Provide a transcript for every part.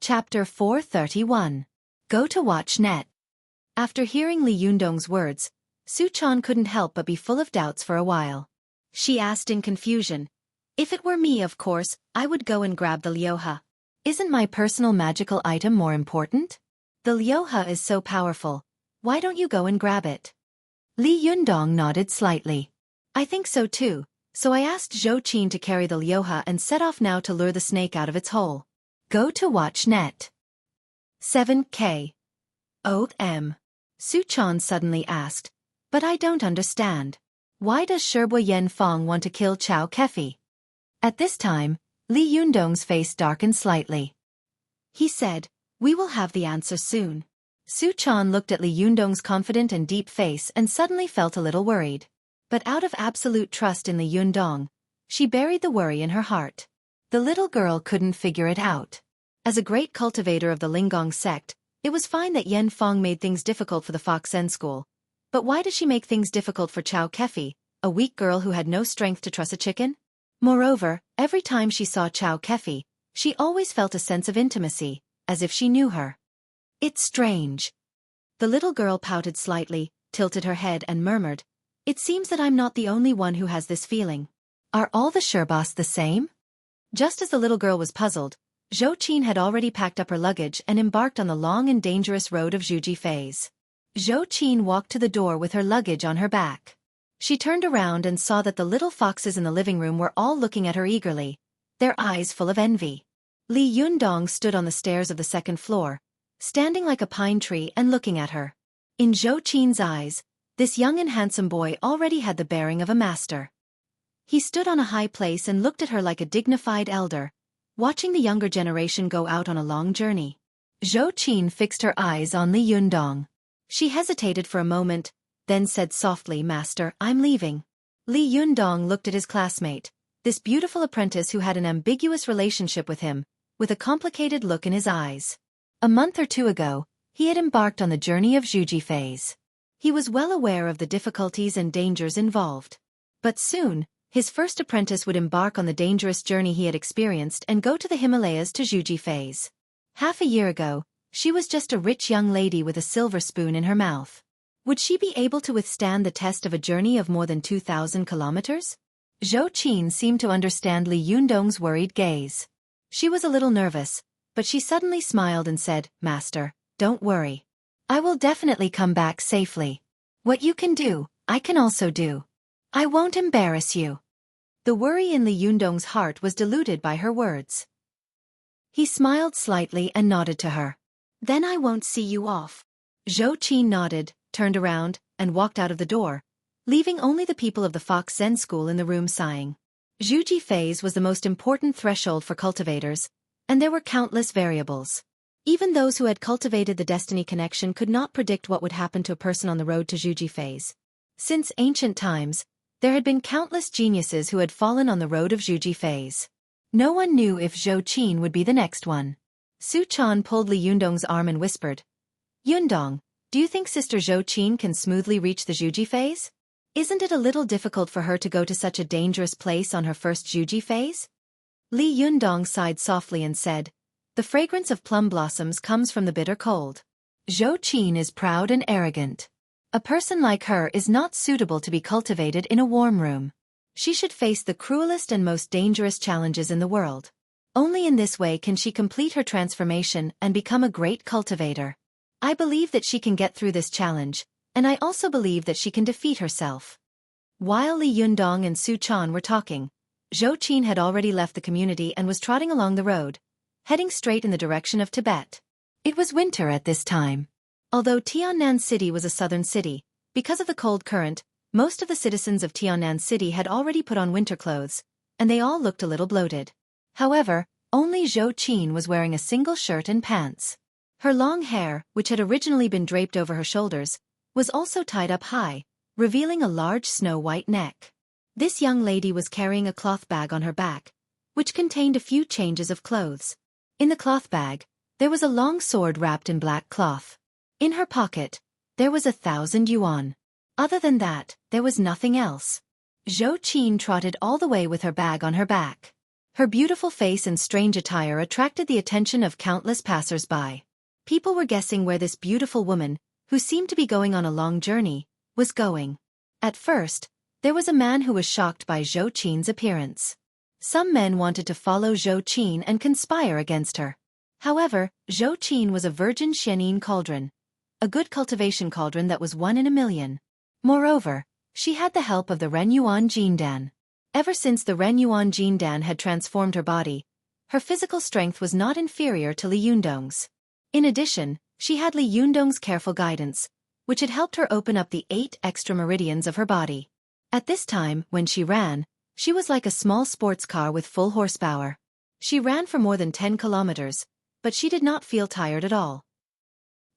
Chapter 431. Go to watch net. After hearing Li Yundong's words, Xueqi couldn't help but be full of doubts for a while. She asked in confusion, "If it were me, of course, I would go and grab the Liuha. Isn't my personal magical item more important? The Liuha is so powerful. Why don't you go and grab it?" Li Yundong nodded slightly. "I think so too, so I asked Xueqi to carry the Liuha and set off now to lure the snake out of its hole. Go to watch net." 7K. O.M. Xueqi suddenly asked, "But I don't understand. Why does Sherbo Yanfeng want to kill Xueqi?" At this time, Li Yundong's face darkened slightly. He said, "We will have the answer soon." Xueqi looked at Li Yundong's confident and deep face and suddenly felt a little worried. But out of absolute trust in Li Yundong, she buried the worry in her heart. The little girl couldn't figure it out. As a great cultivator of the Linggong sect, it was fine that Yanfeng made things difficult for the Fox Zen school. But why does she make things difficult for Xueqi, a weak girl who had no strength to truss a chicken? Moreover, every time she saw Xueqi, she always felt a sense of intimacy, as if she knew her. "It's strange." The little girl pouted slightly, tilted her head and murmured, "It seems that I'm not the only one who has this feeling. Are all the Sherbas the same?" Just as the little girl was puzzled, Xueqi had already packed up her luggage and embarked on the long and dangerous road of Xueqi phase. Xueqi walked to the door with her luggage on her back. She turned around and saw that the little foxes in the living room were all looking at her eagerly, their eyes full of envy. Li Yundong stood on the stairs of the second floor, standing like a pine tree and looking at her. In Xueqi's eyes, this young and handsome boy already had the bearing of a master. He stood on a high place and looked at her like a dignified elder, watching the younger generation go out on a long journey. Xueqi fixed her eyes on Li Yundong. She hesitated for a moment, then said softly, "Master, I'm leaving." Li Yundong looked at his classmate, this beautiful apprentice who had an ambiguous relationship with him, with a complicated look in his eyes. A month or two ago, he had embarked on the journey of Xueqi phase. He was well aware of the difficulties and dangers involved. But soon, his first apprentice would embark on the dangerous journey he had experienced and go to the Himalayas to Xueqi phase. Half a year ago, she was just a rich young lady with a silver spoon in her mouth. Would she be able to withstand the test of a journey of more than 2,000 kilometers? Xueqi seemed to understand Li Yundong's worried gaze. She was a little nervous, but she suddenly smiled and said, "Master, don't worry. I will definitely come back safely. What you can do, I can also do. I won't embarrass you." The worry in Li Yundong's heart was diluted by her words. He smiled slightly and nodded to her. "Then I won't see you off." Xueqi nodded, turned around, and walked out of the door, leaving only the people of the Fox Zen school in the room sighing. Xueqi phase was the most important threshold for cultivators, and there were countless variables. Even those who had cultivated the destiny connection could not predict what would happen to a person on the road to Xueqi phase. Since ancient times, there had been countless geniuses who had fallen on the road of Xueqi phase. No one knew if Xueqi would be the next one. Xueqi pulled Li Yundong's arm and whispered, "Yundong, do you think Sister Xueqi can smoothly reach the Xueqi phase? Isn't it a little difficult for her to go to such a dangerous place on her first Xueqi phase?" Li Yundong sighed softly and said, "The fragrance of plum blossoms comes from the bitter cold. Xueqi is proud and arrogant. A person like her is not suitable to be cultivated in a warm room. She should face the cruelest and most dangerous challenges in the world. Only in this way can she complete her transformation and become a great cultivator. I believe that she can get through this challenge, and I also believe that she can defeat herself." While Li Yundong and Xueqi were talking, Xueqi had already left the community and was trotting along the road, heading straight in the direction of Tibet. It was winter at this time. Although Tiannan City was a southern city, because of the cold current, most of the citizens of Tiannan City had already put on winter clothes, and they all looked a little bloated. However, only Xueqi was wearing a single shirt and pants. Her long hair, which had originally been draped over her shoulders, was also tied up high, revealing a large snow-white neck. This young lady was carrying a cloth bag on her back, which contained a few changes of clothes. In the cloth bag, there was a long sword wrapped in black cloth. In her pocket, there was 1,000 yuan. Other than that, there was nothing else. Xueqi trotted all the way with her bag on her back. Her beautiful face and strange attire attracted the attention of countless passers-by. People were guessing where this beautiful woman, who seemed to be going on a long journey, was going. At first, there was a man who was shocked by Xueqi's appearance. Some men wanted to follow Xueqi and conspire against her. However, Xueqi was a virgin Xianin cauldron, a good cultivation cauldron that was 1 in a million. Moreover, she had the help of the Renyuan Jindan. Ever since the Renyuan Jindan had transformed her body, her physical strength was not inferior to Li Yundong's. In addition, she had Li Yundong's careful guidance, which had helped her open up the 8 extra meridians of her body. At this time, when she ran, she was like a small sports car with full horsepower. She ran for more than 10 kilometers, but she did not feel tired at all.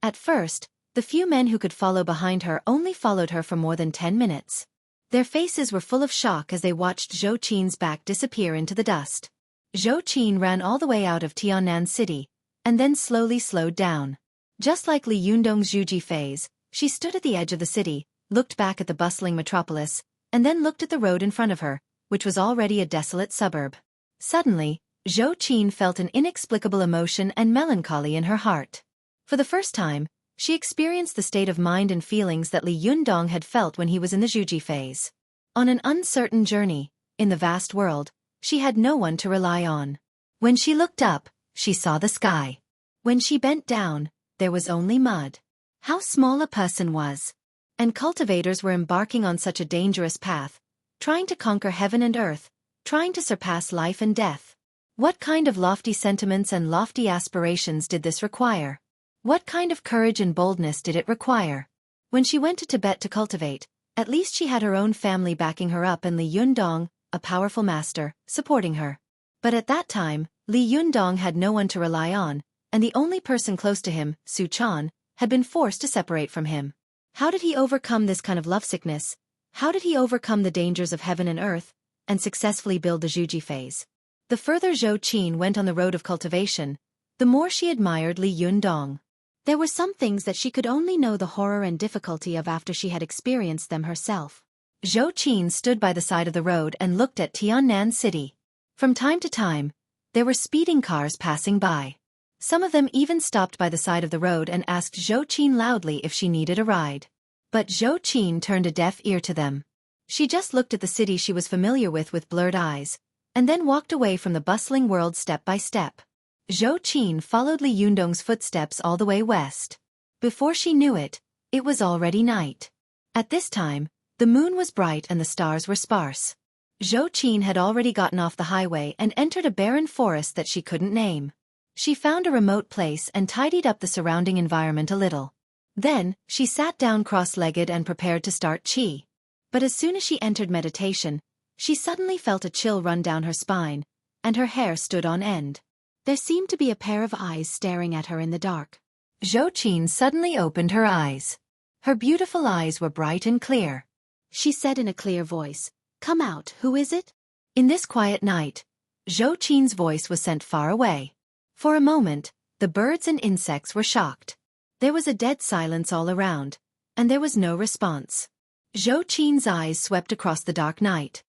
At first, the few men who could follow behind her only followed her for more than 10 minutes. Their faces were full of shock as they watched Xueqi's back disappear into the dust. Xueqi ran all the way out of Tiannan City, and then slowly slowed down. Just like Li Yundong's Xueqi phase, she stood at the edge of the city, looked back at the bustling metropolis, and then looked at the road in front of her, which was already a desolate suburb. Suddenly, Xueqi felt an inexplicable emotion and melancholy in her heart. For the first time, she experienced the state of mind and feelings that Li Yundong had felt when he was in the Xueqi phase. On an uncertain journey, in the vast world, she had no one to rely on. When she looked up, she saw the sky. When she bent down, there was only mud. How small a person was. And cultivators were embarking on such a dangerous path, trying to conquer heaven and earth, trying to surpass life and death. What kind of lofty sentiments and lofty aspirations did this require? What kind of courage and boldness did it require? When she went to Tibet to cultivate, at least she had her own family backing her up and Li Yundong, a powerful master, supporting her. But at that time, Li Yundong had no one to rely on, and the only person close to him, Xueqi, had been forced to separate from him. How did he overcome this kind of lovesickness? How did he overcome the dangers of heaven and earth, and successfully build the Xueqi phase? The further Xueqi went on the road of cultivation, the more she admired Li Yundong. There were some things that she could only know the horror and difficulty of after she had experienced them herself. Xueqi stood by the side of the road and looked at Tiannan City. From time to time, there were speeding cars passing by. Some of them even stopped by the side of the road and asked Xueqi loudly if she needed a ride. But Xueqi turned a deaf ear to them. She just looked at the city she was familiar with blurred eyes, and then walked away from the bustling world step by step. Xueqi followed Li Yundong's footsteps all the way west. Before she knew it, it was already night. At this time, the moon was bright and the stars were sparse. Xueqi had already gotten off the highway and entered a barren forest that she couldn't name. She found a remote place and tidied up the surrounding environment a little. Then, she sat down cross-legged and prepared to start qi. But as soon as she entered meditation, she suddenly felt a chill run down her spine, and her hair stood on end. There seemed to be a pair of eyes staring at her in the dark. Xueqi suddenly opened her eyes. Her beautiful eyes were bright and clear. She said in a clear voice, "Come out, who is it?" In this quiet night, Xueqi's voice was sent far away. For a moment, the birds and insects were shocked. There was a dead silence all around, and there was no response. Xueqi's eyes swept across the dark night.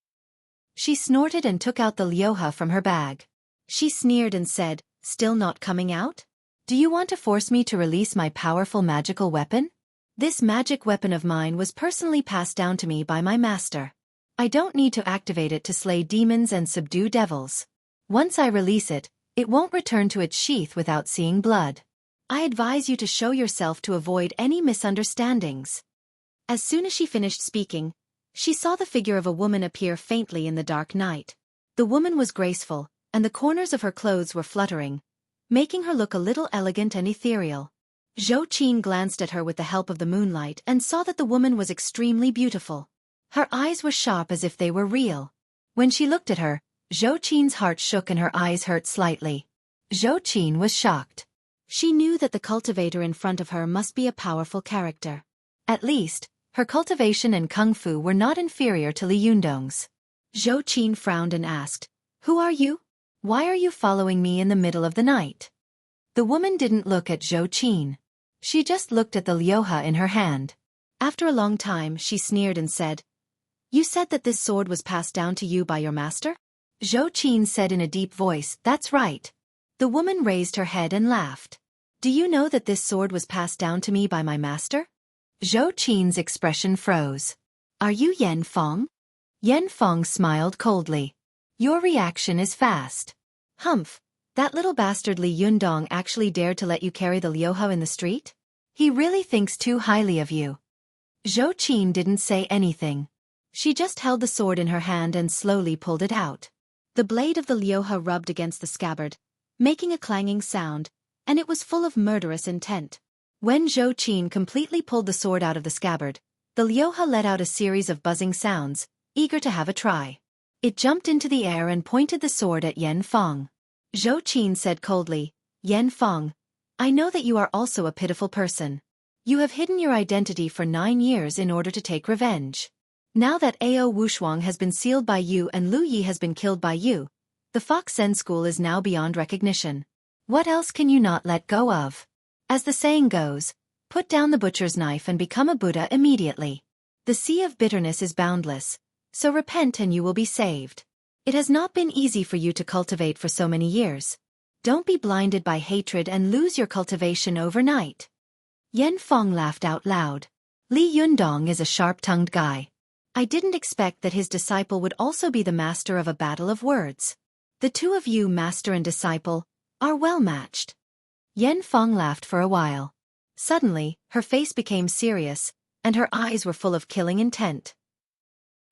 She snorted and took out the lyoha from her bag. She sneered and said, "Still not coming out? Do you want to force me to release my powerful magical weapon? This magic weapon of mine was personally passed down to me by my master. I don't need to activate it to slay demons and subdue devils. Once I release it, it won't return to its sheath without seeing blood. I advise you to show yourself to avoid any misunderstandings." As soon as she finished speaking, she saw the figure of a woman appear faintly in the dark night. The woman was graceful, and the corners of her clothes were fluttering, making her look a little elegant and ethereal. Xueqi glanced at her with the help of the moonlight and saw that the woman was extremely beautiful. Her eyes were sharp as if they were real. When she looked at her, Xueqi's heart shook and her eyes hurt slightly. Xueqi was shocked. She knew that the cultivator in front of her must be a powerful character. At least, her cultivation and kung fu were not inferior to Li Yundong's. Xueqi frowned and asked, "Who are you? Why are you following me in the middle of the night?" The woman didn't look at Xueqi. She just looked at the lyoha in her hand. After a long time, she sneered and said, "You said that this sword was passed down to you by your master? Xueqi said in a deep voice, "That's right." The woman raised her head and laughed. "Do you know that this sword was passed down to me by my master?" Xueqi's expression froze. "Are you Yan Feng?" Yan Feng smiled coldly. "Your reaction is fast. Humph, that little bastard Li Yundong actually dared to let you carry the liuhe in the street? He really thinks too highly of you." Xueqi didn't say anything. She just held the sword in her hand and slowly pulled it out. The blade of the liuhe rubbed against the scabbard, making a clanging sound, and it was full of murderous intent. When Xueqi completely pulled the sword out of the scabbard, the liuhe let out a series of buzzing sounds, eager to have a try. It jumped into the air and pointed the sword at Yan Feng. Xueqi said coldly, "Yan Feng, I know that you are also a pitiful person. You have hidden your identity for 9 years in order to take revenge. Now that Ao Wushuang has been sealed by you and Lu Yi has been killed by you, the Fox Zen School is now beyond recognition. What else can you not let go of? As the saying goes, put down the butcher's knife and become a Buddha immediately. The sea of bitterness is boundless, so repent and you will be saved. It has not been easy for you to cultivate for so many years. Don't be blinded by hatred and lose your cultivation overnight." Yan Feng laughed out loud. "Li Yundong is a sharp-tongued guy. I didn't expect that his disciple would also be the master of a battle of words. The two of you, master and disciple, are well matched." Yan Feng laughed for a while. Suddenly, her face became serious, and her eyes were full of killing intent.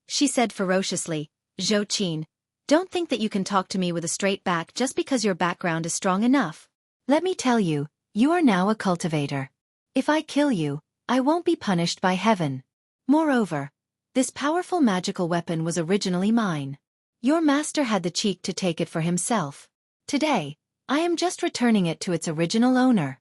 She said ferociously, "Xueqi, don't think that you can talk to me with a straight back just because your background is strong enough. Let me tell you, you are now a cultivator. If I kill you, I won't be punished by heaven. Moreover, this powerful magical weapon was originally mine. Your master had the cheek to take it for himself. Today, I am just returning it to its original owner."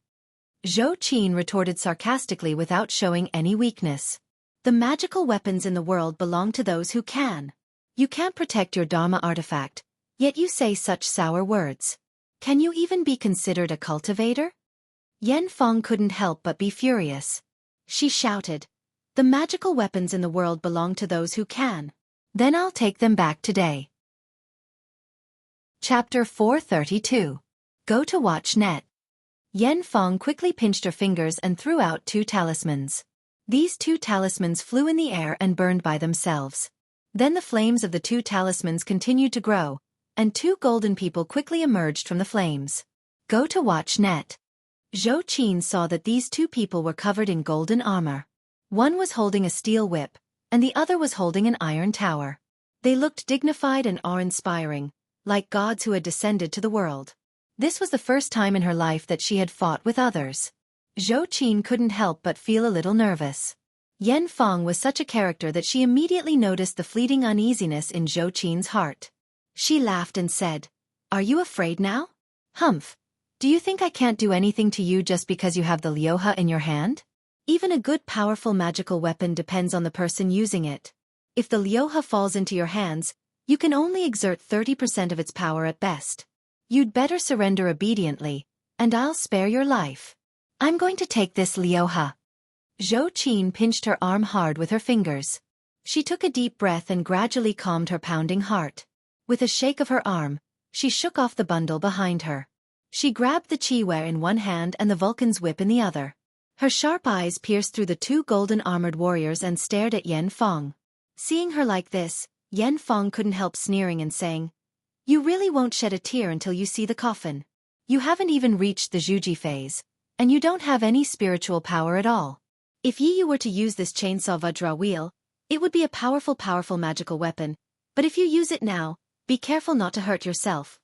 Xueqi retorted sarcastically without showing any weakness. "The magical weapons in the world belong to those who can. You can't protect your Dharma artifact, yet you say such sour words. Can you even be considered a cultivator?" Yan Feng couldn't help but be furious. She shouted, "The magical weapons in the world belong to those who can. Then I'll take them back today." Chapter 432. Go to watch net. Yan Feng quickly pinched her fingers and threw out 2 talismans. These 2 talismans flew in the air and burned by themselves. Then the flames of the 2 talismans continued to grow, and 2 golden people quickly emerged from the flames. Go to watch net. Xueqi saw that these 2 people were covered in golden armor. One was holding a steel whip, and the other was holding an iron tower. They looked dignified and awe-inspiring, like gods who had descended to the world. This was the first time in her life that she had fought with others. Xueqi couldn't help but feel a little nervous. Yan Feng was such a character that she immediately noticed the fleeting uneasiness in Xueqi's heart. She laughed and said, "Are you afraid now? Humph! Do you think I can't do anything to you just because you have the liuhe in your hand? Even a good powerful magical weapon depends on the person using it. If the liuhe falls into your hands, you can only exert 30% of its power at best. You'd better surrender obediently, and I'll spare your life. I'm going to take this liuhe." Xueqi pinched her arm hard with her fingers. She took a deep breath and gradually calmed her pounding heart. With a shake of her arm, she shook off the bundle behind her. She grabbed the chiware in one hand and the Vulcan's whip in the other. Her sharp eyes pierced through the 2 golden-armored warriors and stared at Yan Feng. Seeing her like this, Yan Feng couldn't help sneering and saying, "You really won't shed a tear until you see the coffin. You haven't even reached the Xueqi phase, and you don't have any spiritual power at all. If you were to use this chainsaw Vajra wheel, it would be a powerful magical weapon, but if you use it now, be careful not to hurt yourself."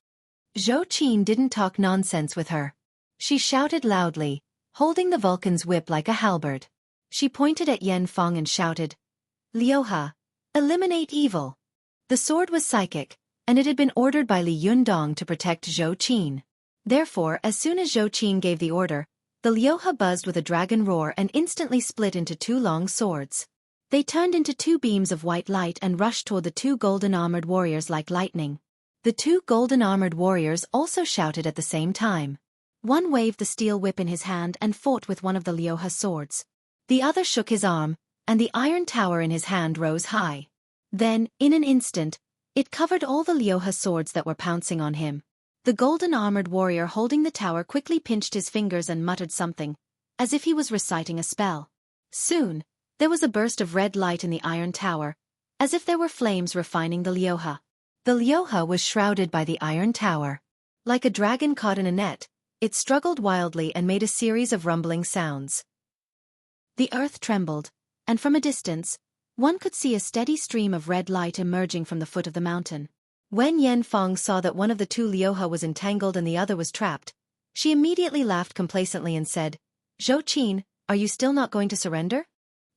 Xueqi didn't talk nonsense with her. She shouted loudly, holding the Vulcan's whip like a halberd. She pointed at Yan Feng and shouted, "Liuhe, eliminate evil." The sword was psychic, and it had been ordered by Li Yundong to protect Xueqi. Therefore, as soon as Xueqi gave the order, the liuhe buzzed with a dragon roar and instantly split into 2 long swords. They turned into 2 beams of white light and rushed toward the 2 golden-armored warriors like lightning. The 2 golden-armored warriors also shouted at the same time. One waved the steel whip in his hand and fought with one of the liuhe swords. The other shook his arm, and the iron tower in his hand rose high. Then, in an instant, It covered all the Lioha swords that were pouncing on him. The golden-armored warrior holding the tower quickly pinched his fingers and muttered something, as if he was reciting a spell. Soon, there was a burst of red light in the iron tower, as if there were flames refining the Lioha. The Lioha was shrouded by the iron tower. Like a dragon caught in a net, it struggled wildly and made a series of rumbling sounds. The earth trembled, and from a distance, one could see a steady stream of red light emerging from the foot of the mountain. When Yanfeng saw that one of the two Lioha was entangled and the other was trapped, she immediately laughed complacently and said, "Xueqi, are you still not going to surrender?"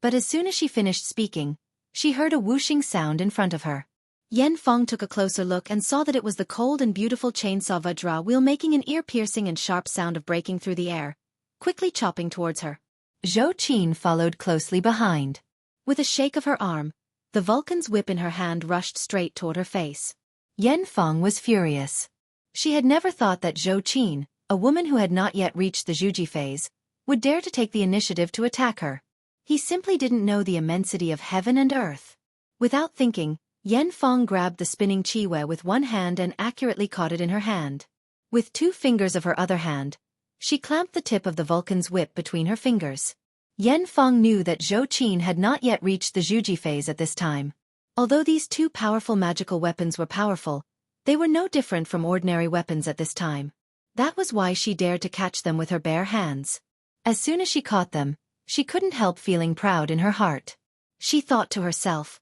But as soon as she finished speaking, she heard a whooshing sound in front of her. Yanfeng took a closer look and saw that it was the cold and beautiful chainsaw Vajra wheel making an ear-piercing and sharp sound of breaking through the air, quickly chopping towards her. Xueqi followed closely behind. With a shake of her arm, the Vulcan's whip in her hand rushed straight toward her face. Yanfeng was furious. She had never thought that Xueqi, a woman who had not yet reached the Xueqi phase, would dare to take the initiative to attack her. He simply didn't know the immensity of heaven and earth. Without thinking, Yanfeng grabbed the spinning Chiwe with one hand and accurately caught it in her hand. With 2 fingers of her other hand, she clamped the tip of the Vulcan's whip between her fingers. Yanfeng knew that Xueqi had not yet reached the Xueqi phase at this time. Although these 2 powerful magical weapons were powerful, they were no different from ordinary weapons at this time. That was why she dared to catch them with her bare hands. As soon as she caught them, she couldn't help feeling proud in her heart. She thought to herself,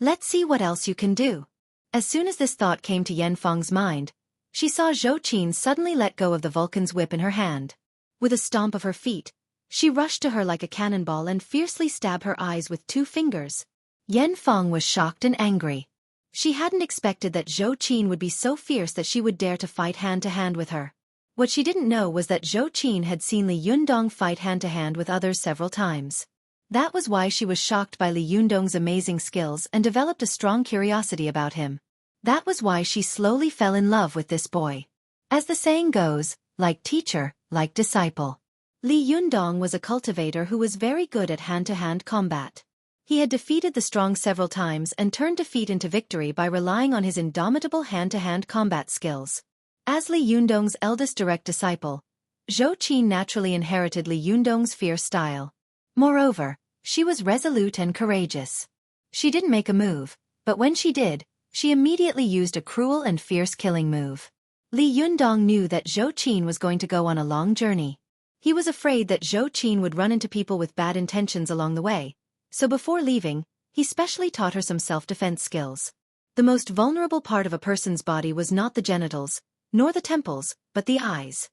"Let's see what else you can do." As soon as this thought came to Yanfeng's mind, she saw Xueqi suddenly let go of the Vulcan's whip in her hand. With a stomp of her feet, she rushed to her like a cannonball and fiercely stabbed her eyes with 2 fingers. Yanfeng was shocked and angry. She hadn't expected that Xueqi would be so fierce that she would dare to fight hand-to-hand with her. What she didn't know was that Xueqi had seen Li Yundong fight hand-to-hand with others several times. That was why she was shocked by Li Yundong's amazing skills and developed a strong curiosity about him. That was why she slowly fell in love with this boy. As the saying goes, like teacher, like disciple. Li Yundong was a cultivator who was very good at hand-to-hand combat. He had defeated the strong several times and turned defeat into victory by relying on his indomitable hand-to-hand combat skills. As Li Yundong's eldest direct disciple, Xueqi naturally inherited Li Yundong's fierce style. Moreover, she was resolute and courageous. She didn't make a move, but when she did, she immediately used a cruel and fierce killing move. Li Yundong knew that Xueqi was going to go on a long journey. He was afraid that Xueqi would run into people with bad intentions along the way, so before leaving, he specially taught her some self-defense skills. The most vulnerable part of a person's body was not the genitals, nor the temples, but the eyes.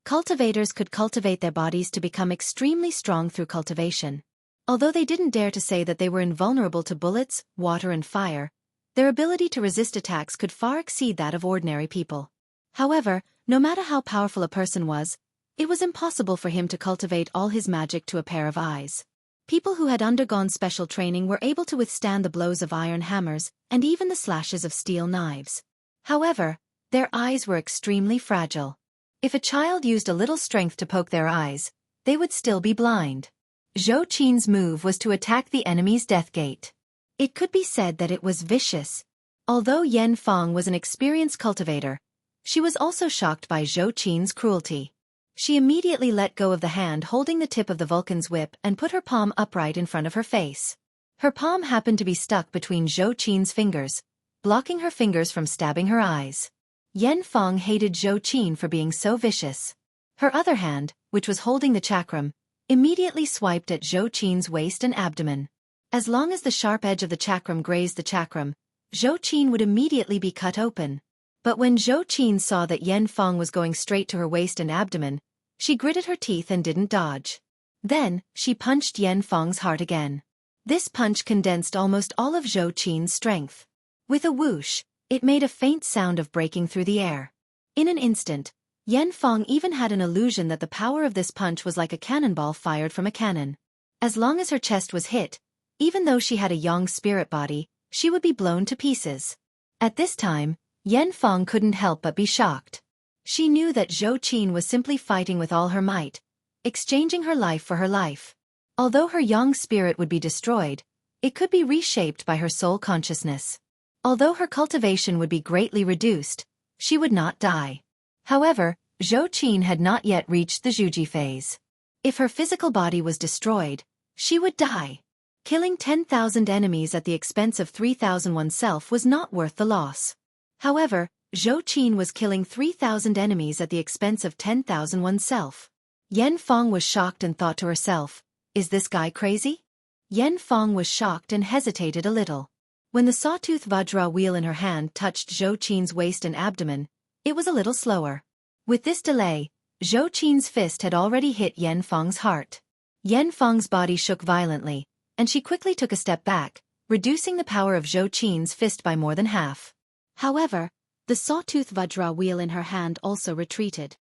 Cultivators could cultivate their bodies to become extremely strong through cultivation. Although they didn't dare to say that they were invulnerable to bullets, water and fire, their ability to resist attacks could far exceed that of ordinary people. However, no matter how powerful a person was, it was impossible for him to cultivate all his magic to a pair of eyes. People who had undergone special training were able to withstand the blows of iron hammers and even the slashes of steel knives. However, their eyes were extremely fragile. If a child used a little strength to poke their eyes, they would still be blind. Xueqi's move was to attack the enemy's death gate. It could be said that it was vicious. Although Yanfeng was an experienced cultivator, she was also shocked by Xueqi's cruelty. She immediately let go of the hand holding the tip of the Vulcan's whip and put her palm upright in front of her face. Her palm happened to be stuck between Xueqi's fingers, blocking her fingers from stabbing her eyes. Yanfeng hated Xueqi for being so vicious. Her other hand, which was holding the chakram, immediately swiped at Xueqi's waist and abdomen. As long as the sharp edge of the chakram grazed the chakram, Xueqi would immediately be cut open. But when Xueqi saw that Yanfeng was going straight to her waist and abdomen, she gritted her teeth and didn't dodge. Then, she punched Yanfeng's heart again. This punch condensed almost all of Xueqi's strength. With a whoosh, it made a faint sound of breaking through the air. In an instant, Yanfeng even had an illusion that the power of this punch was like a cannonball fired from a cannon. As long as her chest was hit, even though she had a young spirit body, she would be blown to pieces. At this time, Yanfeng couldn't help but be shocked. She knew that Xueqi was simply fighting with all her might, exchanging her life for her life. Although her young spirit would be destroyed, it could be reshaped by her soul consciousness. Although her cultivation would be greatly reduced, she would not die. However, Xueqi had not yet reached the Xueqi phase. If her physical body was destroyed, she would die. Killing 10,000 enemies at the expense of 3,000 oneself was not worth the loss. However, Xueqi was killing 3,000 enemies at the expense of 10,000 oneself. Yan Fong was shocked and thought to herself, "Is this guy crazy?" Yan Fong was shocked and hesitated a little. When the sawtooth Vajra wheel in her hand touched Xueqi's waist and abdomen, it was a little slower. With this delay, Xueqi's fist had already hit Yan Fong's heart. Yan Fong's body shook violently, and she quickly took a step back, reducing the power of Xueqi's fist by more than half. However, the sawtooth Vajra wheel in her hand also retreated.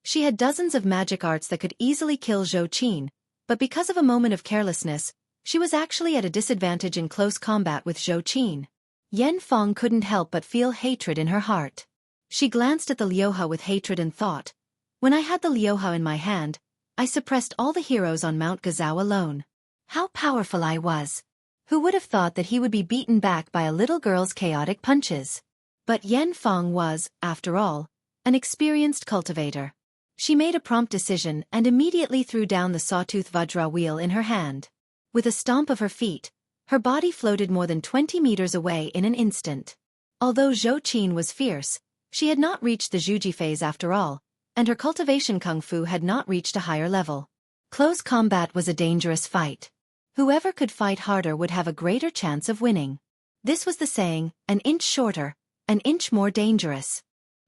She had dozens of magic arts that could easily kill Xueqi, but because of a moment of carelessness, she was actually at a disadvantage in close combat with Xueqi. Yan Fong couldn't help but feel hatred in her heart. She glanced at the Liuha with hatred and thought, "When I had the Liuha in my hand, I suppressed all the heroes on Mount Gazao alone. How powerful I was! Who would have thought that he would be beaten back by a little girl's chaotic punches?" But Yan Fong was, after all, an experienced cultivator. She made a prompt decision and immediately threw down the sawtooth Vajra wheel in her hand. With a stomp of her feet, her body floated more than 20 meters away in an instant. Although Xueqi was fierce, she had not reached the Xueqi phase after all, and her cultivation kung fu had not reached a higher level. Close combat was a dangerous fight. Whoever could fight harder would have a greater chance of winning. This was the saying, an inch shorter, an inch more dangerous.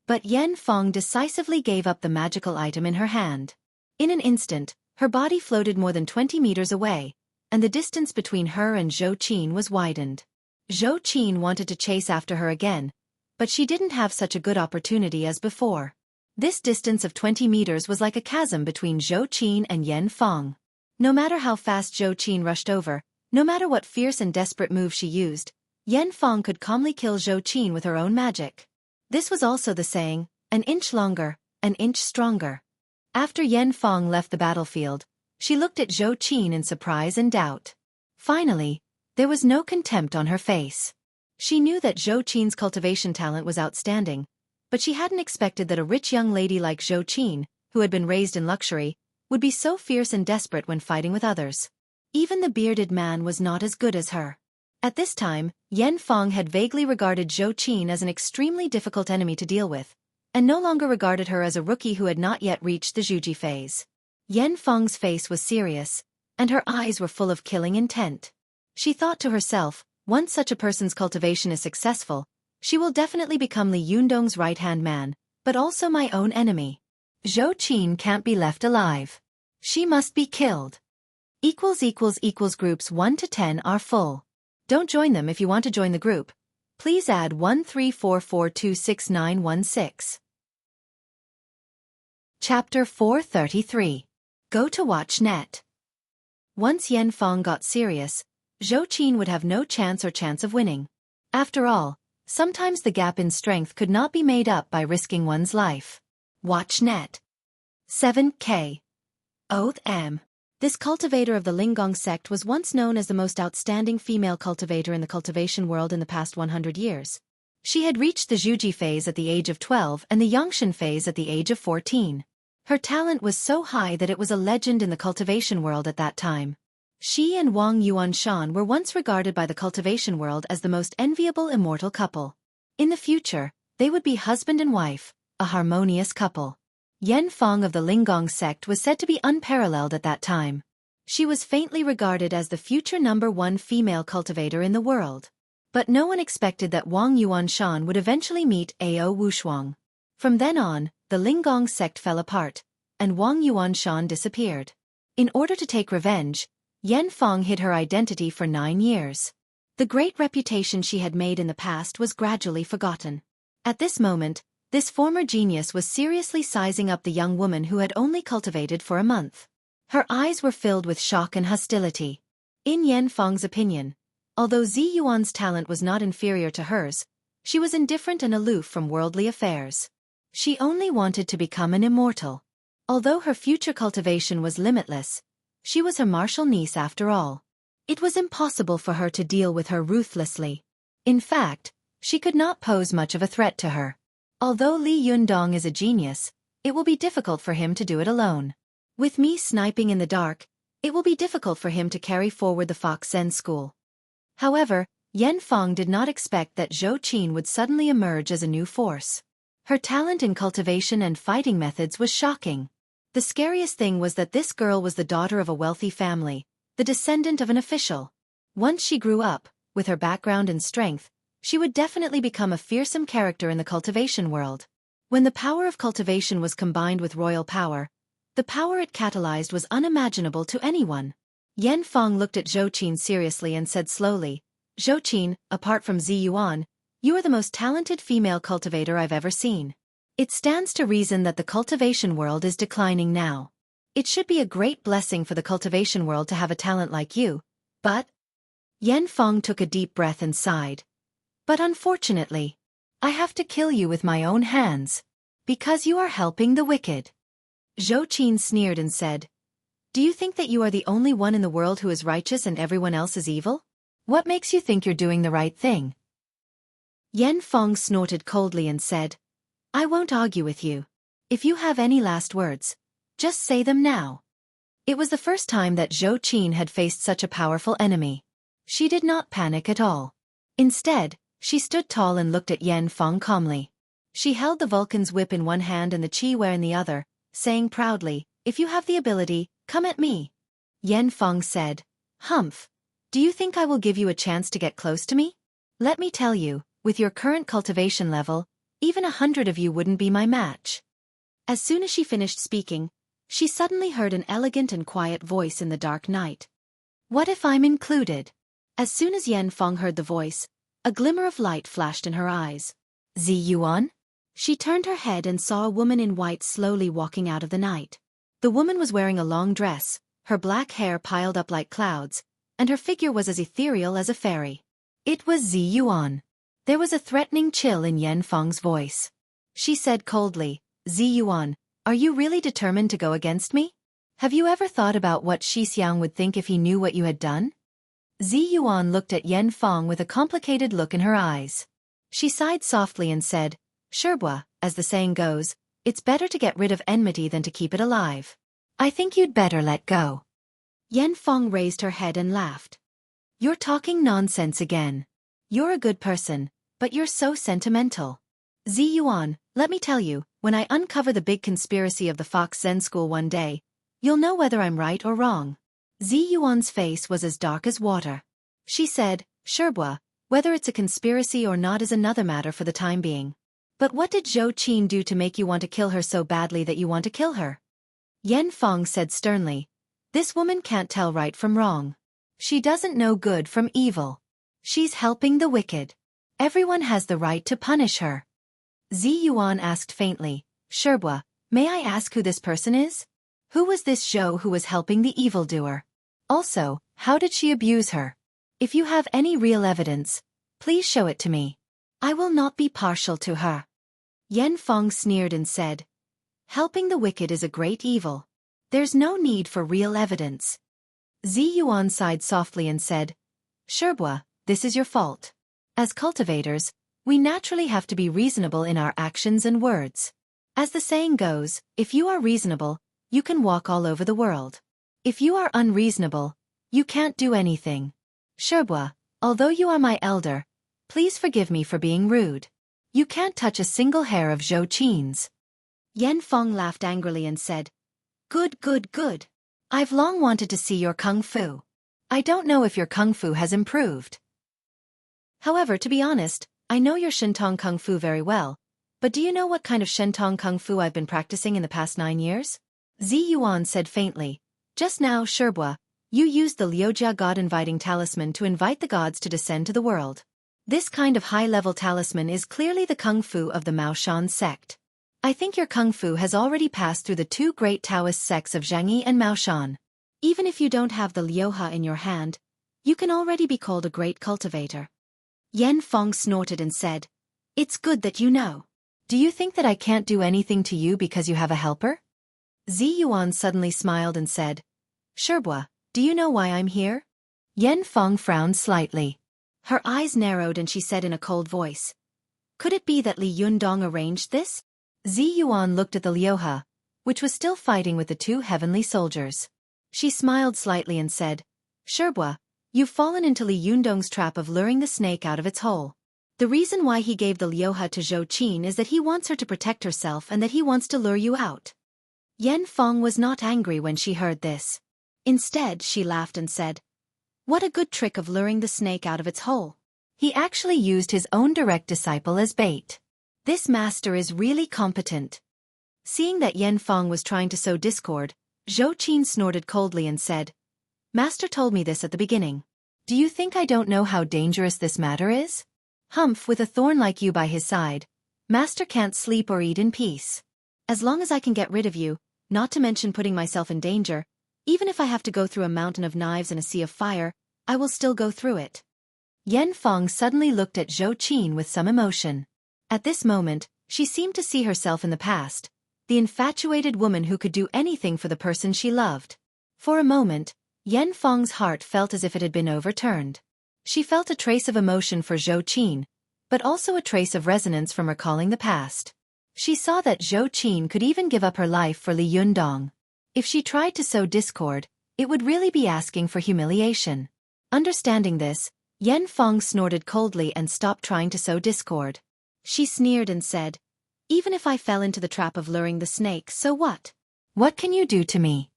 But Yan Fong decisively gave up the magical item in her hand. In an instant, her body floated more than 20 meters away, and the distance between her and Xueqi was widened. Xueqi wanted to chase after her again, but she didn't have such a good opportunity as before. This distance of 20 meters was like a chasm between Xueqi and Yan Fong. No matter how fast Xueqi rushed over, no matter what fierce and desperate move she used, Yan Fong could calmly kill Xueqi with her own magic. This was also the saying, an inch longer, an inch stronger. After Yan Fong left the battlefield, she looked at Xueqi in surprise and doubt. Finally, there was no contempt on her face. She knew that Xueqi's cultivation talent was outstanding, but she hadn't expected that a rich young lady like Xueqi, who had been raised in luxury, would be so fierce and desperate when fighting with others. Even the bearded man was not as good as her. At this time, Yan Fong had vaguely regarded Xueqi as an extremely difficult enemy to deal with, and no longer regarded her as a rookie who had not yet reached the Xueqi phase. Yan Fong's face was serious, and her eyes were full of killing intent. She thought to herself, once such a person's cultivation is successful, she will definitely become Li Yundong's right-hand man, but also my own enemy. Xueqi can't be left alive. She must be killed. Groups 1 to 10 are full. Don't join them if you want to join the group. Please add 134426916. Chapter 433. Go to watch net. Once Yan Fong got serious, Xueqi would have no chance of winning. After all, sometimes the gap in strength could not be made up by risking one's life. Watch net. 7K. Oath M. This cultivator of the Linggong sect was once known as the most outstanding female cultivator in the cultivation world in the past 100 years. She had reached the Xueqi phase at the age of 12 and the Yongshan phase at the age of 14. Her talent was so high that it was a legend in the cultivation world at that time. She and Wang Yuanshan were once regarded by the cultivation world as the most enviable immortal couple. In the future, they would be husband and wife, a harmonious couple. Yan Fong of the Linggong sect was said to be unparalleled at that time. She was faintly regarded as the future #1 female cultivator in the world. But no one expected that Wang Yuanshan would eventually meet Ao Wushuang. From then on, the Linggong sect fell apart, and Wang Yuanshan disappeared. In order to take revenge, Yan Fong hid her identity for 9 years. The great reputation she had made in the past was gradually forgotten. At this moment, this former genius was seriously sizing up the young woman who had only cultivated for a month. Her eyes were filled with shock and hostility. In Yan Fong's opinion, although Zi Yuan's talent was not inferior to hers, she was indifferent and aloof from worldly affairs. She only wanted to become an immortal. Although her future cultivation was limitless, She was her martial niece after all. It was impossible for her to deal with her ruthlessly. In fact, she could not pose much of a threat to her. Although Li Yundong is a genius, it will be difficult for him to do it alone. With me sniping in the dark, it will be difficult for him to carry forward the Fox Zen school. However, Yan Feng did not expect that Zhou Qin would suddenly emerge as a new force. Her talent in cultivation and fighting methods was shocking. The scariest thing was that this girl was the daughter of a wealthy family, the descendant of an official. Once she grew up, with her background and strength, she would definitely become a fearsome character in the cultivation world. When the power of cultivation was combined with royal power, the power it catalyzed was unimaginable to anyone. Yan Feng looked at Zhou Qin seriously and said slowly, "Zhou Qin, apart from Zi Yuan, you are the most talented female cultivator I've ever seen. It stands to reason that the cultivation world is declining now. It should be a great blessing for the cultivation world to have a talent like you, but..." Yan Feng took a deep breath and sighed. "But unfortunately, I have to kill you with my own hands. Because you are helping the wicked." Zhou Qin sneered and said, "Do you think that you are the only one in the world who is righteous and everyone else is evil? What makes you think you're doing the right thing?" Yan Feng snorted coldly and said, "I won't argue with you. If you have any last words, just say them now." It was the first time that Zhou Qin had faced such a powerful enemy. She did not panic at all. Instead, she stood tall and looked at Yan Feng calmly. She held the Vulcan's whip in one hand and the Qi Wei in the other, saying proudly, "If you have the ability, come at me." Yan Feng said, "Humph. Do you think I will give you a chance to get close to me? Let me tell you, with your current cultivation level, even 100 of you wouldn't be my match." As soon as she finished speaking, she suddenly heard an elegant and quiet voice in the dark night. "What if I'm included?" As soon as Yan Feng heard the voice, a glimmer of light flashed in her eyes. "Zi Yuan?" She turned her head and saw a woman in white slowly walking out of the night. The woman was wearing a long dress, her black hair piled up like clouds, and her figure was as ethereal as a fairy. It was Zi Yuan. There was a threatening chill in Yan Feng's voice. She said coldly, "Zi Yuan, are you really determined to go against me? Have you ever thought about what Shi Xiang would think if he knew what you had done?" Zi Yuan looked at Yan Feng with a complicated look in her eyes. She sighed softly and said, "Sherba, as the saying goes, it's better to get rid of enmity than to keep it alive. I think you'd better let go." Yan Feng raised her head and laughed. "You're talking nonsense again. You're a good person, but you're so sentimental. Zi Yuan, let me tell you, when I uncover the big conspiracy of the Fox Zen school one day, you'll know whether I'm right or wrong." Zi Yuan's face was as dark as water. She said, "Sherba, whether it's a conspiracy or not is another matter for the time being. But what did Zhou Qin do to make you want to kill her so badly that you want to kill her?" Yan Feng said sternly, "This woman can't tell right from wrong. She doesn't know good from evil. She's helping the wicked. Everyone has the right to punish her." Zi Yuan asked faintly, "Sherba, may I ask who this person is? Who was this Zhou who was helping the evildoer? Also, how did she abuse her? If you have any real evidence, please show it to me. I will not be partial to her." Yan Feng sneered and said, "Helping the wicked is a great evil. There's no need for real evidence." Zi Yuan sighed softly and said, "Sherba, this is your fault. As cultivators, we naturally have to be reasonable in our actions and words. As the saying goes, if you are reasonable, you can walk all over the world. If you are unreasonable, you can't do anything. Sherba, although you are my elder, please forgive me for being rude. You can't touch a single hair of Zhou Qin's." Yan Feng laughed angrily and said, "Good, good, good. I've long wanted to see your kung fu. I don't know if your kung fu has improved. However, to be honest, I know your Shentong kung fu very well, but do you know what kind of Shentong kung fu I've been practicing in the past 9 years? Zi Yuan said faintly, "Just now, Sherba, you used the Liujia God-inviting talisman to invite the gods to descend to the world. This kind of high-level talisman is clearly the kung fu of the Maoshan sect. I think your kung fu has already passed through the two great Taoist sects of Zhangyi and Maoshan. Even if you don't have the Liuha in your hand, you can already be called a great cultivator." Yan Feng snorted and said, "It's good that you know. Do you think that I can't do anything to you because you have a helper?" Zi Yuan suddenly smiled and said, Xueqi, do you know why I'm here? Yan Feng frowned slightly. Her eyes narrowed and she said in a cold voice. Could it be that Li Yundong arranged this? Zi Yuan looked at the Liuhe, which was still fighting with the two heavenly soldiers. She smiled slightly and said, Xueqi, you've fallen into Li Yundong's trap of luring the snake out of its hole. The reason why he gave the Liuhe to Xueqi is that he wants her to protect herself and that he wants to lure you out. Yan Feng was not angry when she heard this. Instead, she laughed and said, what a good trick of luring the snake out of its hole. He actually used his own direct disciple as bait. This master is really competent. Seeing that Yan Feng was trying to sow discord, Xueqi snorted coldly and said, Master told me this at the beginning. Do you think I don't know how dangerous this matter is? Humph, with a thorn like you by his side, Master can't sleep or eat in peace. As long as I can get rid of you, not to mention putting myself in danger, even if I have to go through a mountain of knives and a sea of fire, I will still go through it. Yan Feng suddenly looked at Xueqi with some emotion. At this moment, she seemed to see herself in the past, the infatuated woman who could do anything for the person she loved. For a moment, Yan Feng's heart felt as if it had been overturned. She felt a trace of emotion for Xueqi, but also a trace of resonance from recalling the past. She saw that Xueqi could even give up her life for Li Yundong. If she tried to sow discord, it would really be asking for humiliation. Understanding this, Yan Feng snorted coldly and stopped trying to sow discord. She sneered and said, even if I fell into the trap of luring the snake, so what? What can you do to me?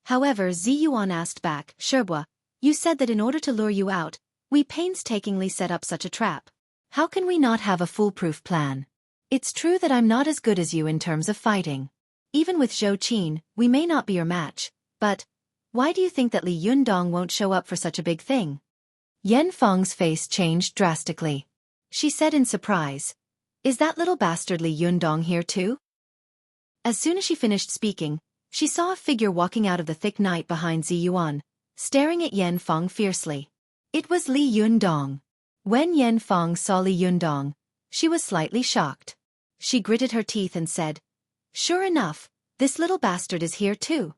However, Zi Yuan asked back, Xueqi, you said that in order to lure you out, we painstakingly set up such a trap. How can we not have a foolproof plan? It's true that I'm not as good as you in terms of fighting. Even with Xueqi, we may not be your match, but why do you think that Li Yundong won't show up for such a big thing? Yan Feng's face changed drastically. She said in surprise, is that little bastard Li Yundong here too? As soon as she finished speaking, she saw a figure walking out of the thick night behind Zi Yuan, staring at Yan Feng fiercely. It was Li Yundong. When Yan Feng saw Li Yundong, she was slightly shocked. She gritted her teeth and said, sure enough, this little bastard is here too.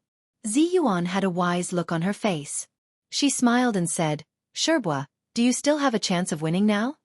Zi Yuan had a wise look on her face. She smiled and said, Xueqi, do you still have a chance of winning now?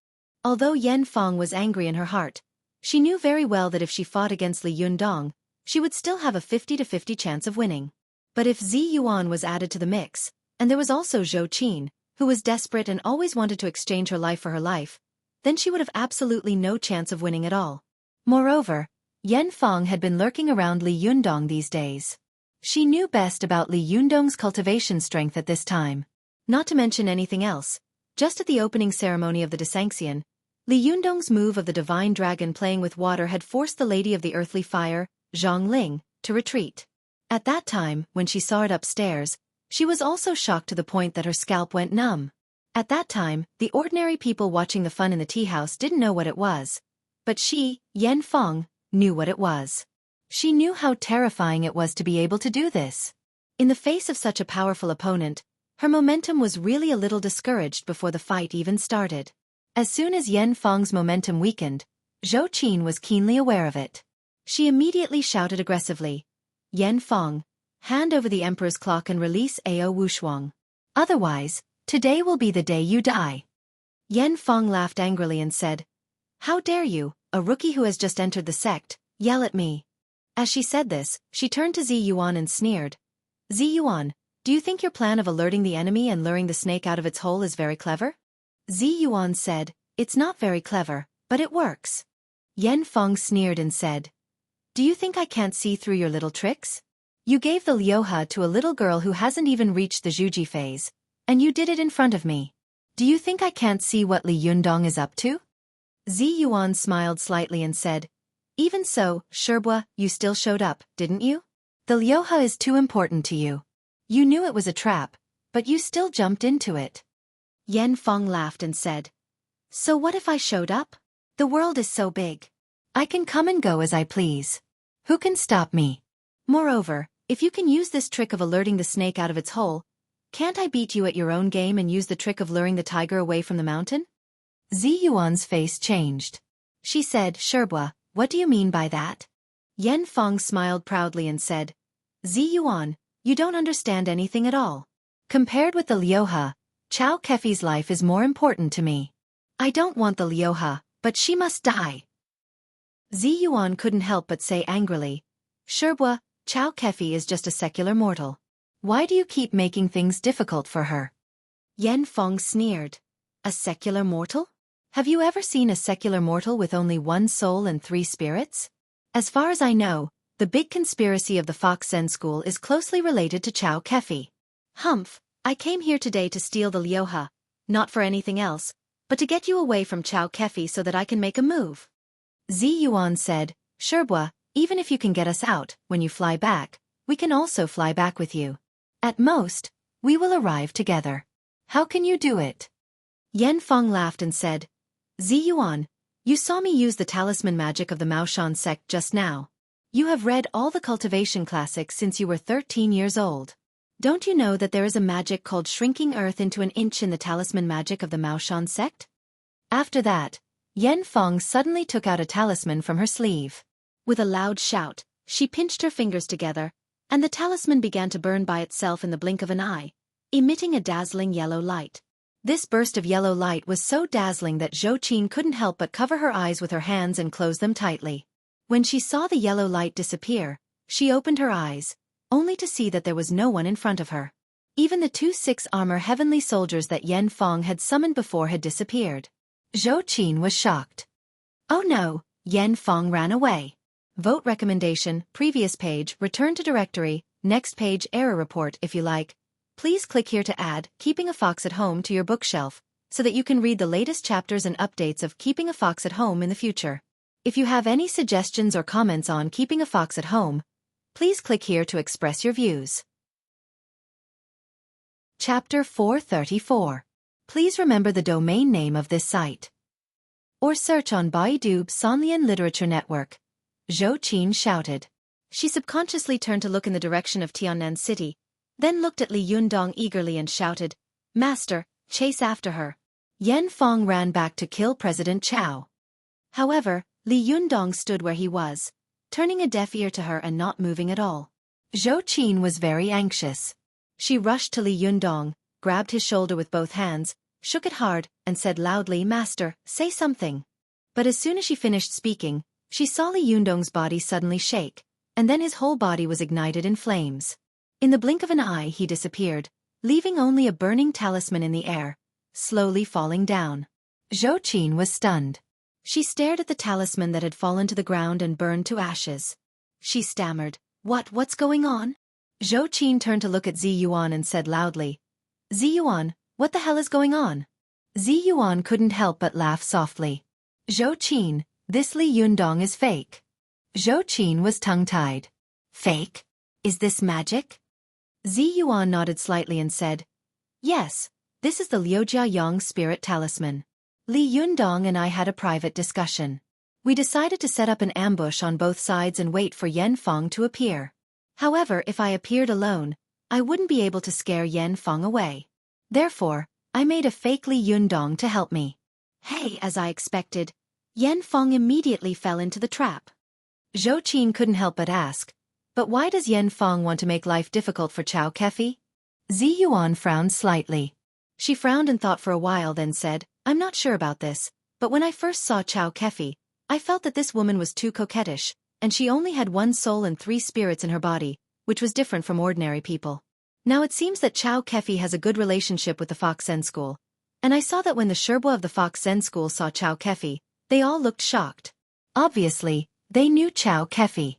Although Yan Feng was angry in her heart, she knew very well that if she fought against Li Yundong, she would still have a 50-50 chance of winning. But if Zi Yuan was added to the mix, and there was also Xueqi, who was desperate and always wanted to exchange her life for her life, then she would have absolutely no chance of winning at all. Moreover, Yan Feng had been lurking around Li Yundong these days. She knew best about Li Yundong's cultivation strength at this time. Not to mention anything else, just at the opening ceremony of the Desanxian, Li Yundong's move of the divine dragon playing with water had forced the Lady of the Earthly Fire, Zhang Ling, to retreat. At that time, when she saw it upstairs, she was also shocked to the point that her scalp went numb. At that time, the ordinary people watching the fun in the tea house didn't know what it was. But she, Yan Feng, knew what it was. She knew how terrifying it was to be able to do this. In the face of such a powerful opponent, her momentum was really a little discouraged before the fight even started. As soon as Yan Feng's momentum weakened, Xueqi was keenly aware of it. She immediately shouted aggressively, Yan Feng, hand over the Emperor's clock and release Ao Wushuang. Otherwise, today will be the day you die. Yan Feng laughed angrily and said, how dare you, a rookie who has just entered the sect, yell at me? As she said this, she turned to Zi Yuan and sneered. Zi Yuan, do you think your plan of alerting the enemy and luring the snake out of its hole is very clever? Zi Yuan said, it's not very clever, but it works. Yan Feng sneered and said, do you think I can't see through your little tricks? You gave the Liuhe to a little girl who hasn't even reached the Xueqi phase, and you did it in front of me. Do you think I can't see what Li Yundong is up to? Zi Yuan smiled slightly and said, even so, Xueqi, you still showed up, didn't you? The Liuhe is too important to you. You knew it was a trap, but you still jumped into it. Yan Feng laughed and said, so what if I showed up? The world is so big. I can come and go as I please. Who can stop me? Moreover, if you can use this trick of alerting the snake out of its hole, can't I beat you at your own game and use the trick of luring the tiger away from the mountain? Zi Yuan's face changed. She said, Xueqi, what do you mean by that? Yan Feng smiled proudly and said, Zi Yuan, You don't understand anything at all. Compared with the Lioha, Chao Kefi's life is more important to me. I don't want the Lioha, but she must die. Zi Yuan couldn't help but say angrily, Xueqi, Chao Kefi is just a secular mortal. Why do you keep making things difficult for her? Yan Feng sneered. A secular mortal? Have you ever seen a secular mortal with only one soul and 3 spirits? As far as I know, the big conspiracy of the Fox Zen School is closely related to Chao Kefi. Humph, I came here today to steal the Lioha, not for anything else, but to get you away from Chao Kefi so that I can make a move. Zi Yuan said, Xueqi, even if you can get us out, when you fly back, we can also fly back with you. At most, we will arrive together. How can you do it? Yan Feng laughed and said, Zi Yuan, you saw me use the talisman magic of the Maoshan sect just now. You have read all the cultivation classics since you were 13 years old. Don't you know that there is a magic called shrinking earth into an inch in the talisman magic of the Maoshan sect? After that, Yan Feng suddenly took out a talisman from her sleeve. With a loud shout, she pinched her fingers together, and the talisman began to burn by itself in the blink of an eye, emitting a dazzling yellow light. This burst of yellow light was so dazzling that Xueqi couldn't help but cover her eyes with her hands and close them tightly. When she saw the yellow light disappear, she opened her eyes, only to see that there was no one in front of her. Even the 2 6-armor heavenly soldiers that Yan Feng had summoned before had disappeared. Xueqi was shocked. Oh no, Yan Feng ran away. Vote recommendation, previous page, return to directory, next page error report if you like. Please click here to add Keeping a Fox at Home to your bookshelf, so that you can read the latest chapters and updates of Keeping a Fox at Home in the future. If you have any suggestions or comments on Keeping a Fox at Home, please click here to express your views. Chapter 434. Please remember the domain name of this site. Or search on Baidu Sanlian Literature Network. Xueqi shouted. She subconsciously turned to look in the direction of Tiannan City, then looked at Li Yundong eagerly and shouted, Master, chase after her. Yan Feng ran back to kill President Chao. However, Li Yundong stood where he was, turning a deaf ear to her and not moving at all. Xueqi was very anxious. She rushed to Li Yundong, grabbed his shoulder with both hands, shook it hard, and said loudly, Master, say something. But as soon as she finished speaking, she saw Li Yundong's body suddenly shake, and then his whole body was ignited in flames. In the blink of an eye he disappeared, leaving only a burning talisman in the air, slowly falling down. Xueqi was stunned. She stared at the talisman that had fallen to the ground and burned to ashes. She stammered, What's going on? Xueqi turned to look at Zi Yuan and said loudly, Zi Yuan, what the hell is going on? Zi Yuan couldn't help but laugh softly. Xueqi, this Li Yundong is fake. Xueqi was tongue-tied. Fake? Is this magic? Zi Yuan nodded slightly and said, Yes, this is the Liujia Yang spirit talisman. Li Yundong and I had a private discussion. We decided to set up an ambush on both sides and wait for Yan Feng to appear. However, if I appeared alone, I wouldn't be able to scare Yan Feng away. Therefore, I made a fake Li Yundong to help me. Hey, as I expected, Yan Feng immediately fell into the trap. Xueqi couldn't help but ask, But why does Yan Feng want to make life difficult for Chao Kefi? Zi Yuan frowned slightly. She frowned and thought for a while, then said, I'm not sure about this, but when I first saw Chao Kefi, I felt that this woman was too coquettish, and she only had 1 soul and 3 spirits in her body, which was different from ordinary people. Now it seems that Chao Kefi has a good relationship with the Fox Zen School, and I saw that when the Xueqi of the Fox Zen School saw Chao Kefi, they all looked shocked. Obviously, they knew Chao Kefi.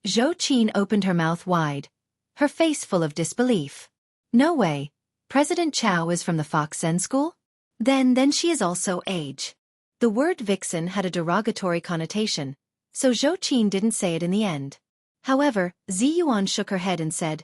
Xueqi opened her mouth wide, her face full of disbelief. No way, President Chao is from the Fox Zen School? Then she is also age. The word vixen had a derogatory connotation, so Xueqi didn't say it in the end. However, Zi Yuan shook her head and said,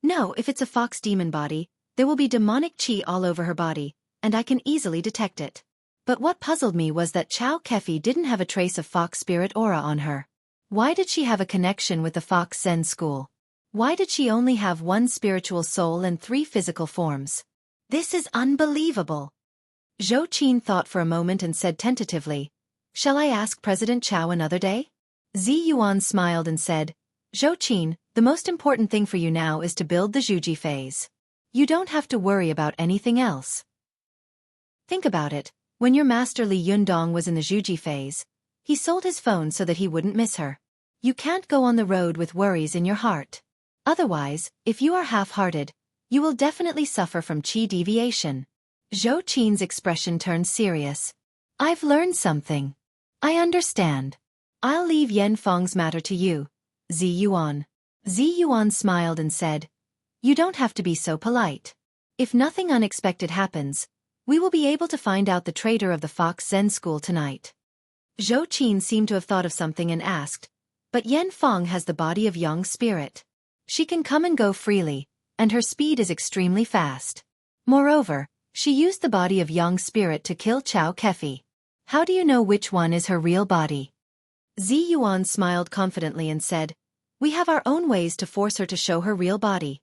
No, if it's a fox demon body, there will be demonic qi all over her body, and I can easily detect it. But what puzzled me was that Chao Kefi didn't have a trace of fox spirit aura on her. Why did she have a connection with the Fox Zen School? Why did she only have 1 spiritual soul and 3 physical forms? This is unbelievable. Xueqi thought for a moment and said tentatively, Shall I ask President Chao another day? Zi Yuan smiled and said, Xueqi, the most important thing for you now is to build the Xueqi phase. You don't have to worry about anything else. Think about it, when your master Li Yundong was in the Xueqi phase, he sold his phone so that he wouldn't miss her. You can't go on the road with worries in your heart. Otherwise, if you are half-hearted, you will definitely suffer from qi deviation. Xueqi's expression turned serious. I've learned something. I understand. I'll leave Yanfeng's matter to you, Ziyuan. Ziyuan smiled and said, You don't have to be so polite. If nothing unexpected happens, we will be able to find out the traitor of the Fox Zen school tonight. Xueqi seemed to have thought of something and asked, But Yanfeng has the body of Yang spirit. She can come and go freely, and her speed is extremely fast. Moreover, she used the body of Yang spirit to kill Xueqi. How do you know which one is her real body? Ziyuan smiled confidently and said, We have our own ways to force her to show her real body.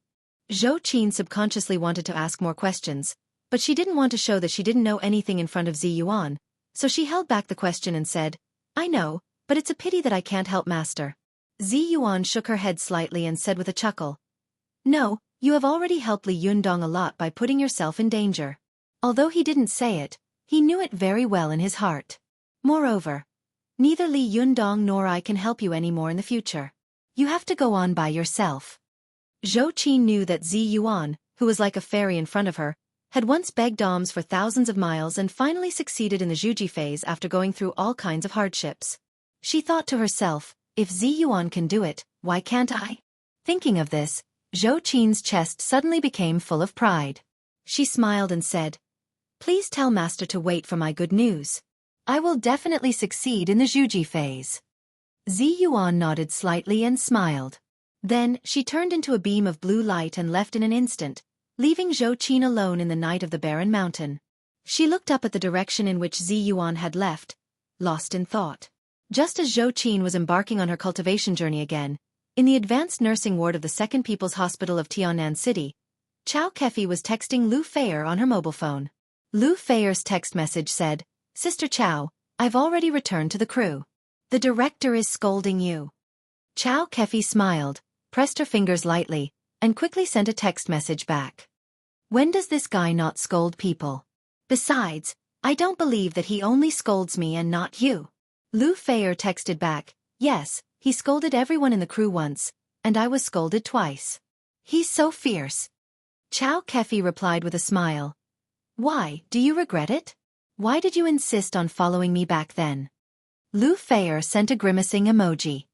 Xueqi subconsciously wanted to ask more questions, but she didn't want to show that she didn't know anything in front of Ziyuan, so she held back the question and said, I know, but it's a pity that I can't help master. Ziyuan shook her head slightly and said with a chuckle, No, you have already helped Li Yundong a lot by putting yourself in danger. Although he didn't say it, he knew it very well in his heart. Moreover, neither Li Yundong nor I can help you anymore in the future. You have to go on by yourself. Xueqi knew that Ziyuan, who was like a fairy in front of her, had once begged alms for thousands of miles and finally succeeded in the Xueqi phase after going through all kinds of hardships. She thought to herself, if Ziyuan can do it, why can't I? Thinking of this, Xueqi's chest suddenly became full of pride. She smiled and said, Please tell master to wait for my good news. I will definitely succeed in the Xueqi phase. Ziyuan nodded slightly and smiled. Then, she turned into a beam of blue light and left in an instant, leaving Xueqi alone in the night of the barren mountain. She looked up at the direction in which Ziyuan had left, lost in thought. Just as Xueqi was embarking on her cultivation journey again, in the advanced nursing ward of the Second People's Hospital of Tiannan City, Xueqi was texting Lu Feier on her mobile phone. Lu Feier's text message said, Sister Chow, I've already returned to the crew. The director is scolding you. Xueqi smiled, pressed her fingers lightly, and quickly sent a text message back. When does this guy not scold people? Besides, I don't believe that he only scolds me and not you. Lu Feier texted back, Yes, he scolded everyone in the crew once, and I was scolded twice. He's so fierce. Xueqi replied with a smile. Why, do you regret it? Why did you insist on following me back then? Lu Feier sent a grimacing emoji.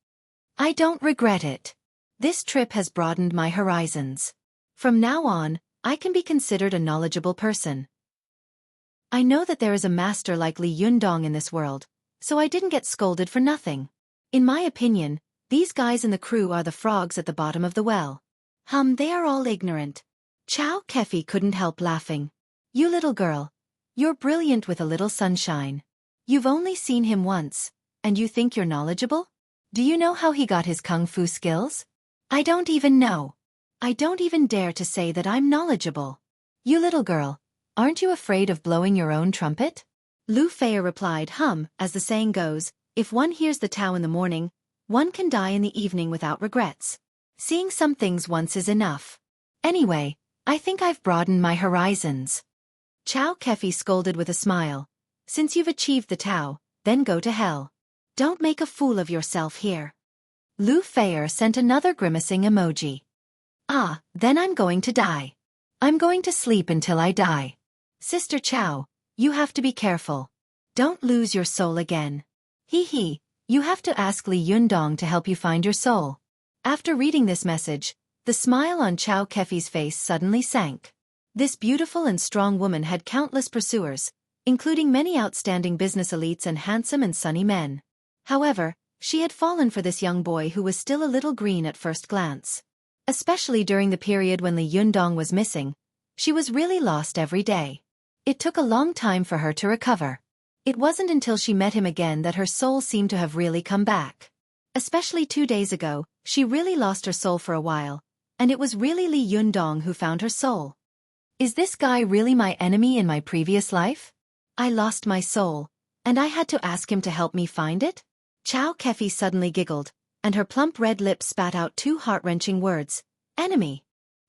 I don't regret it. This trip has broadened my horizons. From now on, I can be considered a knowledgeable person. I know that there is a master like Li Yundong in this world, so I didn't get scolded for nothing. In my opinion, these guys in the crew are the frogs at the bottom of the well. They are all ignorant. Xueqi couldn't help laughing. You little girl. You're brilliant with a little sunshine. You've only seen him once, and you think you're knowledgeable? Do you know how he got his kung fu skills? I don't even know. I don't even dare to say that I'm knowledgeable. You little girl, aren't you afraid of blowing your own trumpet? Lu Feier replied, as the saying goes, if one hears the Tao in the morning, one can die in the evening without regrets. Seeing some things once is enough. Anyway, I think I've broadened my horizons. Xueqi scolded with a smile. Since you've achieved the Tao, then go to hell. Don't make a fool of yourself here. Lu Feier sent another grimacing emoji. Then I'm going to die. I'm going to sleep until I die. Sister Chow, you have to be careful. Don't lose your soul again. You have to ask Li Yundong to help you find your soul. After reading this message, the smile on Xueqi's face suddenly sank. This beautiful and strong woman had countless pursuers, including many outstanding business elites and handsome and sunny men. However, she had fallen for this young boy who was still a little green at first glance. Especially during the period when Li Yundong was missing, she was really lost every day. It took a long time for her to recover. It wasn't until she met him again that her soul seemed to have really come back. Especially 2 days ago, she really lost her soul for a while, and it was really Li Yundong who found her soul. Is this guy really my enemy in my previous life? I lost my soul, and I had to ask him to help me find it? Xueqi suddenly giggled, and her plump red lips spat out two heart-wrenching words, enemy.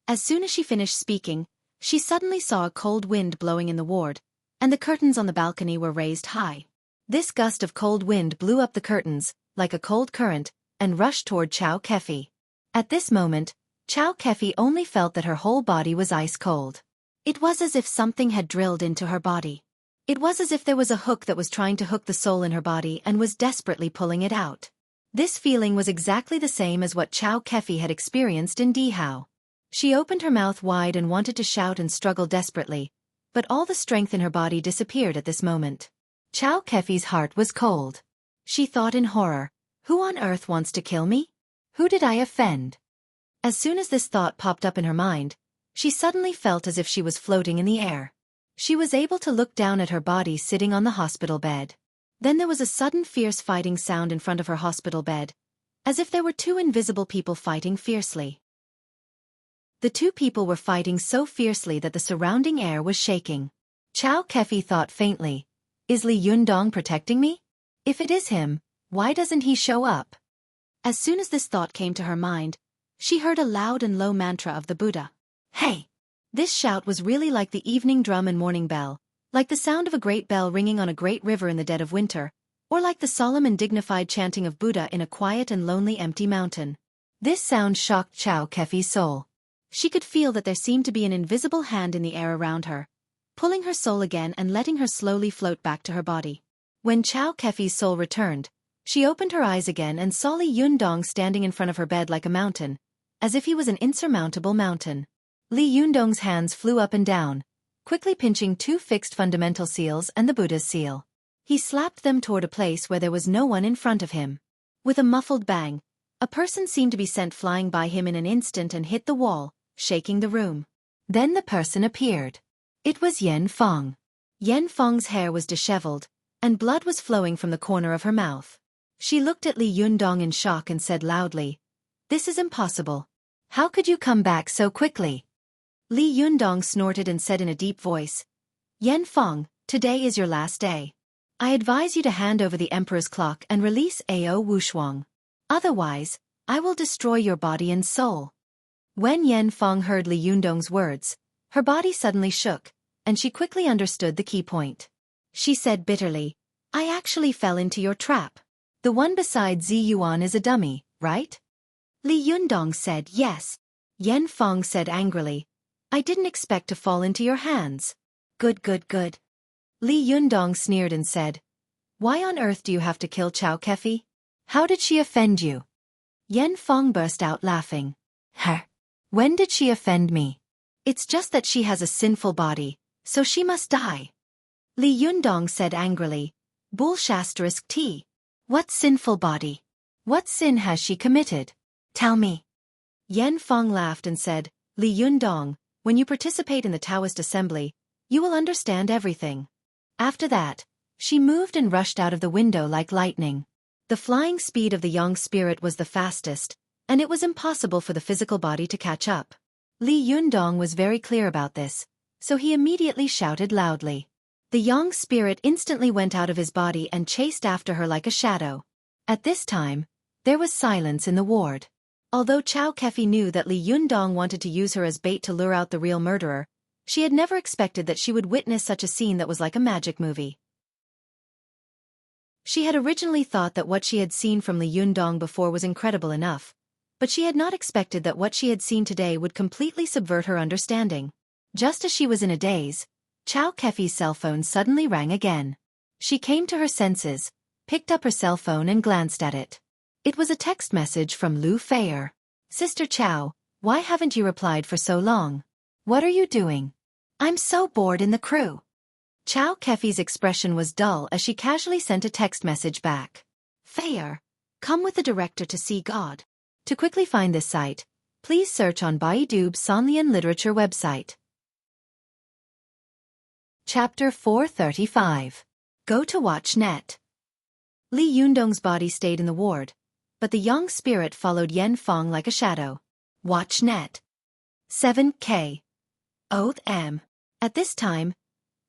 As soon as she finished speaking, she suddenly saw a cold wind blowing in the ward, and the curtains on the balcony were raised high. This gust of cold wind blew up the curtains, like a cold current, and rushed toward Xueqi. At this moment, Xueqi only felt that her whole body was ice cold. It was as if something had drilled into her body. It was as if there was a hook that was trying to hook the soul in her body and was desperately pulling it out. This feeling was exactly the same as what Xueqi had experienced in Dihao. She opened her mouth wide and wanted to shout and struggle desperately, but all the strength in her body disappeared at this moment. Xueqi's heart was cold. She thought in horror, who on earth wants to kill me? Who did I offend? As soon as this thought popped up in her mind, she suddenly felt as if she was floating in the air. She was able to look down at her body sitting on the hospital bed. Then there was a sudden fierce fighting sound in front of her hospital bed, as if there were two invisible people fighting fiercely. The two people were fighting so fiercely that the surrounding air was shaking. Xueqi thought faintly, is Li Yundong protecting me? If it is him, why doesn't he show up? As soon as this thought came to her mind, she heard a loud and low mantra of the Buddha. Hey! This shout was really like the evening drum and morning bell, like the sound of a great bell ringing on a great river in the dead of winter, or like the solemn and dignified chanting of Buddha in a quiet and lonely empty mountain. This sound shocked Xueqi's soul. She could feel that there seemed to be an invisible hand in the air around her, pulling her soul again and letting her slowly float back to her body. When Xueqi's soul returned, she opened her eyes again and saw Li Yundong standing in front of her bed like a mountain, as if he was an insurmountable mountain. Li Yundong's hands flew up and down, quickly pinching two fixed fundamental seals and the Buddha's seal. He slapped them toward a place where there was no one in front of him. With a muffled bang, a person seemed to be sent flying by him in an instant and hit the wall, shaking the room. Then the person appeared. It was Yan Feng. Yan Feng's hair was disheveled, and blood was flowing from the corner of her mouth. She looked at Li Yundong in shock and said loudly, "This is impossible. How could you come back so quickly?" Li Yundong snorted and said in a deep voice, "Yan Feng, today is your last day. I advise you to hand over the Emperor's clock and release Ao Wushuang. Otherwise, I will destroy your body and soul." When Yan Feng heard Li Yundong's words, her body suddenly shook, and she quickly understood the key point. She said bitterly, "I actually fell into your trap. The one beside Zi Yuan is a dummy, right?" Li Yundong said yes. Yan Feng said angrily, "I didn't expect to fall into your hands." Good. Li Yundong sneered and said, "Why on earth do you have to kill Xueqi? How did she offend you?" Yan Feng burst out laughing. "Her? When did she offend me? It's just that she has a sinful body, so she must die." Li Yundong said angrily, "Bull**T. What sinful body? What sin has she committed? Tell me." Yan Feng laughed and said, "Li Yundong, when you participate in the Taoist assembly, you will understand everything." After that, she moved and rushed out of the window like lightning. The flying speed of the young spirit was the fastest, and it was impossible for the physical body to catch up. Li Yundong was very clear about this, so he immediately shouted loudly. The young spirit instantly went out of his body and chased after her like a shadow. At this time, there was silence in the ward. Although Xueqi knew that Li Yundong wanted to use her as bait to lure out the real murderer, she had never expected that she would witness such a scene that was like a magic movie. She had originally thought that what she had seen from Li Yundong before was incredible enough, but she had not expected that what she had seen today would completely subvert her understanding. Just as she was in a daze, Xueqi's cell phone suddenly rang again. She came to her senses, picked up her cell phone and glanced at it. It was a text message from Lu Feier. "Sister Chow, why haven't you replied for so long? What are you doing? I'm so bored in the crew." Xueqi's expression was dull as she casually sent a text message back. "Feier, come with the director to see God." To quickly find this site, please search on Baidu's Sanlian Literature website. Chapter 435. Go to watch net. Li Yundong's body stayed in the ward, but the young spirit followed Yan Feng like a shadow. Watch net. 7K. Oath M. At this time,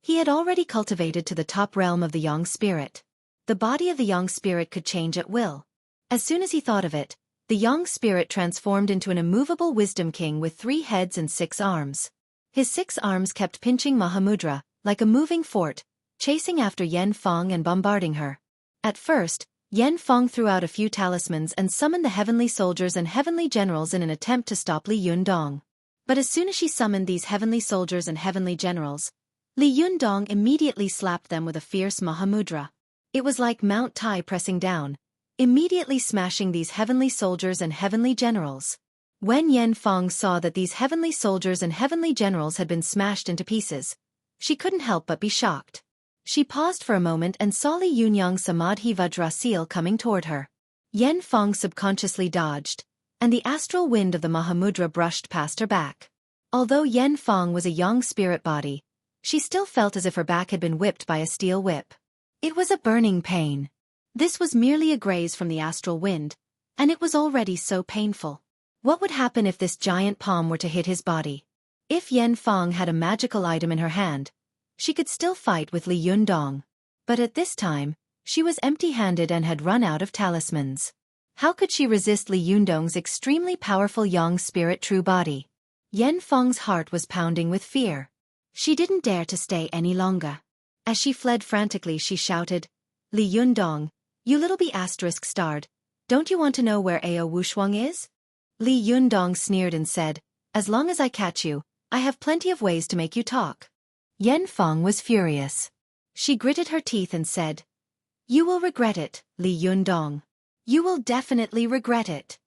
he had already cultivated to the top realm of the young spirit. The body of the young spirit could change at will. As soon as he thought of it, the young spirit transformed into an immovable wisdom king with 3 heads and 6 arms. His 6 arms kept pinching Mahamudra, like a moving fort, chasing after Yen Fong and bombarding her. At first, Yen Fong threw out a few talismans and summoned the heavenly soldiers and heavenly generals in an attempt to stop Li Yundong. But as soon as she summoned these heavenly soldiers and heavenly generals, Li Yundong immediately slapped them with a fierce Mahamudra. It was like Mount Tai pressing down, immediately smashing these heavenly soldiers and heavenly generals. When Yen Fong saw that these heavenly soldiers and heavenly generals had been smashed into pieces, she couldn't help but be shocked. She paused for a moment and saw Li Yunyang's Samadhi Vajrasil coming toward her. Yen Fong subconsciously dodged, and the astral wind of the Mahamudra brushed past her back. Although Yen Fong was a young spirit body, she still felt as if her back had been whipped by a steel whip. It was a burning pain. This was merely a graze from the astral wind, and it was already so painful. What would happen if this giant palm were to hit his body? If Yen Fong had a magical item in her hand, she could still fight with Li Yundong. But at this time, she was empty-handed and had run out of talismans. How could she resist Li Yundong's extremely powerful young spirit true body? Yen Fong's heart was pounding with fear. She didn't dare to stay any longer. As she fled frantically, she shouted, "Li Yundong, you little B*****, don't you want to know where Ao Wushuang is?" Li Yundong sneered and said, "As long as I catch you, I have plenty of ways to make you talk." Yen Fong was furious. She gritted her teeth and said, "You will regret it, Li Yundong. You will definitely regret it."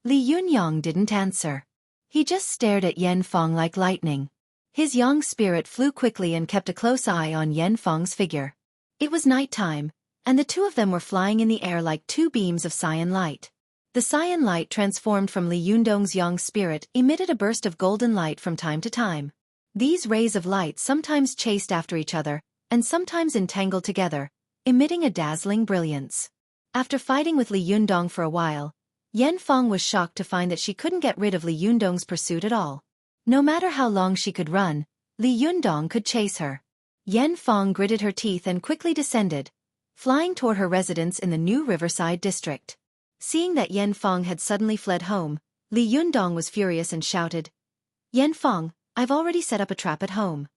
Li Yunyang didn't answer. He just stared at Yen Fong like lightning. His young spirit flew quickly and kept a close eye on Yen Fong's figure. It was night time, and the two of them were flying in the air like 2 beams of cyan light. The cyan light transformed from Li Yundong's young spirit emitted a burst of golden light from time to time. These rays of light sometimes chased after each other, and sometimes entangled together, emitting a dazzling brilliance. After fighting with Li Yundong for a while, Yen Fong was shocked to find that she couldn't get rid of Li Yundong's pursuit at all. No matter how long she could run, Li Yundong could chase her. Yen Fong gritted her teeth and quickly descended, flying toward her residence in the new Riverside district. Seeing that Yen Fong had suddenly fled home, Li Yundong was furious and shouted, "Yen Fong, I've already set up a trap at home.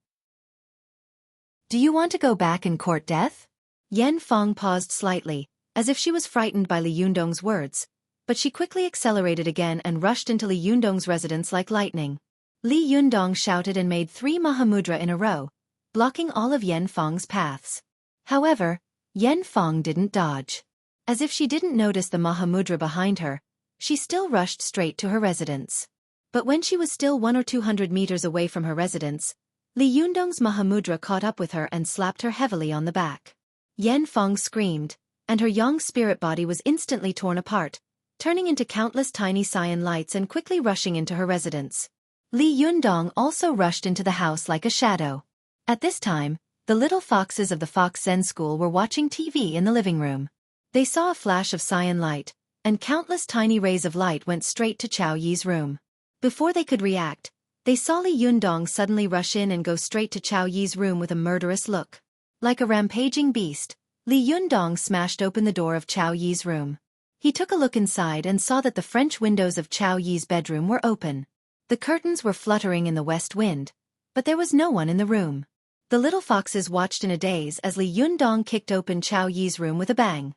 Do you want to go back and court death?" Yen Fong paused slightly, as if she was frightened by Li Yundong's words, but she quickly accelerated again and rushed into Li Yundong's residence like lightning. Li Yundong shouted and made 3 Mahamudra in a row, blocking all of Yen Fong's paths. However, Yen Fong didn't dodge. As if she didn't notice the Mahamudra behind her, she still rushed straight to her residence. But when she was still 100 or 200 meters away from her residence, Li Yundong's Mahamudra caught up with her and slapped her heavily on the back. Yen Fong screamed, and her young spirit body was instantly torn apart, turning into countless tiny cyan lights and quickly rushing into her residence. Li Yundong also rushed into the house like a shadow. At this time, the little foxes of the Fox Zen School were watching TV in the living room. They saw a flash of cyan light, and countless tiny rays of light went straight to Chao Yi's room. Before they could react, they saw Li Yundong suddenly rush in and go straight to Chao Yi's room with a murderous look. Like a rampaging beast, Li Yundong smashed open the door of Chao Yi's room. He took a look inside and saw that the French windows of Chao Yi's bedroom were open. The curtains were fluttering in the west wind, but there was no one in the room. The little foxes watched in a daze as Li Yundong kicked open Chao Yi's room with a bang.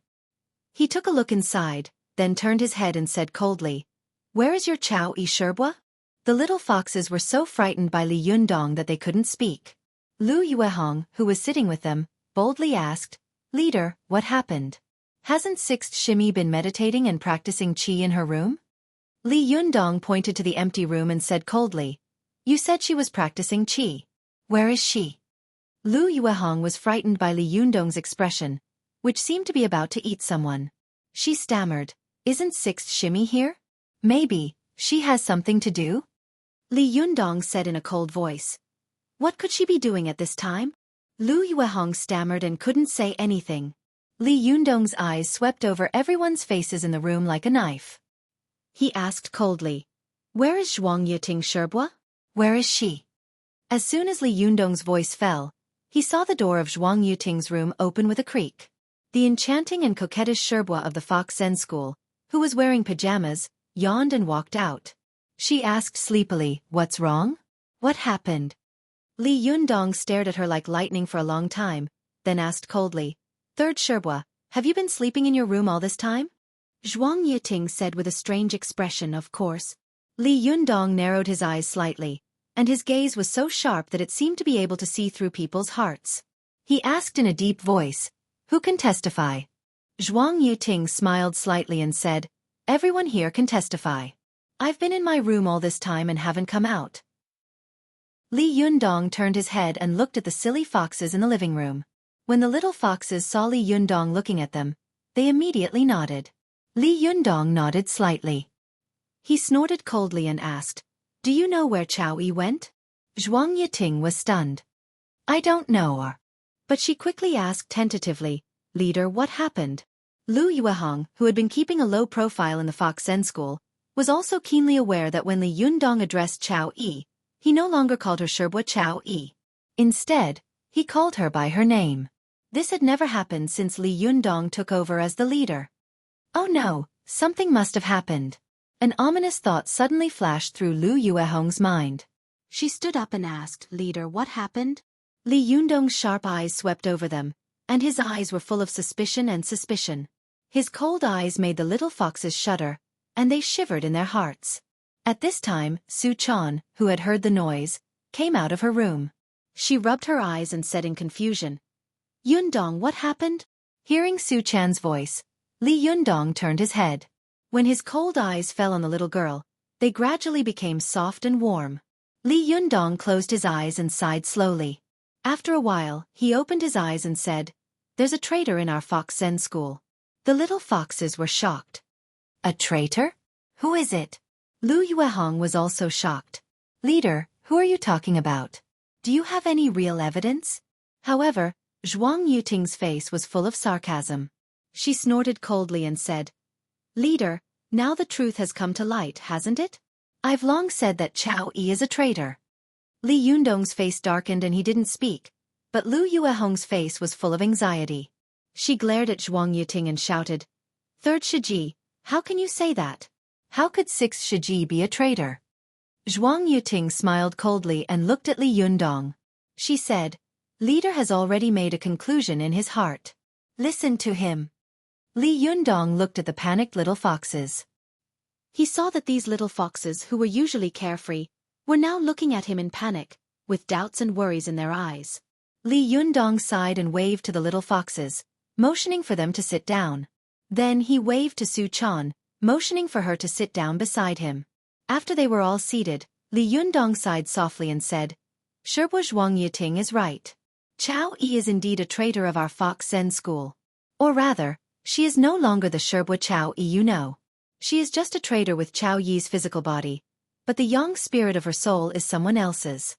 He took a look inside, then turned his head and said coldly, "Where is your Chao Yi Sherbua?" The little foxes were so frightened by Li Yundong that they couldn't speak. Lu Yuehong, who was sitting with them, boldly asked, "Leader, what happened? Hasn't Sixth Shimi been meditating and practicing qi in her room?" Li Yundong pointed to the empty room and said coldly, "You said she was practicing qi. Where is she?" Lu Yuehong was frightened by Li Yundong's expression, which seemed to be about to eat someone. She stammered, "Isn't Sixth Shimi here? Maybe she has something to do?" Li Yundong said in a cold voice, "What could she be doing at this time?" Lu Yuehong stammered and couldn't say anything. Li Yundong's eyes swept over everyone's faces in the room like a knife. He asked coldly, "Where is Zhuang Yiting Sherbua? Where is she?" As soon as Li Yundong's voice fell, he saw the door of Zhuang Yiting's room open with a creak. The enchanting and coquettish Sherbua of the Fox Zen School, who was wearing pajamas, yawned and walked out. She asked sleepily, "What's wrong? What happened?" Li Yundong stared at her like lightning for a long time, then asked coldly, "Third Sherbua, have you been sleeping in your room all this time?" Zhuang Yiting said with a strange expression, "Of course." Li Yundong narrowed his eyes slightly, and his gaze was so sharp that it seemed to be able to see through people's hearts. He asked in a deep voice, "Who can testify?" Zhuang Yiting smiled slightly and said, "Everyone here can testify. I've been in my room all this time and haven't come out." Li Yundong turned his head and looked at the silly foxes in the living room. When the little foxes saw Li Yundong looking at them, they immediately nodded. Li Yundong nodded slightly. He snorted coldly and asked, "Do you know where Xueqi went?" Zhuang Yiting was stunned. "I don't know her." But she quickly asked tentatively, "Leader, what happened?" Lu Yuehong, who had been keeping a low profile in the Fox Zen school, was also keenly aware that when Li Yundong addressed Xueqi, he no longer called her Sherbua Xueqi. Instead, he called her by her name. This had never happened since Li Yundong took over as the leader. Oh no, something must have happened. An ominous thought suddenly flashed through Lu Yuehong's mind. She stood up and asked, "Leader, what happened?" Li Yundong's sharp eyes swept over them, and his eyes were full of suspicion and suspicion. His cold eyes made the little foxes shudder, and they shivered in their hearts. At this time, Su Chan, who had heard the noise, came out of her room. She rubbed her eyes and said in confusion, "Yundong, what happened?" Hearing Su Chan's voice, Li Yundong turned his head. When his cold eyes fell on the little girl, they gradually became soft and warm. Li Yundong closed his eyes and sighed slowly. After a while, he opened his eyes and said, "There's a traitor in our Fox Zen school." The little foxes were shocked. "A traitor? Who is it?" Lu Yuehong was also shocked. "Leader, who are you talking about? Do you have any real evidence?" However, Zhuang Yiting's face was full of sarcasm. She snorted coldly and said, "Leader, now the truth has come to light, hasn't it? I've long said that Xueqi is a traitor." Li Yundong's face darkened and he didn't speak, but Lu Yuehong's face was full of anxiety. She glared at Zhuang Yiting and shouted, "Third Shiji, how can you say that? How could sixth Shiji be a traitor?" Zhuang Yiting smiled coldly and looked at Li Yundong. She said, "Leader has already made a conclusion in his heart. Listen to him." Li Yundong looked at the panicked little foxes. He saw that these little foxes, who were usually carefree, were now looking at him in panic, with doubts and worries in their eyes. Li Yundong sighed and waved to the little foxes, motioning for them to sit down. Then he waved to Su Chan, motioning for her to sit down beside him. After they were all seated, Li Yundong sighed softly and said, "Sherbua Zhuang Yiting is right. Xueqi is indeed a traitor of our Fox Zen school. Or rather, she is no longer the Sherbua Xueqi you know. She is just a traitor with Chao Yi's physical body, but the yang spirit of her soul is someone else's."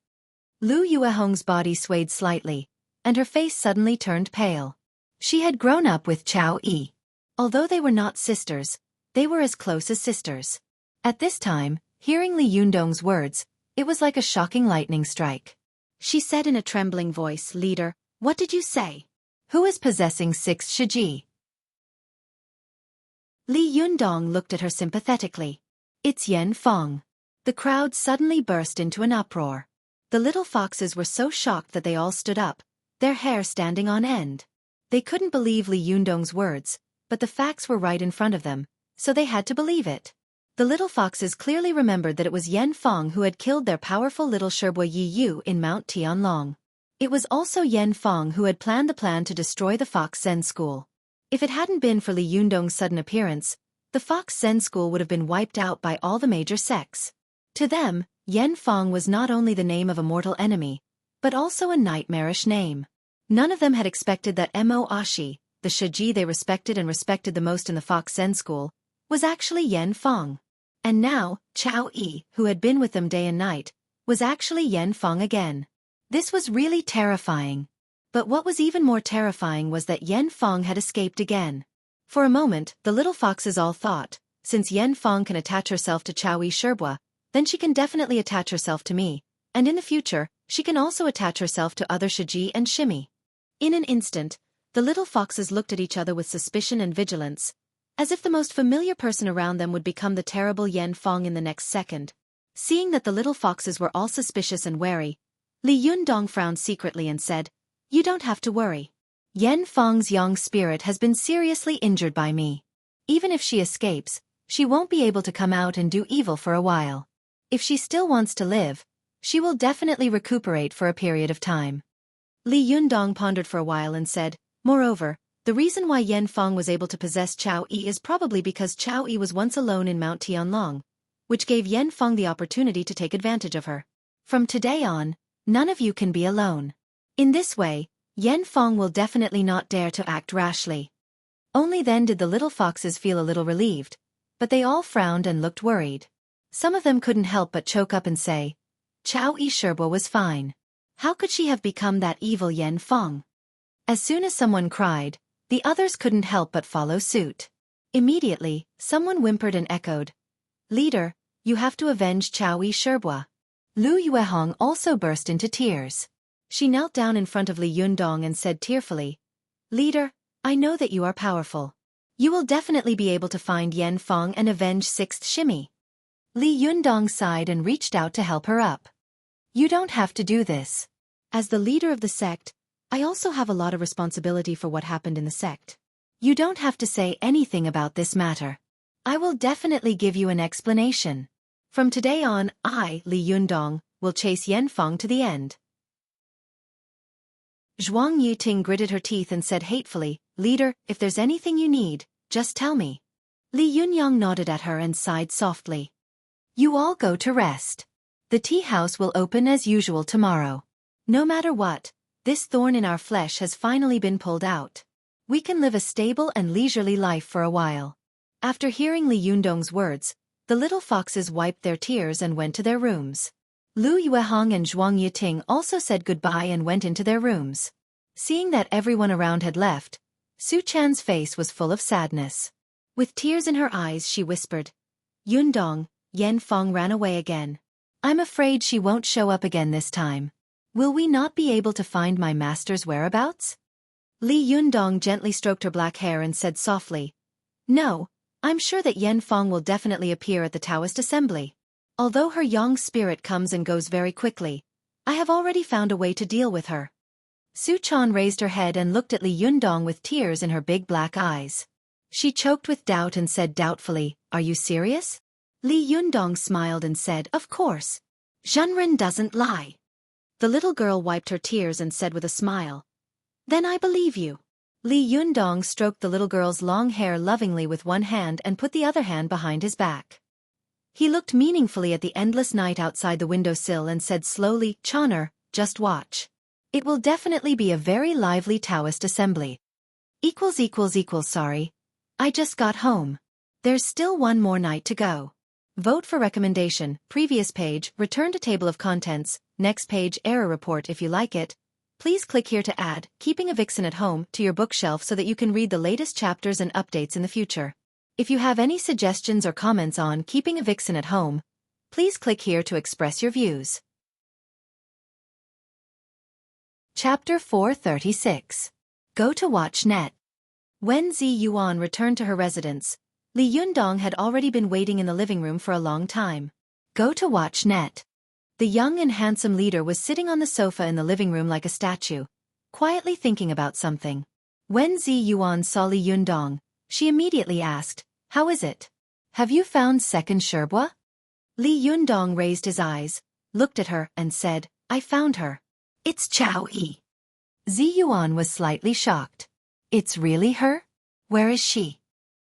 Lu Yuehong's body swayed slightly, and her face suddenly turned pale. She had grown up with Chao Yi. Although they were not sisters, they were as close as sisters. At this time, hearing Li Yundong's words, it was like a shocking lightning strike. She said in a trembling voice, "Leader, what did you say? Who is possessing sixth Shiji?" Li Yundong looked at her sympathetically. "It's Yan Feng." The crowd suddenly burst into an uproar. The little foxes were so shocked that they all stood up, their hair standing on end. They couldn't believe Li Yundong's words, but the facts were right in front of them, so they had to believe it. The little foxes clearly remembered that it was Yan Feng who had killed their powerful little Sherbua Yi Yu in Mount Tianlong. It was also Yan Feng who had planned the plan to destroy the Fox Zen school. If it hadn't been for Li Yundong's sudden appearance, the Fox Zen school would have been wiped out by all the major sects. To them, Yan Feng was not only the name of a mortal enemy, but also a nightmarish name. None of them had expected that Mo Ashi, the Shiji they respected the most in the Fox Zen school, was actually Yan Feng. And now, Chao Yi, who had been with them day and night, was actually Yan Feng again. This was really terrifying. But what was even more terrifying was that Yan Feng had escaped again. For a moment, the little foxes all thought, since Yan Feng can attach herself to Chao Yi Sherbua, then she can definitely attach herself to me, and in the future, she can also attach herself to other Shiji and Shimi. In an instant, the little foxes looked at each other with suspicion and vigilance, as if the most familiar person around them would become the terrible Yen Fong in the next second. Seeing that the little foxes were all suspicious and wary, Li Yundong frowned secretly and said, "You don't have to worry. Yen Fong's young spirit has been seriously injured by me. Even if she escapes, she won't be able to come out and do evil for a while. If she still wants to live, she will definitely recuperate for a period of time." Li Yundong pondered for a while and said, "Moreover, the reason why Yen Fong was able to possess Xueqi is probably because Xueqi was once alone in Mount Tianlong, which gave Yen Fong the opportunity to take advantage of her. From today on, none of you can be alone. In this way, Yen Fong will definitely not dare to act rashly." Only then did the little foxes feel a little relieved, but they all frowned and looked worried. Some of them couldn't help but choke up and say, "Xueqi Sherbo was fine. How could she have become that evil Yen Fong?" As soon as someone cried, the others couldn't help but follow suit. Immediately, someone whimpered and echoed, "Leader, you have to avenge Xueqi Sherbo." Lu Yuehong also burst into tears. She knelt down in front of Li Yundong and said tearfully, "Leader, I know that you are powerful. You will definitely be able to find Yen Fong and avenge Sixth Shimmy." Li Yundong sighed and reached out to help her up. "You don't have to do this. As the leader of the sect, I also have a lot of responsibility for what happened in the sect. You don't have to say anything about this matter. I will definitely give you an explanation. From today on, I, Li Yundong, will chase Yen Fong to the end." Zhuang Yiting gritted her teeth and said hatefully, "Leader, if there's anything you need, just tell me." Li Yunyang nodded at her and sighed softly. "You all go to rest. The tea house will open as usual tomorrow. No matter what, this thorn in our flesh has finally been pulled out. We can live a stable and leisurely life for a while." After hearing Li Yundong's words, the little foxes wiped their tears and went to their rooms. Lu Yuehong and Zhuang Yiting also said goodbye and went into their rooms. Seeing that everyone around had left, Su Chan's face was full of sadness. With tears in her eyes she whispered, "Yundong, Yen Fong ran away again. I'm afraid she won't show up again this time. Will we not be able to find my master's whereabouts?" Li Yundong gently stroked her black hair and said softly, "No, I'm sure that Yen Fong will definitely appear at the Taoist assembly. Although her young spirit comes and goes very quickly, I have already found a way to deal with her." Su Chan raised her head and looked at Li Yundong with tears in her big black eyes. She choked with doubt and said doubtfully, "Are you serious?" Li Yundong smiled and said, "Of course. Zhenren doesn't lie." The little girl wiped her tears and said with a smile, "Then I believe you." Li Yundong stroked the little girl's long hair lovingly with one hand and put the other hand behind his back. He looked meaningfully at the endless night outside the windowsill and said slowly, "Channer, just watch. It will definitely be a very lively Taoist assembly. Sorry. I just got home. There's still one more night to go." Vote for recommendation, previous page, return to table of contents, next page, error report. If you like it, please click here to add Keeping a Vixen at Home to your bookshelf so that you can read the latest chapters and updates in the future. If you have any suggestions or comments on Keeping a Vixen at Home, please click here to express your views. Chapter 436. Go to Watch Net. When Zi Yuan returned to her residence, Li Yundong had already been waiting in the living room for a long time. Go to Watch Net. The young and handsome leader was sitting on the sofa in the living room like a statue, quietly thinking about something. When Zi Yuan saw Li Yundong, she immediately asked, "How is it? Have you found second Sherbo?" Li Yundong raised his eyes, looked at her, and said, "I found her. It's Xueqi." Zi Yuan was slightly shocked. "It's really her? Where is she?"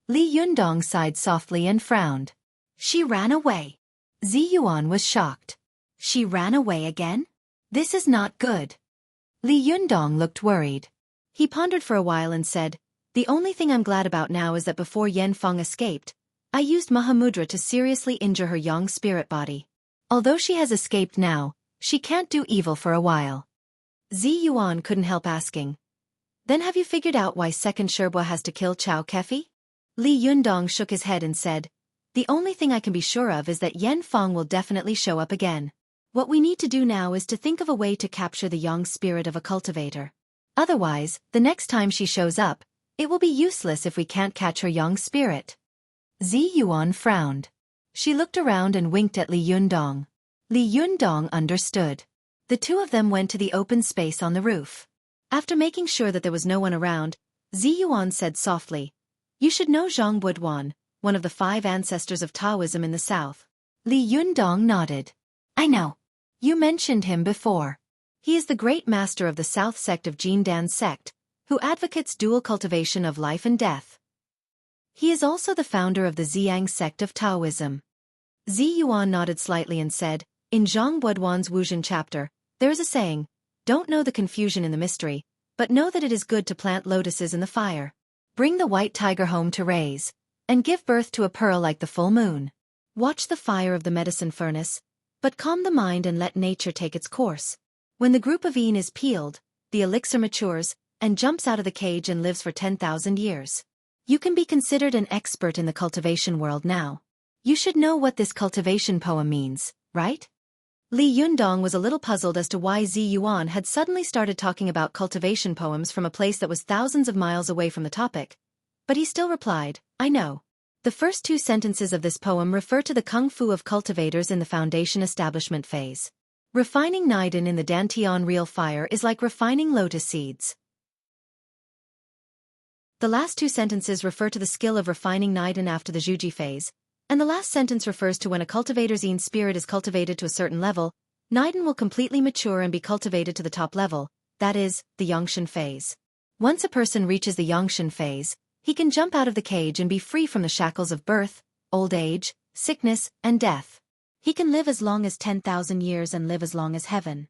Li Yundong sighed softly and frowned. "She ran away." Zi Yuan was shocked. "She ran away again? This is not good." Li Yundong looked worried. He pondered for a while and said, "The only thing I'm glad about now is that before Yen Fong escaped, I used Mahamudra to seriously injure her young spirit body. Although she has escaped now, she can't do evil for a while." Zi Yuan couldn't help asking, "Then have you figured out why second Sherbo has to kill Xueqi?" Li Yundong shook his head and said, "The only thing I can be sure of is that Yen Fong will definitely show up again. What we need to do now is to think of a way to capture the young spirit of a cultivator. Otherwise, the next time she shows up, It will be useless if we can't catch her young spirit. Zi Yuan frowned. She looked around and winked at Li Yundong. Li Yundong understood. The two of them went to the open space on the roof. After making sure that there was no one around, Zi Yuan said softly, "You should know Zhang Buduan, one of the 5 ancestors of Taoism in the south." Li Yundong nodded. "I know. You mentioned him before. He is the great master of the south sect of Jindan sect, who advocates dual cultivation of life and death. He is also the founder of the Ziyang sect of Taoism." Zi Yuan nodded slightly and said, "In Zhang Buduan's Wuzhen chapter, there is a saying, 'Don't know the confusion in the mystery, but know that it is good to plant lotuses in the fire. Bring the white tiger home to raise, and give birth to a pearl like the full moon. Watch the fire of the medicine furnace, but calm the mind and let nature take its course. When the group of Yin is peeled, the elixir matures, and jumps out of the cage and lives for 10,000 years. You can be considered an expert in the cultivation world now. You should know what this cultivation poem means, right?" Li Yundong was a little puzzled as to why Zi Yuan had suddenly started talking about cultivation poems from a place that was thousands of miles away from the topic. But he still replied, "I know. The first 2 sentences of this poem refer to the kung fu of cultivators in the foundation establishment phase. Refining Niden in the Dantian real fire is like refining lotus seeds. The last 2 sentences refer to the skill of refining Niden after the Zhuji phase, and the last sentence refers to when a cultivator's Yin spirit is cultivated to a certain level, Niden will completely mature and be cultivated to the top level, that is, the Yangshan phase. Once a person reaches the Yangshan phase, he can jump out of the cage and be free from the shackles of birth, old age, sickness, and death. He can live as long as 10,000 years and live as long as heaven."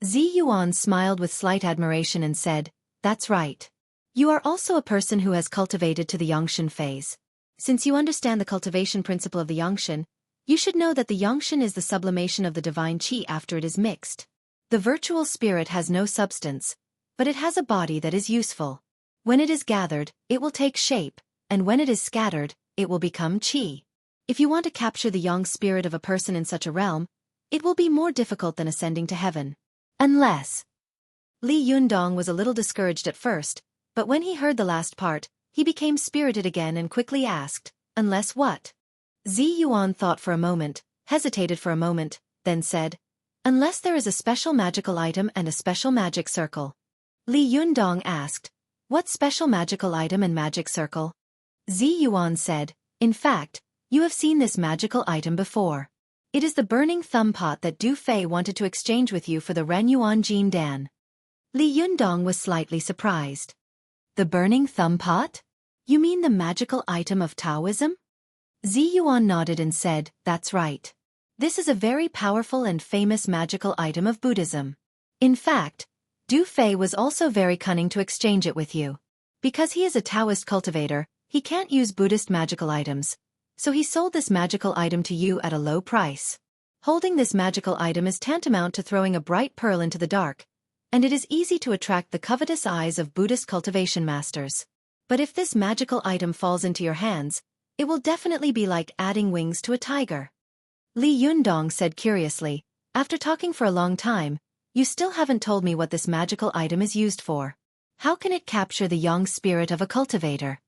Zi Yuan smiled with slight admiration and said, "That's right. You are also a person who has cultivated to the Yangshan phase. Since you understand the cultivation principle of the Yangshan, you should know that the Yangshan is the sublimation of the divine qi after it is mixed. The virtual spirit has no substance, but it has a body that is useful. When it is gathered, it will take shape, and when it is scattered, it will become qi. If you want to capture the yang spirit of a person in such a realm, it will be more difficult than ascending to heaven. Unless..." Li Yundong was a little discouraged at first, but when he heard the last part, he became spirited again and quickly asked, "Unless what?" Zi Yuan thought for a moment, hesitated for a moment, then said, "Unless there is a special magical item and a special magic circle." Li Yundong asked, "What special magical item and magic circle?" Zi Yuan said, "In fact, you have seen this magical item before. It is the burning thumb pot that Du Fei wanted to exchange with you for the Renyuan Jin Dan." Li Yundong was slightly surprised. "The burning thumb pot? You mean the magical item of Taoism?" Zi Yuan nodded and said, "That's right. This is a very powerful and famous magical item of Buddhism. In fact, Du Fei was also very cunning to exchange it with you. Because he is a Taoist cultivator, he can't use Buddhist magical items, so he sold this magical item to you at a low price. Holding this magical item is tantamount to throwing a bright pearl into the dark, and it is easy to attract the covetous eyes of Buddhist cultivation masters. But if this magical item falls into your hands, it will definitely be like adding wings to a tiger." Li Yundong said curiously, "After talking for a long time, you still haven't told me what this magical item is used for. How can it capture the yang spirit of a cultivator?"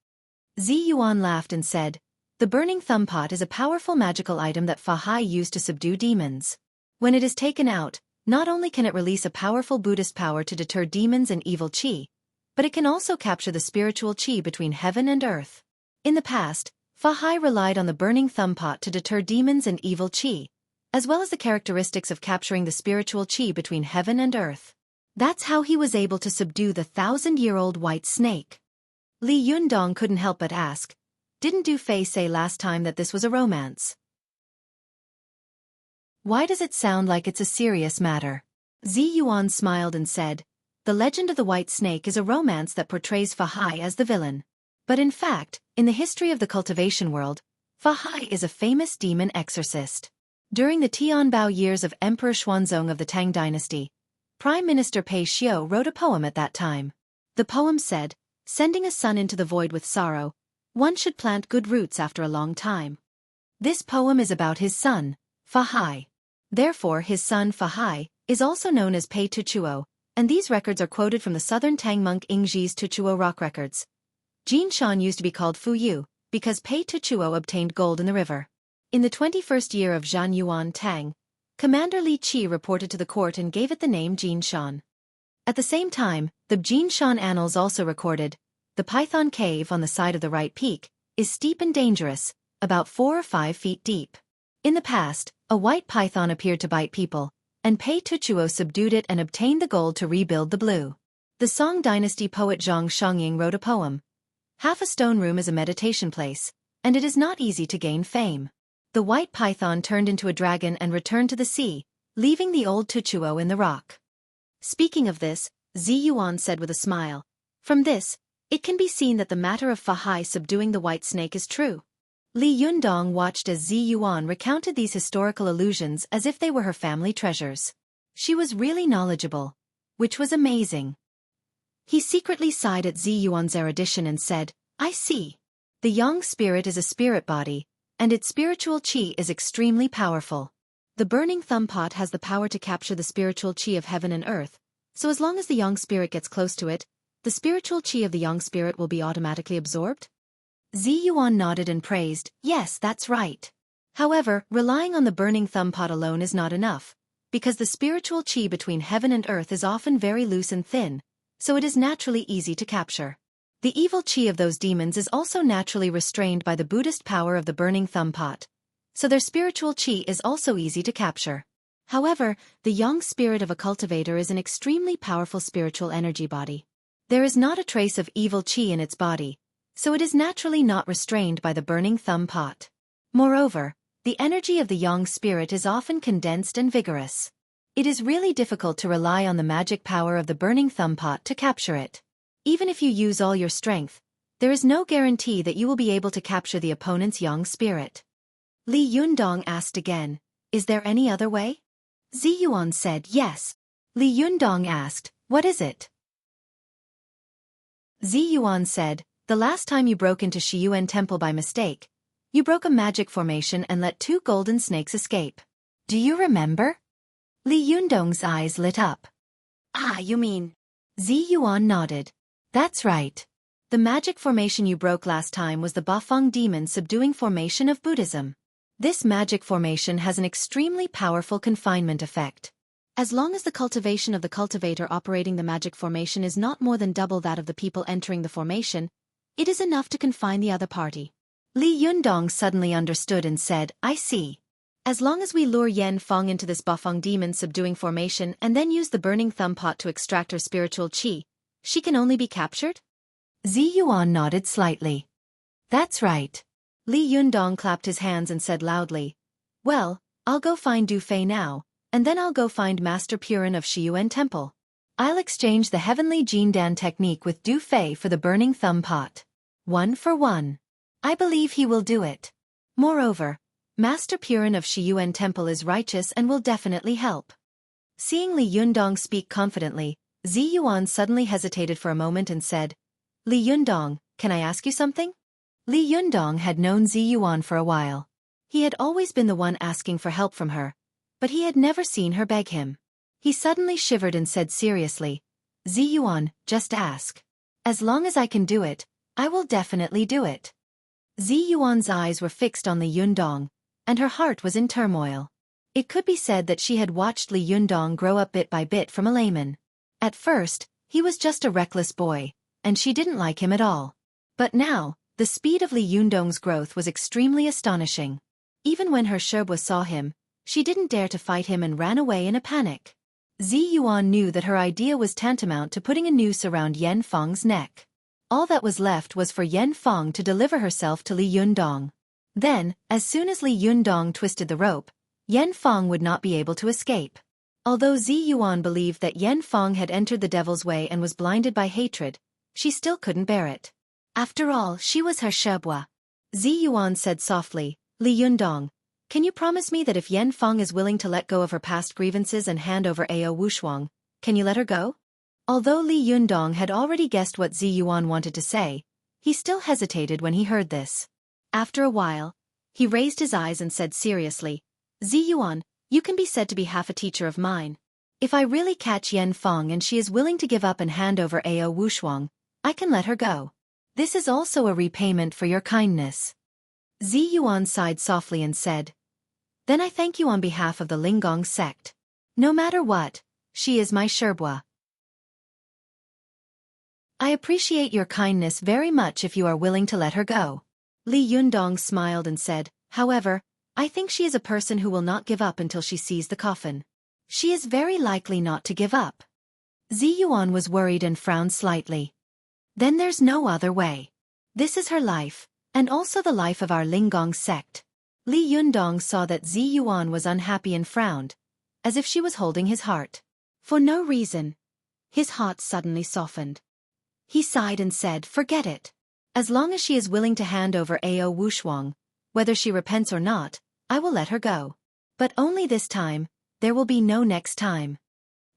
Zi Yuan laughed and said, "The burning thumb pot is a powerful magical item that Fa Hai used to subdue demons. When it is taken out, not only can it release a powerful Buddhist power to deter demons and evil qi, but it can also capture the spiritual qi between heaven and earth. In the past, Fa Hai relied on the burning thumb pot to deter demons and evil qi, as well as the characteristics of capturing the spiritual qi between heaven and earth. That's how he was able to subdue the 1,000-year-old white snake." Li Yundong couldn't help but ask, "Didn't Du Fei say last time that this was a romance? Why does it sound like it's a serious matter?" Zi Yuan smiled and said, "The legend of the white snake is a romance that portrays Fa Hai as the villain. But in fact, in the history of the cultivation world, Fa Hai is a famous demon exorcist. During the Tianbao years of Emperor Xuanzong of the Tang dynasty, Prime Minister Pei Xiu wrote a poem at that time. The poem said, 'Sending a son into the void with sorrow, one should plant good roots after a long time.' This poem is about his son, Fa Hai. Therefore his son Fa Hai is also known as Pei Tuchuo, and these records are quoted from the southern Tang monk Ingji's Tuchuo rock records. Jinshan used to be called Fuyu, because Pei Tuchuo obtained gold in the river. In the 21st year of Zhan Yuan Tang, Commander Li Qi reported to the court and gave it the name Jinshan. At the same time, the Jinshan annals also recorded, the Python Cave on the side of the right peak is steep and dangerous, about 4 or 5 feet deep. In the past, a white python appeared to bite people, and Pei Tuchuo subdued it and obtained the gold to rebuild the blue. The Song dynasty poet Zhang Shongying wrote a poem. Half a stone room is a meditation place, and it is not easy to gain fame. The white python turned into a dragon and returned to the sea, leaving the old Tuchuo in the rock. Speaking of this, Zi Yuan said with a smile, "From this, it can be seen that the matter of Fa Hai subduing the white snake is true." Li Yundong watched as Zi Yuan recounted these historical allusions as if they were her family treasures. She was really knowledgeable, which was amazing. He secretly sighed at Zi Yuan's erudition and said, "I see. The yang spirit is a spirit body, and its spiritual qi is extremely powerful. The burning thumb pot has the power to capture the spiritual qi of heaven and earth, so as long as the yang spirit gets close to it, the spiritual qi of the yang spirit will be automatically absorbed?" Zi Yuan nodded and praised, "Yes, that's right. However, relying on the burning thumb pot alone is not enough, because the spiritual qi between heaven and earth is often very loose and thin, so it is naturally easy to capture. The evil qi of those demons is also naturally restrained by the Buddhist power of the burning thumb pot, so their spiritual qi is also easy to capture. However, the yang spirit of a cultivator is an extremely powerful spiritual energy body. There is not a trace of evil qi in its body, so it is naturally not restrained by the burning thumb pot. Moreover, the energy of the yang spirit is often condensed and vigorous. It is really difficult to rely on the magic power of the burning thumb pot to capture it. Even if you use all your strength, there is no guarantee that you will be able to capture the opponent's yang spirit. Li Yundong asked again, "Is there any other way?" Zi Yuan said yes. Li Yundong asked, "What is it?" Zi Yuan said, "The last time you broke into Shiyuan Temple by mistake, you broke a magic formation and let 2 golden snakes escape. Do you remember?" Li Yundong's eyes lit up. "Ah, you mean..." Zi Yuan nodded. "That's right. The magic formation you broke last time was the Bafeng demon subduing formation of Buddhism. This magic formation has an extremely powerful confinement effect. As long as the cultivation of the cultivator operating the magic formation is not more than double that of the people entering the formation, it is enough to confine the other party." Li Yundong suddenly understood and said, "I see. As long as we lure Yan Feng into this Bafeng demon subduing formation and then use the burning thumb pot to extract her spiritual qi, she can only be captured?" Zi Yuan nodded slightly. "That's right." Li Yundong clapped his hands and said loudly, "Well, I'll go find Du Fei now, and then I'll go find Master Purin of Shiyuan Temple. I'll exchange the heavenly Jindan technique with Du Fei for the burning thumb pot. 1 for 1. I believe he will do it. Moreover, Master Purin of Shiyuan Temple is righteous and will definitely help." Seeing Li Yundong speak confidently, Zi Yuan suddenly hesitated for a moment and said, "Li Yundong, can I ask you something?" Li Yundong had known Zi Yuan for a while. He had always been the one asking for help from her, but he had never seen her beg him. He suddenly shivered and said seriously, "Zi Yuan, just ask. As long as I can do it, I will definitely do it." Zi Yuan's eyes were fixed on Li Yundong, and her heart was in turmoil. It could be said that she had watched Li Yundong grow up bit by bit from a layman. At first, he was just a reckless boy, and she didn't like him at all. But now, the speed of Li Yundong's growth was extremely astonishing. Even when her Shebwa saw him, she didn't dare to fight him and ran away in a panic. Zi Yuan knew that her idea was tantamount to putting a noose around Yan Feng's neck. All that was left was for Yan Feng to deliver herself to Li Yundong. Then, as soon as Li Yundong twisted the rope, Yan Feng would not be able to escape. Although Zi Yuan believed that Yan Feng had entered the devil's way and was blinded by hatred, she still couldn't bear it. After all, she was her Shebwa. Zi Yuan said softly, "Li Yundong, can you promise me that if Yan Feng is willing to let go of her past grievances and hand over Ao Wushuang, can you let her go?" Although Li Yundong had already guessed what Zi Yuan wanted to say, he still hesitated when he heard this. After a while, he raised his eyes and said seriously, "Zi Yuan, you can be said to be half a teacher of mine. If I really catch Yan Feng and she is willing to give up and hand over Ao Wushuang, I can let her go." This is also a repayment for your kindness. Zi Yuan sighed softly and said, Then I thank you on behalf of the Linggong sect. No matter what, she is my sherbwa. I appreciate your kindness very much if you are willing to let her go. Li Yundong smiled and said, However, I think she is a person who will not give up until she sees the coffin. She is very likely not to give up. Zi Yuan was worried and frowned slightly. Then there's no other way. This is her life, and also the life of our Linggong sect. Li Yundong saw that Zi Yuan was unhappy and frowned, as if she was holding his heart. For no reason. His heart suddenly softened. He sighed and said, Forget it. As long as she is willing to hand over Ao Wushuang, whether she repents or not, I will let her go. But only this time, there will be no next time.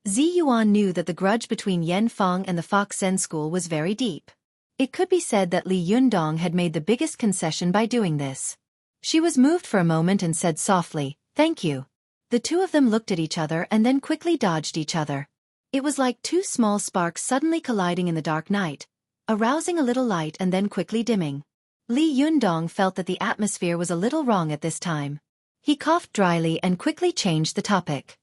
Zi Yuan knew that the grudge between Yan Fang and the Fox Zen school was very deep. It could be said that Li Yundong had made the biggest concession by doing this. She was moved for a moment and said softly, Thank you. The two of them looked at each other and then quickly dodged each other. It was like two small sparks suddenly colliding in the dark night, arousing a little light and then quickly dimming. Li Yundong felt that the atmosphere was a little wrong at this time. He coughed dryly and quickly changed the topic.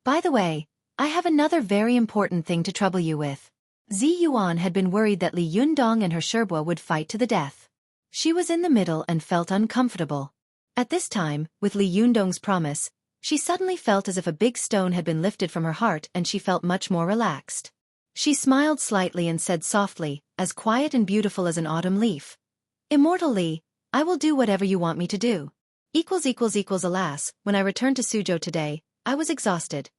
By the way, I have another very important thing to trouble you with. Zi Yuan had been worried that Li Yundong and her sherbwa would fight to the death. She was in the middle and felt uncomfortable. At this time, with Li Yundong's promise, she suddenly felt as if a big stone had been lifted from her heart and she felt much more relaxed. She smiled slightly and said softly, as quiet and beautiful as an autumn leaf, Immortal Li, I will do whatever you want me to do. Alas, when I returned to Suzhou today, I was exhausted.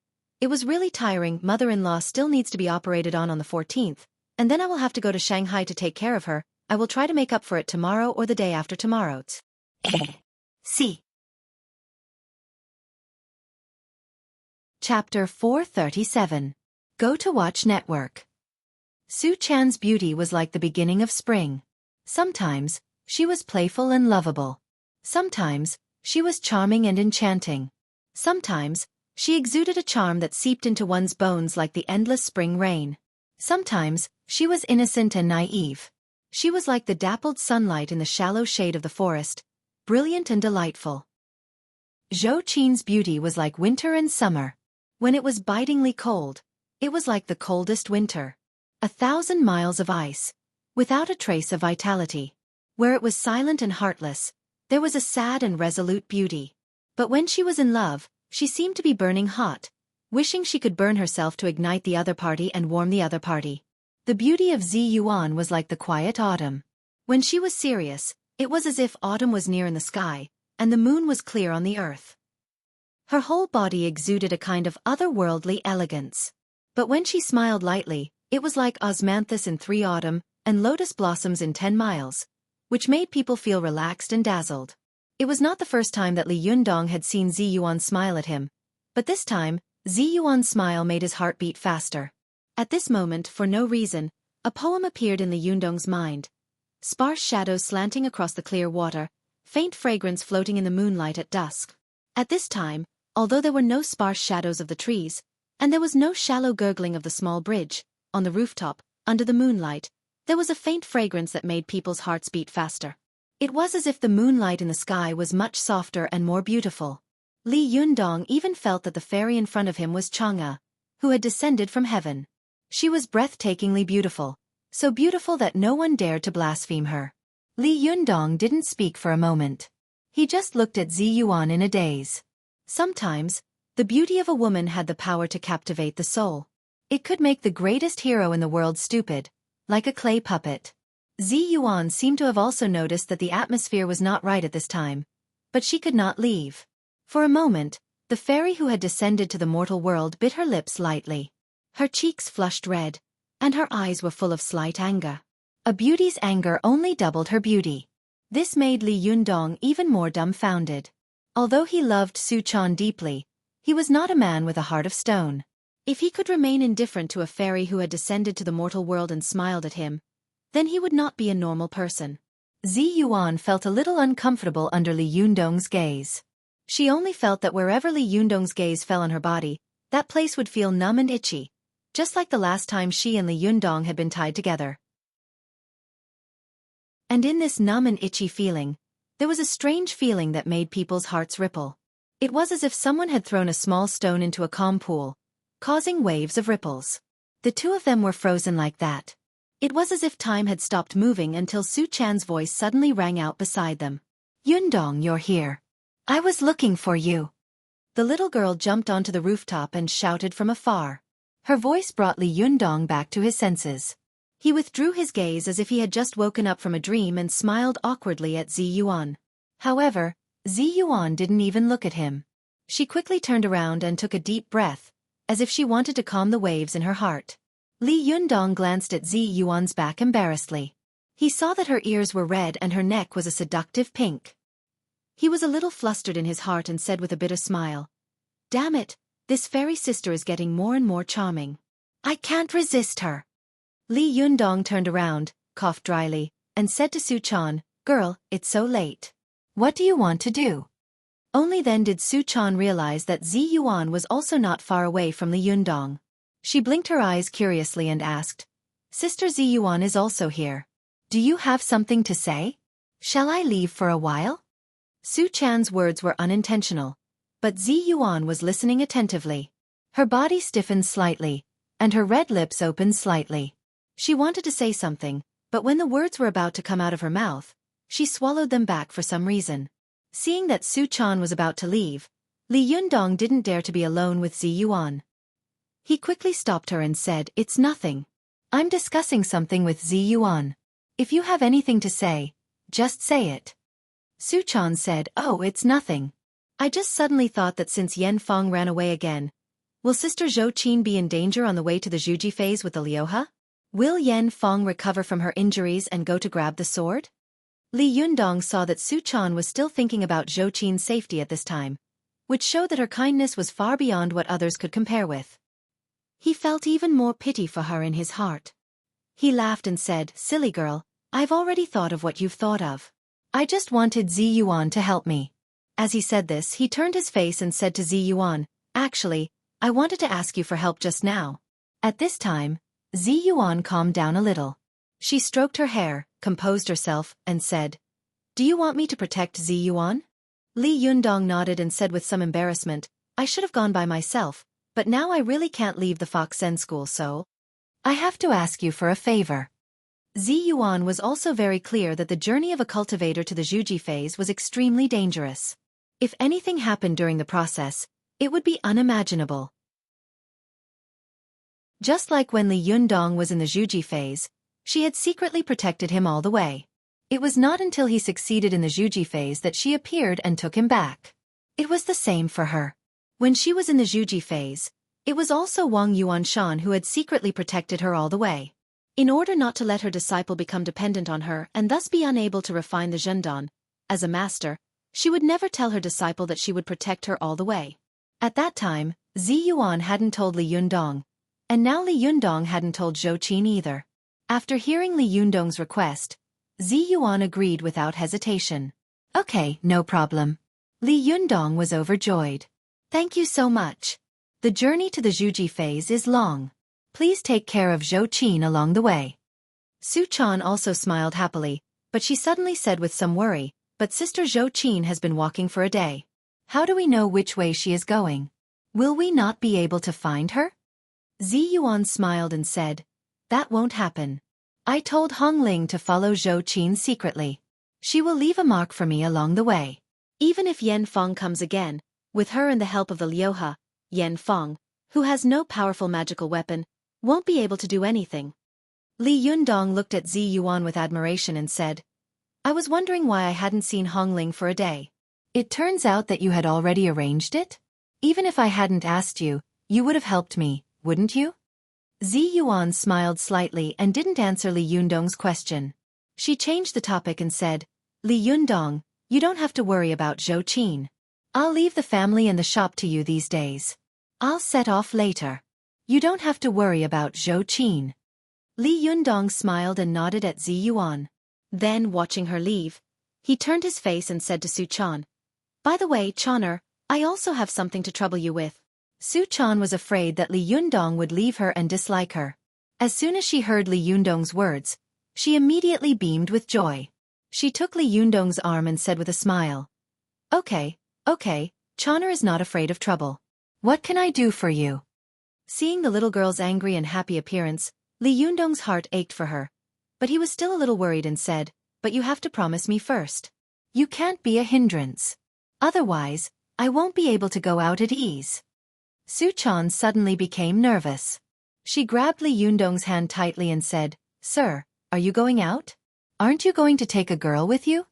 It was really tiring. Mother-in-law still needs to be operated on the 14th, and then I will have to go to Shanghai to take care of her. I will try to make up for it tomorrow or the day after tomorrow. See. Chapter 437. Go to Watch Network. Su Chan's beauty was like the beginning of spring. Sometimes, she was playful and lovable. Sometimes, she was charming and enchanting. Sometimes, she exuded a charm that seeped into one's bones like the endless spring rain. Sometimes, she was innocent and naive. She was like the dappled sunlight in the shallow shade of the forest, brilliant and delightful. Zhou Qin's beauty was like winter and summer. When it was bitingly cold, it was like the coldest winter. 1,000 miles of ice, without a trace of vitality. Where it was silent and heartless, there was a sad and resolute beauty. But when she was in love, she seemed to be burning hot, wishing she could burn herself to ignite the other party and warm the other party. The beauty of Zi Yuan was like the quiet autumn. When she was serious, it was as if autumn was near in the sky, and the moon was clear on the earth. Her whole body exuded a kind of otherworldly elegance. But when she smiled lightly, it was like osmanthus in 3 autumn, and lotus blossoms in 10 miles, which made people feel relaxed and dazzled. It was not the first time that Li Yundong had seen Zi Yuan smile at him, but this time, Zi Yuan's smile made his heart beat faster. At this moment, for no reason, a poem appeared in Li Yundong's mind. Sparse shadows slanting across the clear water, faint fragrance floating in the moonlight at dusk. At this time, although there were no sparse shadows of the trees, and there was no shallow gurgling of the small bridge, on the rooftop, under the moonlight, there was a faint fragrance that made people's hearts beat faster. It was as if the moonlight in the sky was much softer and more beautiful. Li Yundong even felt that the fairy in front of him was Chang'e, who had descended from heaven. She was breathtakingly beautiful, so beautiful that no one dared to blaspheme her. Li Yundong didn't speak for a moment. He just looked at Zi Yuan in a daze. Sometimes, the beauty of a woman had the power to captivate the soul. It could make the greatest hero in the world stupid, like a clay puppet. Zi Yuan seemed to have also noticed that the atmosphere was not right at this time, but she could not leave. For a moment, the fairy who had descended to the mortal world bit her lips lightly. Her cheeks flushed red, and her eyes were full of slight anger. A beauty's anger only doubled her beauty. This made Li Yundong even more dumbfounded. Although he loved Su Chan deeply, he was not a man with a heart of stone. If he could remain indifferent to a fairy who had descended to the mortal world and smiled at him, then he would not be a normal person. Zi Yuan felt a little uncomfortable under Li Yundong's gaze. She only felt that wherever Li Yundong's gaze fell on her body, that place would feel numb and itchy, just like the last time she and Li Yundong had been tied together. And in this numb and itchy feeling, there was a strange feeling that made people's hearts ripple. It was as if someone had thrown a small stone into a calm pool, causing waves of ripples. The two of them were frozen like that. It was as if time had stopped moving until Su Chan's voice suddenly rang out beside them. Yundong, you're here. I was looking for you. The little girl jumped onto the rooftop and shouted from afar. Her voice brought Li Yundong back to his senses. He withdrew his gaze as if he had just woken up from a dream and smiled awkwardly at Zi Yuan. However, Zi Yuan didn't even look at him. She quickly turned around and took a deep breath, as if she wanted to calm the waves in her heart. Li Yundong glanced at Zi Yuan's back embarrassedly. He saw that her ears were red and her neck was a seductive pink. He was a little flustered in his heart and said with a bitter smile, "Damn it, this fairy sister is getting more and more charming. I can't resist her." Li Yundong turned around, coughed dryly, and said to Su Chan, "Girl, it's so late. What do you want to do?" Only then did Su Chan realize that Zi Yuan was also not far away from Li Yundong. She blinked her eyes curiously and asked, "Sister Zi Yuan is also here. Do you have something to say? Shall I leave for a while?" Su Chan's words were unintentional, but Zi Yuan was listening attentively. Her body stiffened slightly, and her red lips opened slightly. She wanted to say something, but when the words were about to come out of her mouth, she swallowed them back for some reason. Seeing that Su Chan was about to leave, Li Yundong didn't dare to be alone with Zi Yuan. He quickly stopped her and said, "It's nothing. I'm discussing something with Zi Yuan. If you have anything to say, just say it." Su Chan said, "Oh, it's nothing. I just suddenly thought that since Yan Fong ran away again, will Sister Zhou Qin be in danger on the way to the Xueqi phase with the Liuha? Will Yan Fong recover from her injuries and go to grab the sword?" Li Yundong saw that Su Chan was still thinking about Zhou Qin's safety at this time, which showed that her kindness was far beyond what others could compare with. He felt even more pity for her in his heart. He laughed and said, "Silly girl, I've already thought of what you've thought of. I just wanted Zi Yuan to help me." As he said this, he turned his face and said to Zi Yuan, "Actually, I wanted to ask you for help just now." At this time, Zi Yuan calmed down a little. She stroked her hair, composed herself, and said, "Do you want me to protect Zi Yuan?" Li Yundong nodded and said with some embarrassment, "I should have gone by myself, but now I really can't leave the Fox Zen school, so I have to ask you for a favor." Zi Yuan was also very clear that the journey of a cultivator to the Xueqi phase was extremely dangerous. If anything happened during the process, it would be unimaginable. Just like when Li Yundong was in the Xueqi phase, she had secretly protected him all the way. It was not until he succeeded in the Xueqi phase that she appeared and took him back. It was the same for her. When she was in the Xueqi phase, it was also Wang Yuanshan who had secretly protected her all the way. In order not to let her disciple become dependent on her and thus be unable to refine the Zhendan, as a master, she would never tell her disciple that she would protect her all the way. At that time, Zi Yuan hadn't told Li Yundong, and now Li Yundong hadn't told Zhou Qin either. After hearing Li Yundong's request, Zi Yuan agreed without hesitation. "Okay, no problem." Li Yundong was overjoyed. "Thank you so much. The journey to the Xueqi phase is long. Please take care of Zhou Qin along the way." Su Chan also smiled happily, but she suddenly said with some worry, "But Sister Zhou Qin has been walking for a day. How do we know which way she is going? Will we not be able to find her?" Zi Yuan smiled and said, "That won't happen. I told Hong Ling to follow Zhou Qin secretly. She will leave a mark for me along the way. Even if Yan Fong comes again, with her and the help of the Liuha, Yan Fong, who has no powerful magical weapon, won't be able to do anything." Li Yundong looked at Zi Yuan with admiration and said, "I was wondering why I hadn't seen Hong Ling for a day. It turns out that you had already arranged it? Even if I hadn't asked you, you would have helped me, wouldn't you?" Zi Yuan smiled slightly and didn't answer Li Yundong's question. She changed the topic and said, "Li Yundong, you don't have to worry about Zhou Qin. I'll leave the family and the shop to you these days. I'll set off later. You don't have to worry about Zhou Qin." Li Yundong smiled and nodded at Zi Yuan. Then, watching her leave, he turned his face and said to Su Chan, "By the way, Chaner, I also have something to trouble you with." Su Chan was afraid that Li Yundong would leave her and dislike her. As soon as she heard Li Yundong's words, she immediately beamed with joy. She took Li Yundong's arm and said with a smile. Okay, Chana is not afraid of trouble. What can I do for you? Seeing the little girl's angry and happy appearance, Li Yundong's heart ached for her. But he was still a little worried and said, but you have to promise me first. You can't be a hindrance. Otherwise, I won't be able to go out at ease. Xueqi suddenly became nervous. She grabbed Li Yundong's hand tightly and said, Sir, are you going out? Aren't you going to take a girl with you?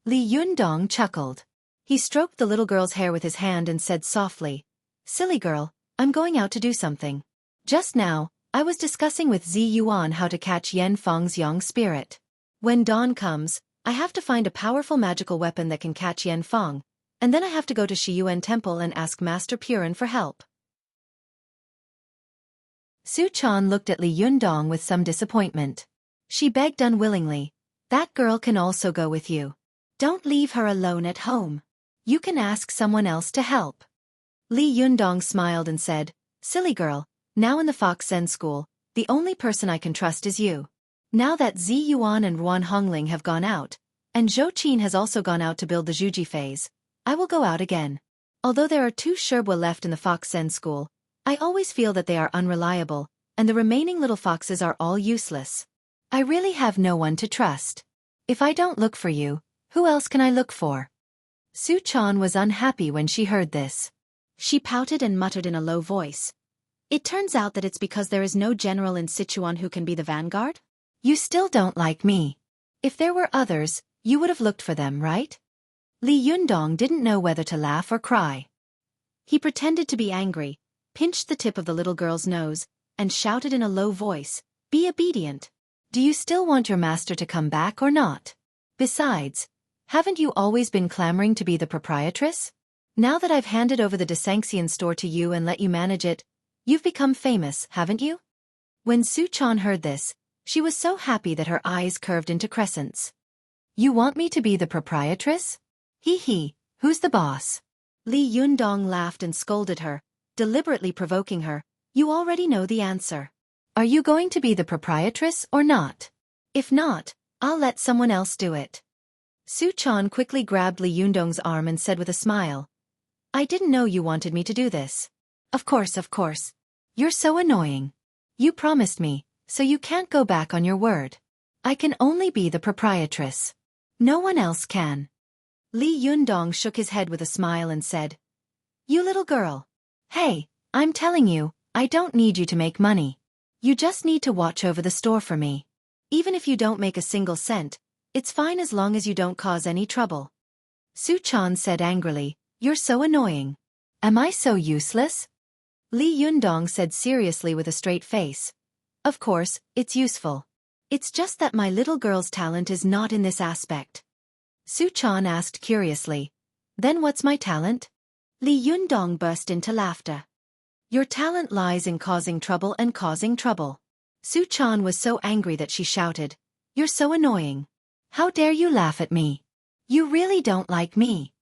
Li Yundong chuckled. He stroked the little girl's hair with his hand and said softly, Silly girl, I'm going out to do something. Just now, I was discussing with Zi Yuan how to catch Yan Feng's young spirit. When dawn comes, I have to find a powerful magical weapon that can catch Yan Feng, and then I have to go to Shiyuan Temple and ask Master Purin for help. Xueqi looked at Li Yundong with some disappointment. She begged unwillingly, that girl can also go with you. Don't leave her alone at home. You can ask someone else to help. Li Yundong smiled and said, Silly girl, now in the Fox Zen school, the only person I can trust is you. Now that Zi Yuan and Ruan Hongling have gone out, and Zhou Qin has also gone out to build the Zhuji phase, I will go out again. Although there are 2 Sherbua left in the Fox Zen school, I always feel that they are unreliable, and the remaining little foxes are all useless. I really have no one to trust. If I don't look for you, who else can I look for? Xueqi was unhappy when she heard this. She pouted and muttered in a low voice. It turns out that it's because there is no general in Sichuan who can be the vanguard? You still don't like me. If there were others, you would have looked for them, right? Li Yundong didn't know whether to laugh or cry. He pretended to be angry, pinched the tip of the little girl's nose, and shouted in a low voice, Be obedient. Do you still want your master to come back or not? Besides, haven't you always been clamoring to be the proprietress? Now that I've handed over the Desanxian store to you and let you manage it, you've become famous, haven't you? When Xueqi heard this, she was so happy that her eyes curved into crescents. You want me to be the proprietress? Hee, who's the boss? Li Yundong laughed and scolded her, deliberately provoking her. You already know the answer. Are you going to be the proprietress or not? If not, I'll let someone else do it. Xueqi quickly grabbed Li Yundong's arm and said with a smile, I didn't know you wanted me to do this. Of course. You're so annoying. You promised me, so you can't go back on your word. I can only be the proprietress. No one else can. Li Yundong shook his head with a smile and said, You little girl. Hey, I'm telling you, I don't need you to make money. You just need to watch over the store for me. Even if you don't make a single cent, it's fine as long as you don't cause any trouble. Xueqi said angrily, You're so annoying. Am I so useless? Li Yundong said seriously with a straight face. Of course, it's useful. It's just that my little girl's talent is not in this aspect. Xueqi asked curiously, Then what's my talent? Li Yundong burst into laughter. Your talent lies in causing trouble and causing trouble. Xueqi was so angry that she shouted, You're so annoying. How dare you laugh at me? You really don't like me.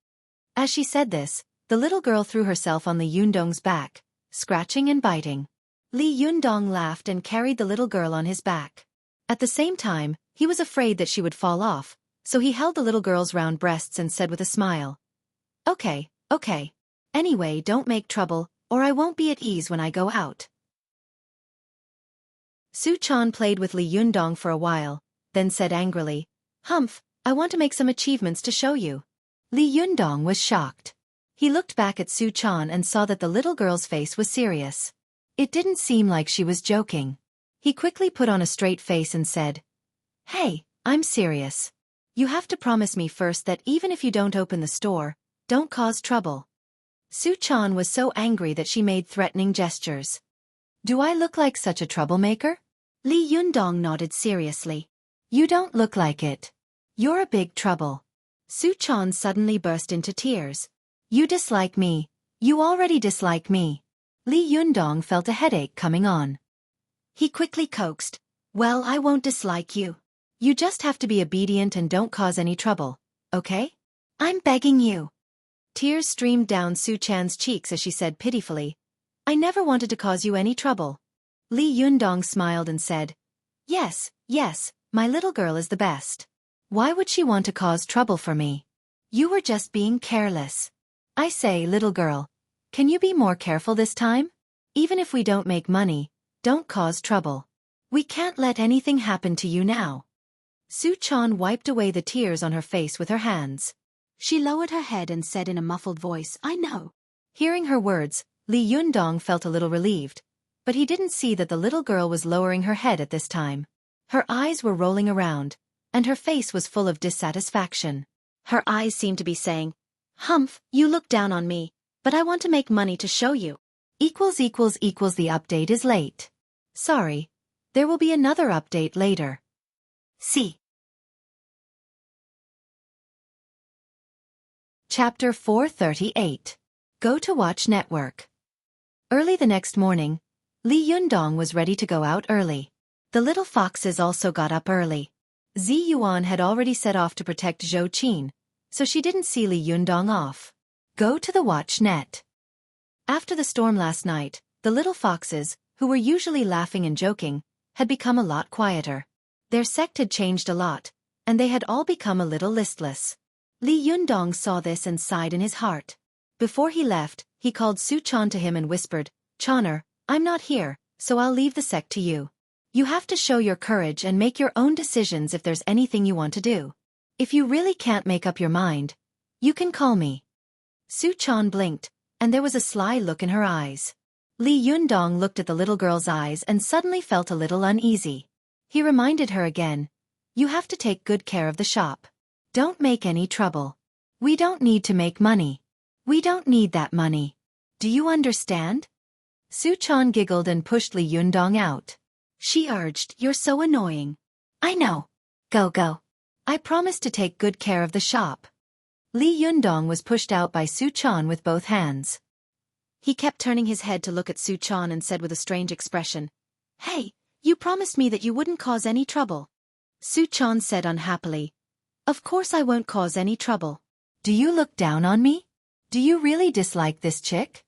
As she said this, the little girl threw herself on Li Yundong's back, scratching and biting. Li Yundong laughed and carried the little girl on his back. At the same time, he was afraid that she would fall off, so he held the little girl's round breasts and said with a smile, Okay. Anyway, don't make trouble, or I won't be at ease when I go out. Xueqi played with Li Yundong for a while, then said angrily, Humph, I want to make some achievements to show you. Li Yundong was shocked. He looked back at Xueqi and saw that the little girl's face was serious. It didn't seem like she was joking. He quickly put on a straight face and said, Hey, I'm serious. You have to promise me first that even if you don't open the store, don't cause trouble. Xueqi was so angry that she made threatening gestures. Do I look like such a troublemaker? Li Yundong nodded seriously. You don't look like it. You're a big trouble. Xueqi suddenly burst into tears. You dislike me. You already dislike me. Li Yundong felt a headache coming on. He quickly coaxed, Well, I won't dislike you. You just have to be obedient and don't cause any trouble, okay? I'm begging you. Tears streamed down Xueqi's cheeks as she said pitifully, I never wanted to cause you any trouble. Li Yundong smiled and said, Yes, my little girl is the best. Why would she want to cause trouble for me? You were just being careless. I say, little girl, can you be more careful this time? Even if we don't make money, don't cause trouble. We can't let anything happen to you now. Xueqi wiped away the tears on her face with her hands. She lowered her head and said in a muffled voice, I know. Hearing her words, Li Yundong felt a little relieved, but he didn't see that the little girl was lowering her head at this time. Her eyes were rolling around, and her face was full of dissatisfaction. Her eyes seemed to be saying, Humph, you look down on me, but I want to make money to show you. The update is late. Sorry. There will be another update later. See. Chapter 438. Go to Watch Network. Early the next morning, Li Yundong was ready to go out early. The little foxes also got up early. Zi Yuan had already set off to protect Xueqi, so she didn't see Li Yundong off. Go to the Watch Net. After the storm last night, the little foxes, who were usually laughing and joking, had become a lot quieter. Their sect had changed a lot, and they had all become a little listless. Li Yundong saw this and sighed in his heart. Before he left, he called Xueqi to him and whispered, Choner, I'm not here, so I'll leave the sect to you. You have to show your courage and make your own decisions if there's anything you want to do. If you really can't make up your mind, you can call me. Xueqi blinked, and there was a sly look in her eyes. Li Yundong looked at the little girl's eyes and suddenly felt a little uneasy. He reminded her again, you have to take good care of the shop. Don't make any trouble. We don't need to make money. We don't need that money. Do you understand? Xueqi giggled and pushed Li Yundong out. She urged, you're so annoying. I know. Go, go. I promise to take good care of the shop. Li Yundong was pushed out by Xueqi with both hands. He kept turning his head to look at Xueqi and said with a strange expression, Hey, you promised me that you wouldn't cause any trouble. Xueqi said unhappily, Of course I won't cause any trouble. Do you look down on me? Do you really dislike this chick?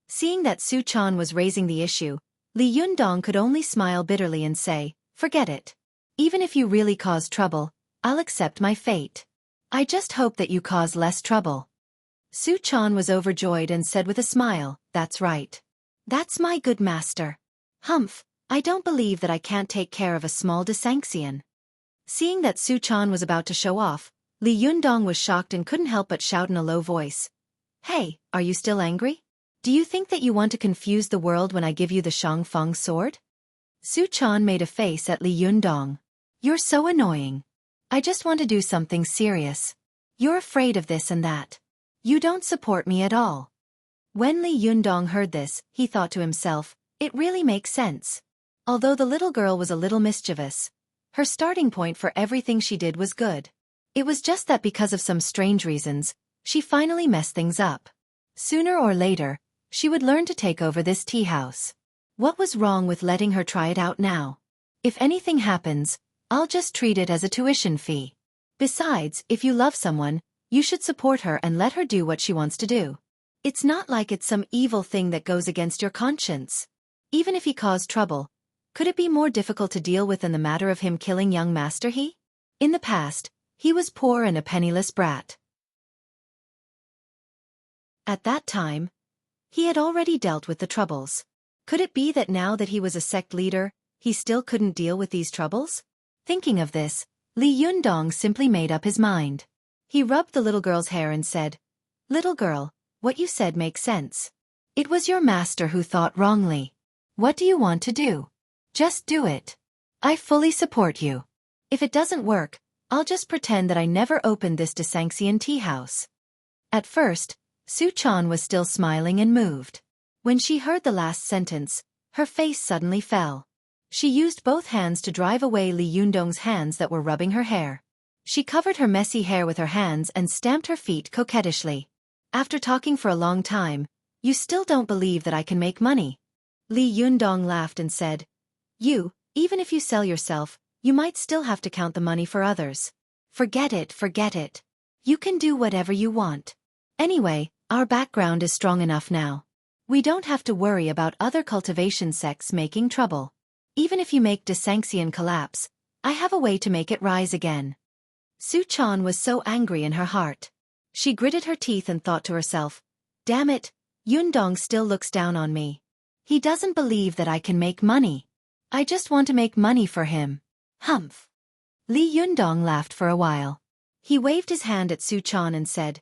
Seeing that Xueqi was raising the issue, Li Yundong could only smile bitterly and say, Forget it. Even if you really cause trouble, I'll accept my fate. I just hope that you cause less trouble. Xueqi was overjoyed and said with a smile, That's right. That's my good master. Humph, I don't believe that I can't take care of a small Desanxian. Seeing that Xueqi was about to show off, Li Yundong was shocked and couldn't help but shout in a low voice. Hey, are you still angry? Do you think that you want to confuse the world when I give you the Shangfeng sword? Xueqi made a face at Li Yundong. You're so annoying. I just want to do something serious. You're afraid of this and that. You don't support me at all. When Li Yundong heard this, he thought to himself, it really makes sense. Although the little girl was a little mischievous, her starting point for everything she did was good. It was just that because of some strange reasons, she finally messed things up. Sooner or later, she would learn to take over this tea house. What was wrong with letting her try it out now? If anything happens, I'll just treat it as a tuition fee. Besides, if you love someone, you should support her and let her do what she wants to do. It's not like it's some evil thing that goes against your conscience. Even if he caused trouble, could it be more difficult to deal with than the matter of him killing young Master He? In the past, he was poor and a penniless brat. At that time, he had already dealt with the troubles. Could it be that now that he was a sect leader, he still couldn't deal with these troubles? Thinking of this, Li Yundong simply made up his mind. He rubbed the little girl's hair and said, Little girl, what you said makes sense. It was your master who thought wrongly. What do you want to do? Just do it. I fully support you. If it doesn't work, I'll just pretend that I never opened this Desanxian tea house. At first, Xueqi was still smiling and moved. When she heard the last sentence, her face suddenly fell. She used both hands to drive away Li Yundong's hands that were rubbing her hair. She covered her messy hair with her hands and stamped her feet coquettishly. After talking for a long time, you still don't believe that I can make money. Li Yundong laughed and said, even if you sell yourself, you might still have to count the money for others. Forget it, forget it. You can do whatever you want. Anyway, our background is strong enough now. We don't have to worry about other cultivation sects making trouble. Even if you make Desanxian collapse, I have a way to make it rise again. Su-chan was so angry in her heart. She gritted her teeth and thought to herself, damn it, Yundong still looks down on me. He doesn't believe that I can make money. I just want to make money for him. Humph. Li Yundong laughed for a while. He waved his hand at Su-chan and said,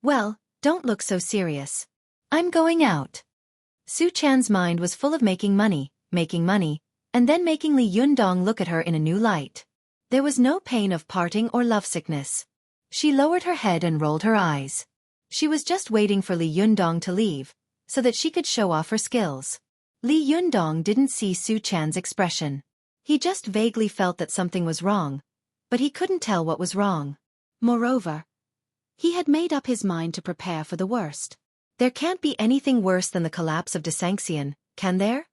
well, don't look so serious. I'm going out. Su-chan's mind was full of making money, and then making Li Yundong look at her in a new light. There was no pain of parting or lovesickness. She lowered her head and rolled her eyes. She was just waiting for Li Yundong to leave, so that she could show off her skills. Li Yundong didn't see Su-chan's expression. He just vaguely felt that something was wrong, but he couldn't tell what was wrong. Moreover, he had made up his mind to prepare for the worst. There can't be anything worse than the collapse of Desanxian, can there?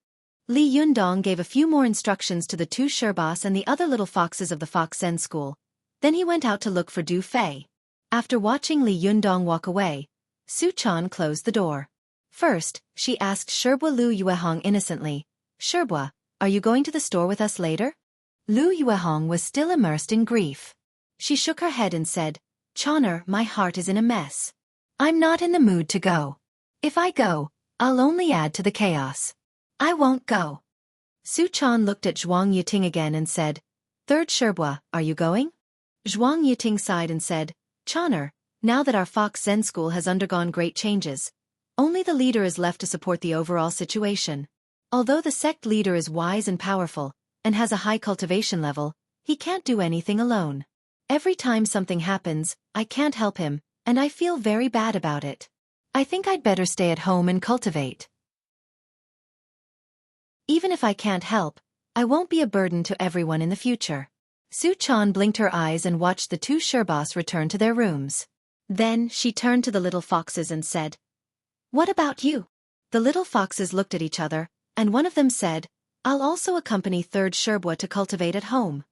Li Yundong gave a few more instructions to the two Sherbas and the other little foxes of the Fox Zen school. Then he went out to look for Du Fei. After watching Li Yundong walk away, Su-chan closed the door. First, she asked Sherbua Lu Yuehong innocently, Sherbua, are you going to the store with us later? Lu Yuehong was still immersed in grief. She shook her head and said, Choner, my heart is in a mess. I'm not in the mood to go. If I go, I'll only add to the chaos. I won't go. Su-chan looked at Zhuang Yiting again and said, Third Sherbua, are you going? Zhuang Yiting sighed and said, Choner, now that our Fox Zen school has undergone great changes, only the leader is left to support the overall situation. Although the sect leader is wise and powerful, and has a high cultivation level, he can't do anything alone. Every time something happens, I can't help him, and I feel very bad about it. I think I'd better stay at home and cultivate. Even if I can't help, I won't be a burden to everyone in the future. Su-chan blinked her eyes and watched the two Sherbas return to their rooms. Then she turned to the little foxes and said, What about you? The little foxes looked at each other, and one of them said, I'll also accompany third Sherbua to cultivate at home.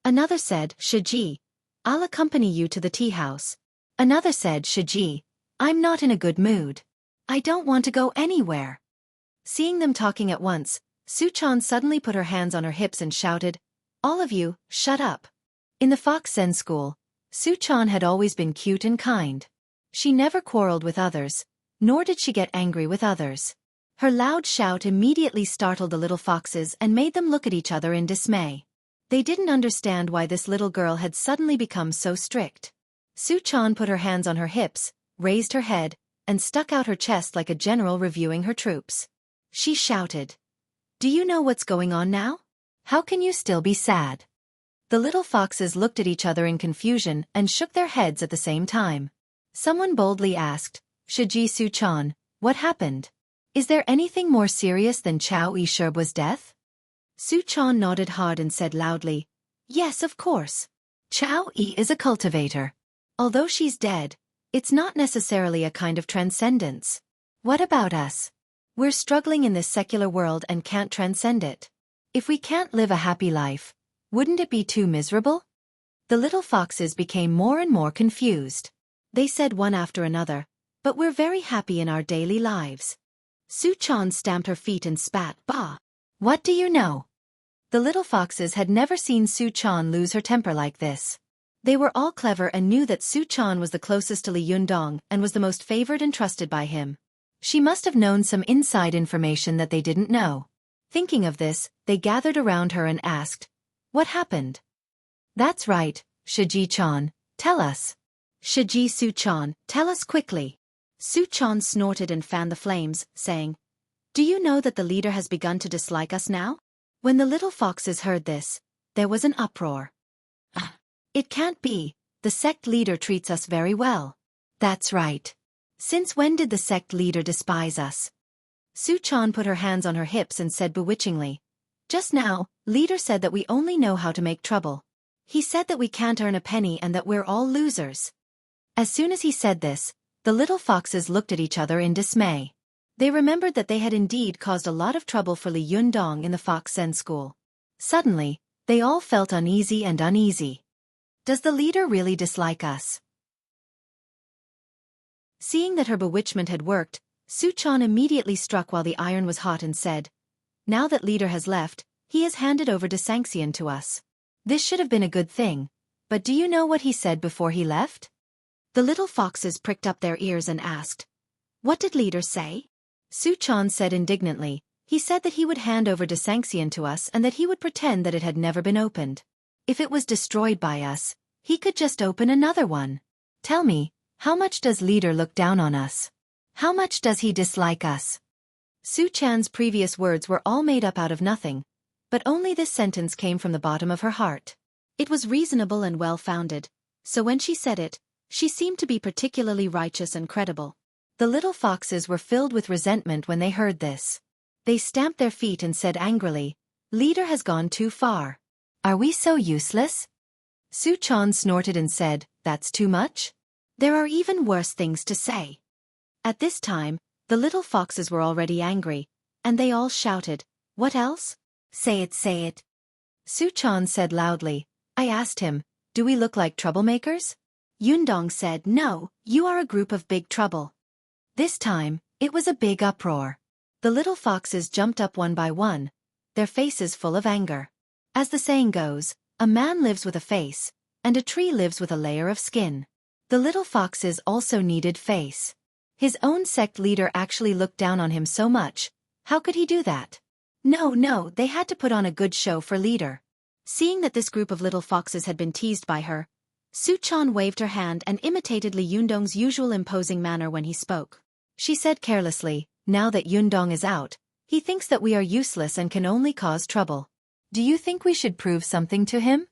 Another said, Xueqi, I'll accompany you to the tea house. Another said, Xueqi, I'm not in a good mood. I don't want to go anywhere. Seeing them talking at once, Su-chan suddenly put her hands on her hips and shouted, All of you, shut up. In the Fox Zen school, Su-chan had always been cute and kind. She never quarreled with others, nor did she get angry with others. Her loud shout immediately startled the little foxes and made them look at each other in dismay. They didn't understand why this little girl had suddenly become so strict. Su-chan put her hands on her hips, raised her head, and stuck out her chest like a general reviewing her troops. She shouted, Do you know what's going on now? How can you still be sad? The little foxes looked at each other in confusion and shook their heads at the same time. Someone boldly asked, Xueqi Su-chan, what happened? Is there anything more serious than Xueqi Sherbua's death? Su-chan nodded hard and said loudly, Yes, of course. Xueqi is a cultivator. Although she's dead, it's not necessarily a kind of transcendence. What about us? We're struggling in this secular world and can't transcend it. If we can't live a happy life, wouldn't it be too miserable? The little foxes became more and more confused. They said one after another, But we're very happy in our daily lives. Su-chan stamped her feet and spat, Bah! What do you know? The little foxes had never seen Su-chan lose her temper like this. They were all clever and knew that Su-chan was the closest to Li Yundong and was the most favored and trusted by him. She must have known some inside information that they didn't know. Thinking of this, they gathered around her and asked, What happened? That's right, Xueqi-chan, tell us. Xueqi Su-chan, tell us quickly. Su-chan snorted and fanned the flames, saying, Do you know that the leader has begun to dislike us now? When the little foxes heard this, there was an uproar. It can't be, the sect leader treats us very well. That's right. Since when did the sect leader despise us? Su-chan put her hands on her hips and said bewitchingly, Just now, leader said that we only know how to make trouble. He said that we can't earn a penny and that we're all losers. As soon as he said this, the little foxes looked at each other in dismay. They remembered that they had indeed caused a lot of trouble for Li Yundong in the Fox Zen school. Suddenly, they all felt uneasy. Does the leader really dislike us? Seeing that her bewitchment had worked, Su-chan immediately struck while the iron was hot and said, Now that leader has left, he has handed over Desanxian to us. This should have been a good thing, But do you know what he said before he left? The little foxes pricked up their ears and asked, "What did leader say?" Xueqi said indignantly, "He said that he would hand over Desanxian to us and that he would pretend that it had never been opened. If it was destroyed by us, he could just open another one. Tell me, how much does leader look down on us? How much does he dislike us?" Xueqi's previous words were all made up out of nothing, but only this sentence came from the bottom of her heart. It was reasonable and well-founded, so when she said it, she seemed to be particularly righteous and credible. The little foxes were filled with resentment when they heard this. They stamped their feet and said angrily, "Leader has gone too far. Are we so useless?" Xueqi snorted and said, "That's too much? There are even worse things to say." At this time, the little foxes were already angry, and they all shouted, "What else? Say it, say it." Xueqi said loudly, "I asked him, do we look like troublemakers?" Yundong said, "No, you are a group of big trouble." This time, it was a big uproar. The little foxes jumped up one by one, their faces full of anger. As the saying goes, a man lives with a face, and a tree lives with a layer of skin. The little foxes also needed face. His own sect leader actually looked down on him so much. How could he do that? No, they had to put on a good show for leader. Seeing that this group of little foxes had been teased by her, Xueqi waved her hand and imitated Li Yundong's usual imposing manner when he spoke. She said carelessly, "Now that Yundong is out, he thinks that we are useless and can only cause trouble. Do you think we should prove something to him?"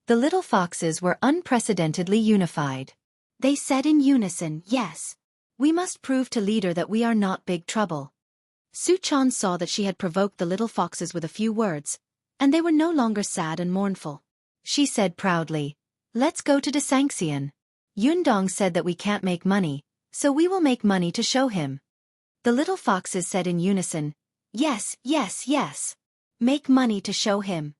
The little foxes were unprecedentedly unified. They said in unison, "Yes. We must prove to leader that we are not big trouble." Xueqi saw that she had provoked the little foxes with a few words, and they were no longer sad and mournful. She said proudly, "Let's go to Desanxian. Yundong said that we can't make money, so we will make money to show him." The little foxes said in unison, "Yes, yes, yes. Make money to show him."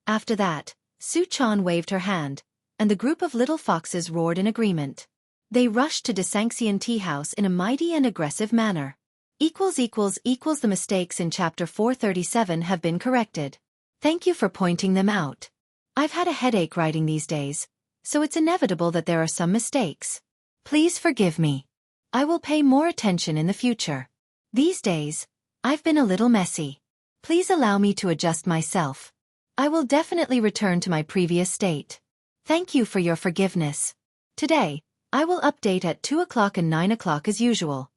After that, Xueqi waved her hand, and the group of little foxes roared in agreement. They rushed to Desanxian tea house in a mighty and aggressive manner. The mistakes in chapter 437 have been corrected. Thank you for pointing them out. I've had a headache writing these days, so it's inevitable that there are some mistakes. Please forgive me. I will pay more attention in the future. These days, I've been a little messy. Please allow me to adjust myself. I will definitely return to my previous state. Thank you for your forgiveness. Today, I will update at 2 o'clock and 9 o'clock as usual.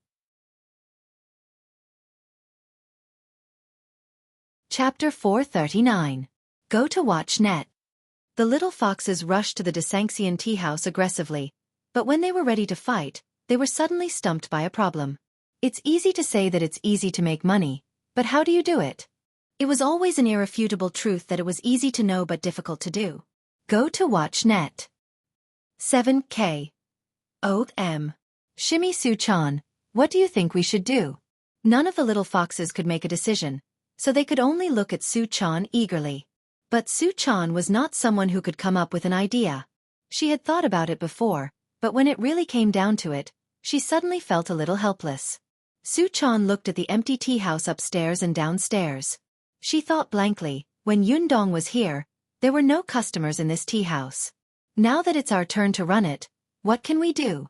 Chapter 439. Go to watch net. The little foxes rushed to the Desanxian tea house aggressively, but when they were ready to fight, they were suddenly stumped by a problem. It's easy to say that it's easy to make money, but how do you do it? It was always an irrefutable truth that it was easy to know but difficult to do. Go to watch net. 7K. O.M. Shimmy Xueqi, what do you think we should do? None of the little foxes could make a decision, so they could only look at Xueqi eagerly. But Xueqi was not someone who could come up with an idea. She had thought about it before, but when it really came down to it, she suddenly felt a little helpless. Xueqi looked at the empty tea house upstairs and downstairs. She thought blankly, when Yundong was here, there were no customers in this tea house. Now that it's our turn to run it, what can we do?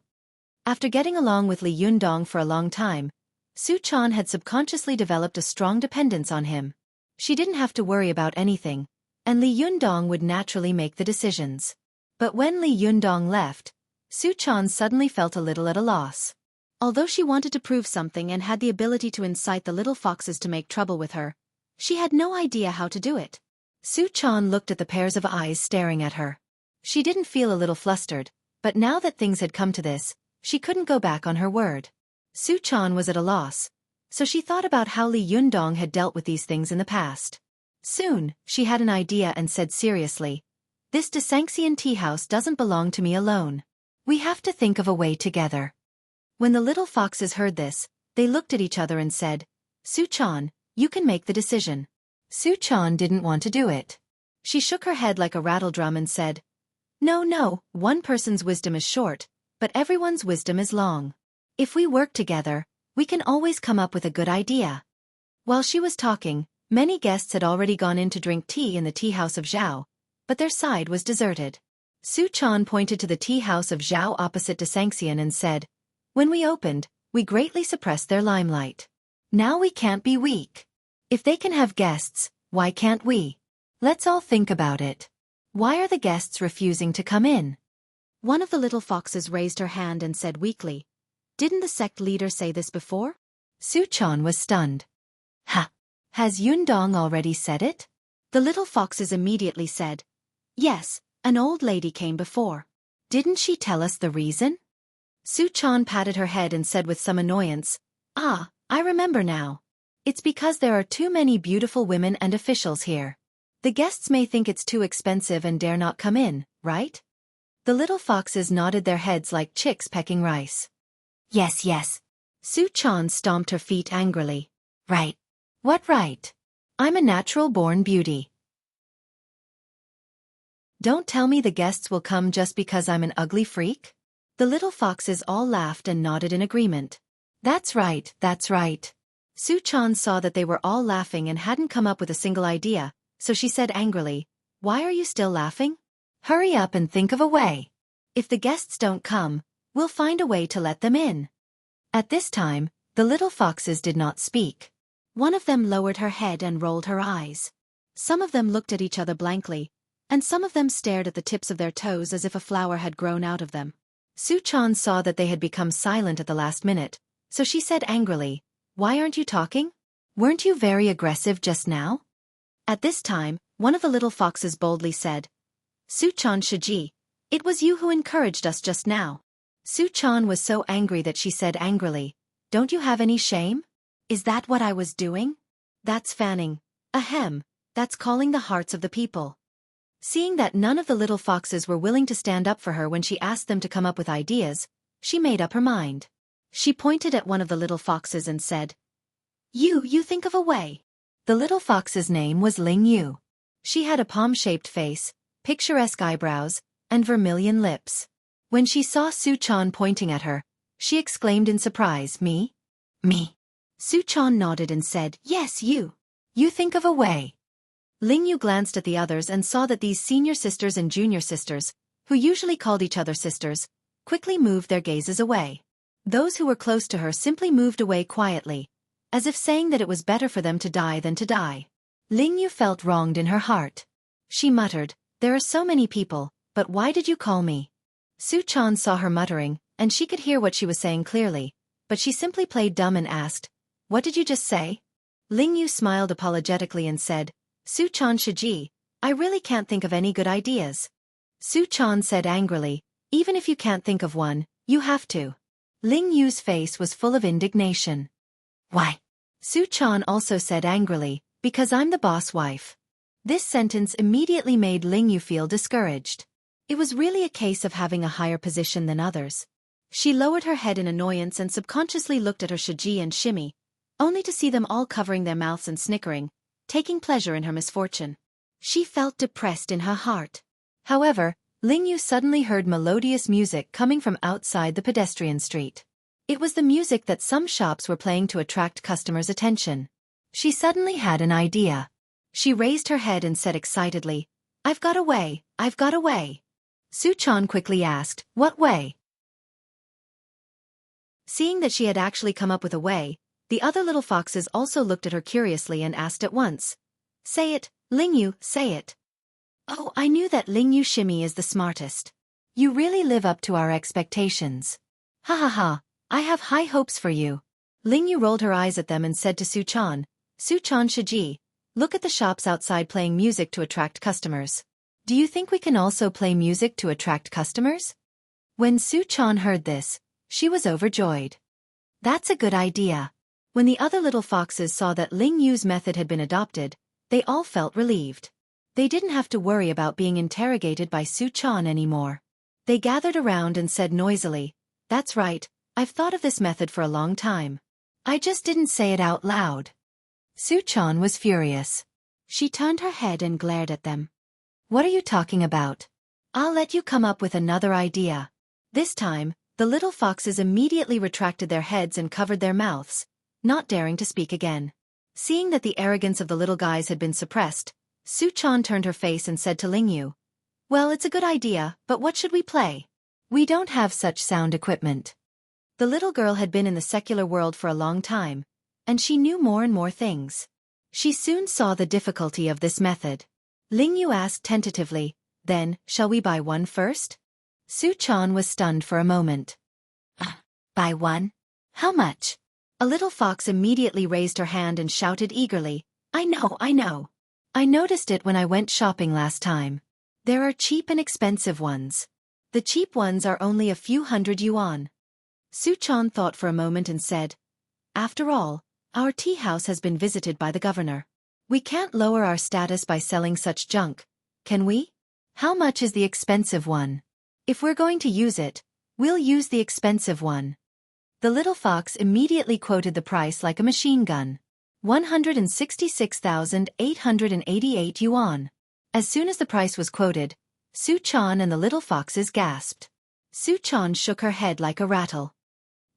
After getting along with Li Yundong for a long time, Xueqi had subconsciously developed a strong dependence on him. She didn't have to worry about anything, and Li Yundong would naturally make the decisions. But when Li Yundong left, Xueqi suddenly felt a little at a loss. Although she wanted to prove something and had the ability to incite the little foxes to make trouble with her, she had no idea how to do it. Xueqi looked at the pairs of eyes staring at her. She didn't feel a little flustered, but now that things had come to this, she couldn't go back on her word. Xueqi was at a loss, so she thought about how Li Yundong had dealt with these things in the past. Soon, she had an idea and said seriously, "This Desanxian tea house doesn't belong to me alone. We have to think of a way together." When the little foxes heard this, they looked at each other and said, "Xueqi, you can make the decision." Xueqi didn't want to do it. She shook her head like a rattledrum and said, No, one person's wisdom is short, but everyone's wisdom is long. If we work together, we can always come up with a good idea." While she was talking, many guests had already gone in to drink tea in the tea house of Zhao, but their side was deserted. Su-chan pointed to the tea house of Zhao opposite to Sanxian and said, "When we opened, we greatly suppressed their limelight. Now we can't be weak. If they can have guests, why can't we? Let's all think about it. Why are the guests refusing to come in?" One of the little foxes raised her hand and said weakly, "Didn't the sect leader say this before?" Su-chan was stunned. "Ha! Has Yundong already said it?" The little foxes immediately said, "Yes, an old lady came before. Didn't she tell us the reason?" Su-chan patted her head and said with some annoyance, "Ah, I remember now. It's because there are too many beautiful women and officials here. The guests may think it's too expensive and dare not come in, right?" The little foxes nodded their heads like chicks pecking rice. "Yes, yes." Su-chan stomped her feet angrily. "Right. What right? I'm a natural-born beauty. Don't tell me the guests will come just because I'm an ugly freak?" The little foxes all laughed and nodded in agreement. "That's right, that's right." Su-chan saw that they were all laughing and hadn't come up with a single idea, so she said angrily, "Why are you still laughing? Hurry up and think of a way. If the guests don't come, we'll find a way to let them in." At this time, the little foxes did not speak. One of them lowered her head and rolled her eyes. Some of them looked at each other blankly, and some of them stared at the tips of their toes as if a flower had grown out of them. Su-chan saw that they had become silent at the last minute, so she said angrily, "Why aren't you talking? Weren't you very aggressive just now?" At this time, one of the little foxes boldly said, "Su-chan Xueqi, it was you who encouraged us just now." Su-chan was so angry that she said angrily, "Don't you have any shame? Is that what I was doing? That's fanning. Ahem, that's calling the hearts of the people." Seeing that none of the little foxes were willing to stand up for her when she asked them to come up with ideas, she made up her mind. She pointed at one of the little foxes and said, You think of a way." The little fox's name was Ling Yu. She had a palm-shaped face, picturesque eyebrows, and vermilion lips. When she saw Su-chan pointing at her, she exclaimed in surprise, "Me? Me?" Su-chan nodded and said, "Yes, you. You think of a way." Ling Yu glanced at the others and saw that these senior sisters and junior sisters, who usually called each other sisters, quickly moved their gazes away. Those who were close to her simply moved away quietly, as if saying that it was better for them to die than to die. Ling Yu felt wronged in her heart. She muttered, "There are so many people, but why did you call me?" Su-chan saw her muttering, and she could hear what she was saying clearly, but she simply played dumb and asked, "What did you just say?" Ling Yu smiled apologetically and said, "Su-chan Xueqi, I really can't think of any good ideas." Su-chan said angrily, "Even if you can't think of one, you have to." Ling Yu's face was full of indignation. "Why?" Su-chan also said angrily, "Because I'm the boss wife." This sentence immediately made Ling Yu feel discouraged. It was really a case of having a higher position than others. She lowered her head in annoyance and subconsciously looked at her Xueqi and Shimmy, only to see them all covering their mouths and snickering, taking pleasure in her misfortune. She felt depressed in her heart. However, Ling Yu suddenly heard melodious music coming from outside the pedestrian street. It was the music that some shops were playing to attract customers' attention. She suddenly had an idea. She raised her head and said excitedly, "I've got a way, I've got a way." Su-chan quickly asked, "What way?" Seeing that she had actually come up with a way, the other little foxes also looked at her curiously and asked at once, "Say it, Ling Yu, say it." "Oh, I knew that Ling Yu Shimmy is the smartest. You really live up to our expectations. Ha ha ha, I have high hopes for you." Ling Yu rolled her eyes at them and said to Su-chan, "Su-chan Xueqi, look at the shops outside playing music to attract customers. Do you think we can also play music to attract customers?" When Su-chan heard this, she was overjoyed. "That's a good idea." When the other little foxes saw that Ling Yu's method had been adopted, they all felt relieved. They didn't have to worry about being interrogated by Su-chan anymore. They gathered around and said noisily, "That's right, I've thought of this method for a long time. I just didn't say it out loud." Su-chan was furious. She turned her head and glared at them. "What are you talking about? I'll let you come up with another idea." This time, the little foxes immediately retracted their heads and covered their mouths, not daring to speak again. Seeing that the arrogance of the little guys had been suppressed, Su-chan turned her face and said to Ling Yu, Well, it's a good idea, but what should we play? We don't have such sound equipment. The little girl had been in the secular world for a long time, and she knew more and more things. She soon saw the difficulty of this method. Ling Yu asked tentatively, then, shall we buy one first? Su-chan was stunned for a moment. Buy one? How much? A little fox immediately raised her hand and shouted eagerly, I know. I noticed it when I went shopping last time. There are cheap and expensive ones. The cheap ones are only a few hundred yuan. Su-chan thought for a moment and said, after all, our tea house has been visited by the governor. We can't lower our status by selling such junk, can we? How much is the expensive one? If we're going to use it, we'll use the expensive one. The little fox immediately quoted the price like a machine gun. 166,888 yuan. As soon as the price was quoted, Su-chan and the little foxes gasped. Su-chan shook her head like a rattle.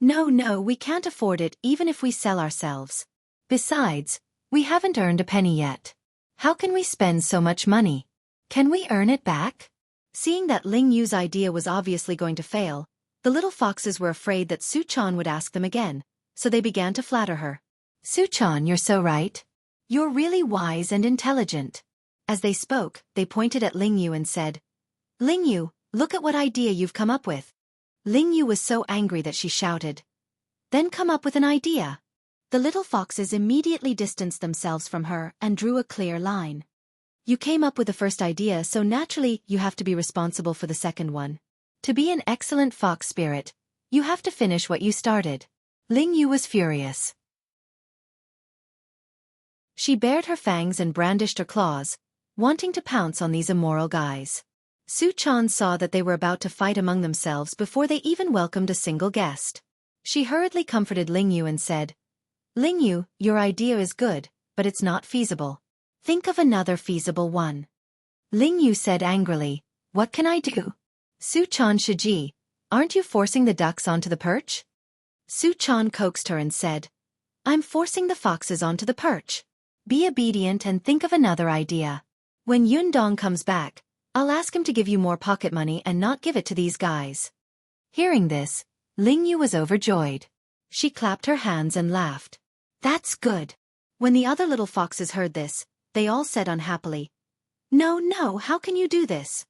No, we can't afford it even if we sell ourselves. Besides, we haven't earned a penny yet. How can we spend so much money? Can we earn it back? Seeing that Ling Yu's idea was obviously going to fail, the little foxes were afraid that Su-chan would ask them again, so they began to flatter her. Su-chan, you're so right. You're really wise and intelligent. As they spoke, they pointed at Ling Yu and said, Ling Yu, look at what idea you've come up with. Ling Yu was so angry that she shouted, then come up with an idea. The little foxes immediately distanced themselves from her and drew a clear line. You came up with the first idea, so naturally you have to be responsible for the second one. To be an excellent fox spirit, you have to finish what you started. Ling Yu was furious. She bared her fangs and brandished her claws, wanting to pounce on these immoral guys. Su-chan saw that they were about to fight among themselves before they even welcomed a single guest. She hurriedly comforted Ling Yu and said, Ling Yu, your idea is good, but it's not feasible. Think of another feasible one. Ling Yu said angrily, what can I do? Su-chan Xueqi, aren't you forcing the ducks onto the perch? Su-chan coaxed her and said, I'm forcing the foxes onto the perch. Be obedient and think of another idea. When Yundong comes back, I'll ask him to give you more pocket money and not give it to these guys. Hearing this, Ling Yu was overjoyed. She clapped her hands and laughed. That's good. When the other little foxes heard this, they all said unhappily, No, how can you do this?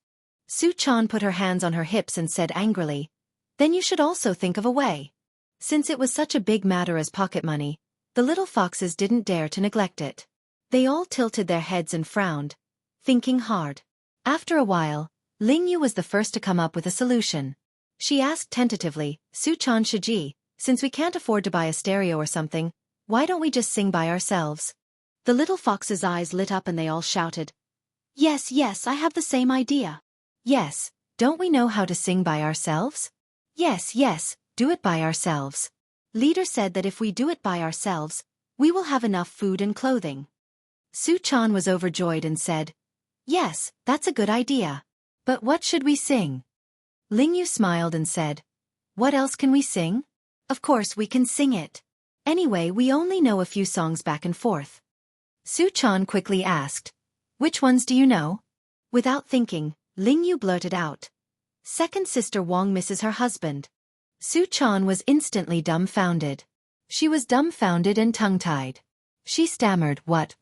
Su-chan put her hands on her hips and said angrily, then you should also think of a way. Since it was such a big matter as pocket money, the little foxes didn't dare to neglect it. They all tilted their heads and frowned, thinking hard. After a while, Ling Yu was the first to come up with a solution. She asked tentatively, Su-chan Xueqi, since we can't afford to buy a stereo or something, why don't we just sing by ourselves? The little foxes' eyes lit up and they all shouted, Yes, I have the same idea. Yes, don't we know how to sing by ourselves? Yes, do it by ourselves. Leader said that if we do it by ourselves, we will have enough food and clothing. Su-chan was overjoyed and said, Yes, that's a good idea. But what should we sing? Ling Yu smiled and said, What else can we sing? Of course we can sing it. Anyway, we only know a few songs back and forth. Su-chan quickly asked, Which ones do you know? Without thinking, Ling Yu blurted out, Second sister Wang misses her husband. Su-chan was instantly dumbfounded. She was dumbfounded and tongue-tied. She stammered, What?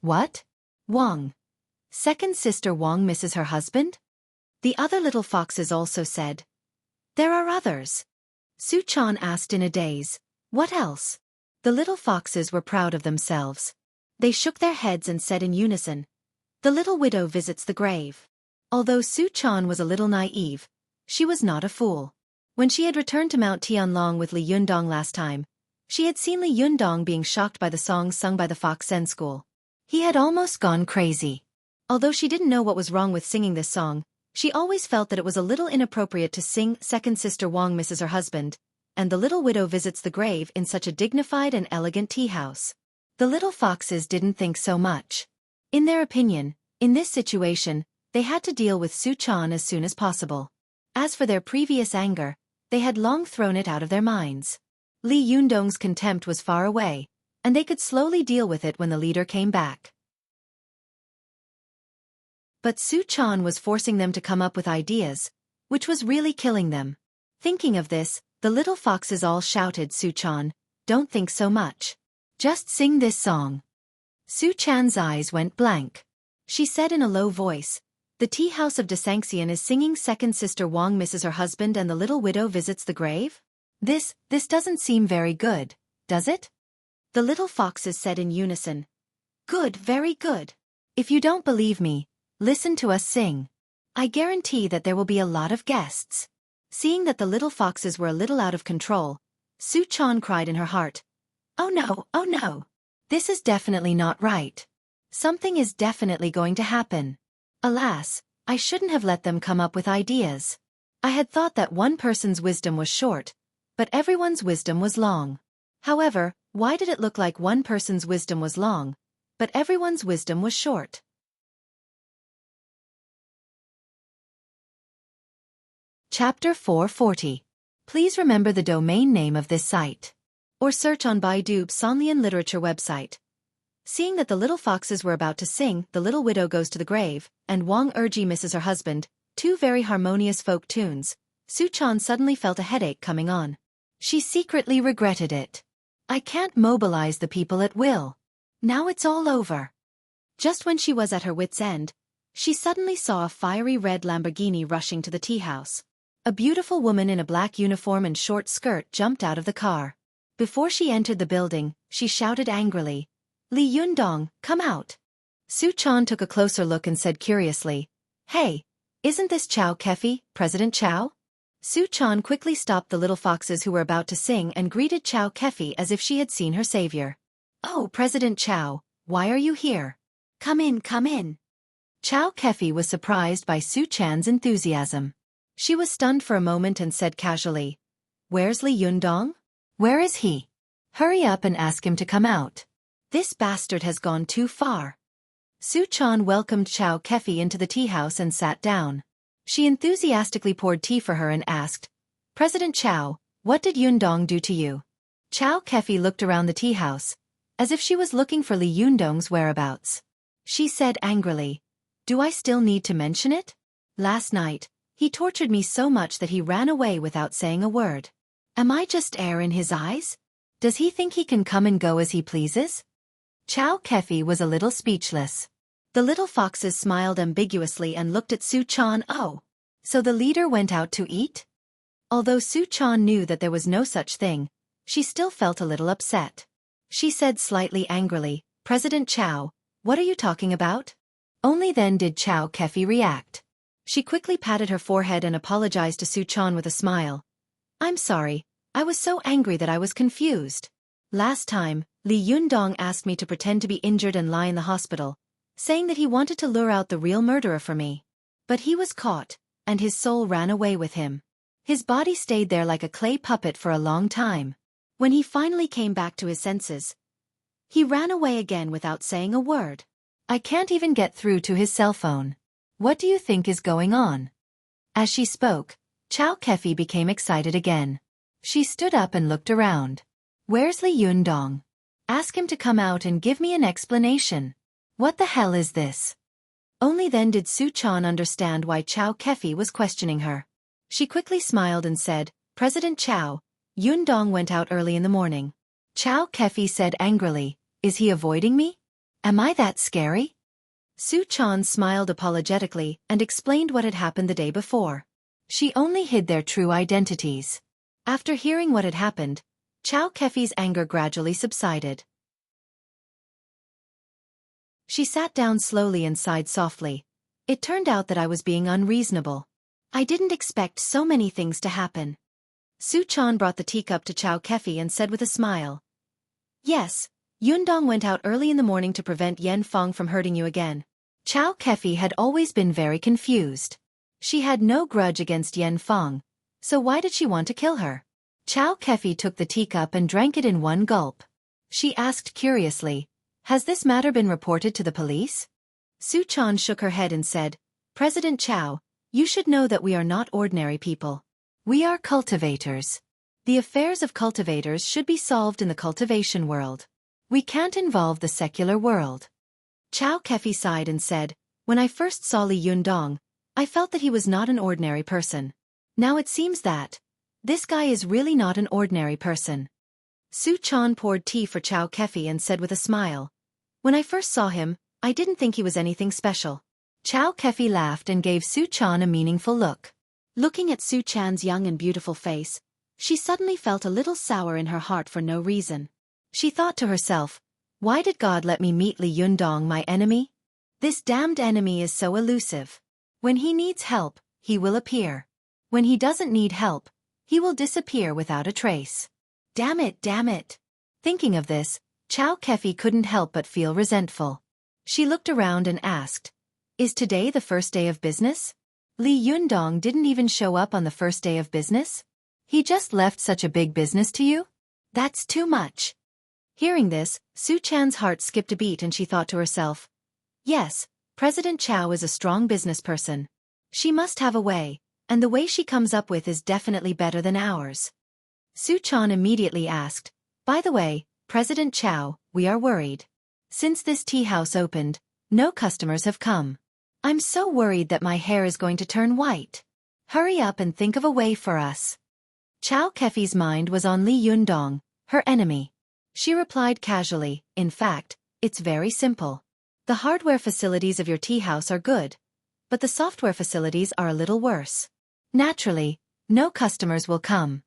Wang. Second sister Wang misses her husband? The other little foxes also said, There are others. Su-chan asked in a daze, What else? The little foxes were proud of themselves. They shook their heads and said in unison, The little widow visits the grave. Although Su-chan was a little naive, she was not a fool. When she had returned to Mount Tianlong with Li Yundong last time, she had seen Li Yundong being shocked by the songs sung by the Fox Zen school. He had almost gone crazy. Although she didn't know what was wrong with singing this song, she always felt that it was a little inappropriate to sing Second Sister Wang misses her husband, and the little widow visits the grave in such a dignified and elegant tea house. The little foxes didn't think so much. In their opinion, in this situation, they had to deal with Su-chan as soon as possible. As for their previous anger, they had long thrown it out of their minds. Li Yundong's contempt was far away, and they could slowly deal with it when the leader came back. But Su-chan was forcing them to come up with ideas, which was really killing them. Thinking of this, the little foxes all shouted, "Su-chan, don't think so much. Just sing this song." Su-chan's eyes went blank. She said in a low voice, "The tea house of Desanxian is singing second sister Wang misses her husband and the little widow visits the grave? This doesn't seem very good, does it?" The little foxes said in unison, "Good, very good. If you don't believe me, listen to us sing. I guarantee that there will be a lot of guests." Seeing that the little foxes were a little out of control, Su-chan cried in her heart, "Oh no, oh no. This is definitely not right. Something is definitely going to happen. Alas, I shouldn't have let them come up with ideas. I had thought that one person's wisdom was short, but everyone's wisdom was long. However, why did it look like one person's wisdom was long, but everyone's wisdom was short?" Chapter 440. Please remember the domain name of this site. Or search on Baidu's Sanlian literature website. Seeing that the little foxes were about to sing "The Little Widow Goes to the Grave" and Wang Erji Misses Her Husband, two very harmonious folk tunes, Su-chan suddenly felt a headache coming on. She secretly regretted it. "I can't mobilize the people at will. Now it's all over." Just when she was at her wit's end, she suddenly saw a fiery red Lamborghini rushing to the tea house. A beautiful woman in a black uniform and short skirt jumped out of the car. Before she entered the building, she shouted angrily, "Li Yundong, come out." Su-chan took a closer look and said curiously, "Hey, isn't this Xueqi, President Chow?" Su-chan quickly stopped the little foxes who were about to sing and greeted Xueqi as if she had seen her savior. "Oh, President Chow, why are you here? Come in, come in." Xueqi was surprised by Su-chan's enthusiasm. She was stunned for a moment and said casually, "Where's Li Yundong? Where is he? Hurry up and ask him to come out. This bastard has gone too far." Su-chan welcomed Xueqi into the tea house and sat down. She enthusiastically poured tea for her and asked, "President Chow, what did Yundong do to you?" Xueqi looked around the tea house, as if she was looking for Li Yundong's whereabouts. She said angrily, "Do I still need to mention it? Last night, he tortured me so much that he ran away without saying a word. Am I just air in his eyes? Does he think he can come and go as he pleases?" Xueqi was a little speechless. The little foxes smiled ambiguously and looked at Su-chan. "Oh, so the leader went out to eat?" Although Su-chan knew that there was no such thing, she still felt a little upset. She said slightly angrily, "President Chow, what are you talking about?" Only then did Xueqi react. She quickly patted her forehead and apologized to Su-chan with a smile. "I'm sorry, I was so angry that I was confused. Last time, Li Yundong asked me to pretend to be injured and lie in the hospital, saying that he wanted to lure out the real murderer for me. But he was caught, and his soul ran away with him. His body stayed there like a clay puppet for a long time. When he finally came back to his senses, he ran away again without saying a word. I can't even get through to his cell phone. What do you think is going on?" As she spoke, Xueqi became excited again. She stood up and looked around. "Where's Li Yundong? Ask him to come out and give me an explanation. What the hell is this?" Only then did Su-chan understand why Xueqi was questioning her. She quickly smiled and said, "President Chow, Yundong went out early in the morning." Xueqi said angrily, "Is he avoiding me? Am I that scary?" Su-chan smiled apologetically and explained what had happened the day before. She only hid their true identities. After hearing what had happened, Xueqi's anger gradually subsided. She sat down slowly and sighed softly. "It turned out that I was being unreasonable. I didn't expect so many things to happen." Su-chan brought the teacup to Xueqi and said with a smile, "Yes, Yundong went out early in the morning to prevent Yen Feng from hurting you again." Xueqi had always been very confused. She had no grudge against Yen Feng, so why did she want to kill her? Xueqi took the teacup and drank it in one gulp. She asked curiously, "Has this matter been reported to the police?" Su-chan shook her head and said, "President Chow, you should know that we are not ordinary people. We are cultivators. The affairs of cultivators should be solved in the cultivation world. We can't involve the secular world." Xueqi sighed and said, When I first saw Li Yundong, I felt that he was not an ordinary person. Now it seems that this guy is really not an ordinary person. Xueqi poured tea for Xueqi and said with a smile, "When I first saw him, I didn't think he was anything special." Xueqi laughed and gave Xueqi a meaningful look. Looking at Xueqi's young and beautiful face, she suddenly felt a little sour in her heart for no reason. She thought to herself, why did God let me meet Li Yundong, my enemy? This damned enemy is so elusive. When he needs help, he will appear. When he doesn't need help, he will disappear without a trace. Damn it, damn it. Thinking of this, Xueqi couldn't help but feel resentful. She looked around and asked, "Is today the first day of business? Li Yundong didn't even show up on the first day of business? He just left such a big business to you? That's too much." Hearing this, Xueqi's heart skipped a beat and she thought to herself, yes, President Qiao is a strong business person. She must have a way, and the way she comes up with is definitely better than ours. Xueqi immediately asked, "By the way, President Qiao, we are worried. Since this tea house opened, no customers have come. I'm so worried that my hair is going to turn white. Hurry up and think of a way for us." Xueqi's mind was on Li Yundong, her enemy. She replied casually, "In fact, it's very simple. The hardware facilities of your tea house are good, but the software facilities are a little worse. Naturally, no customers will come."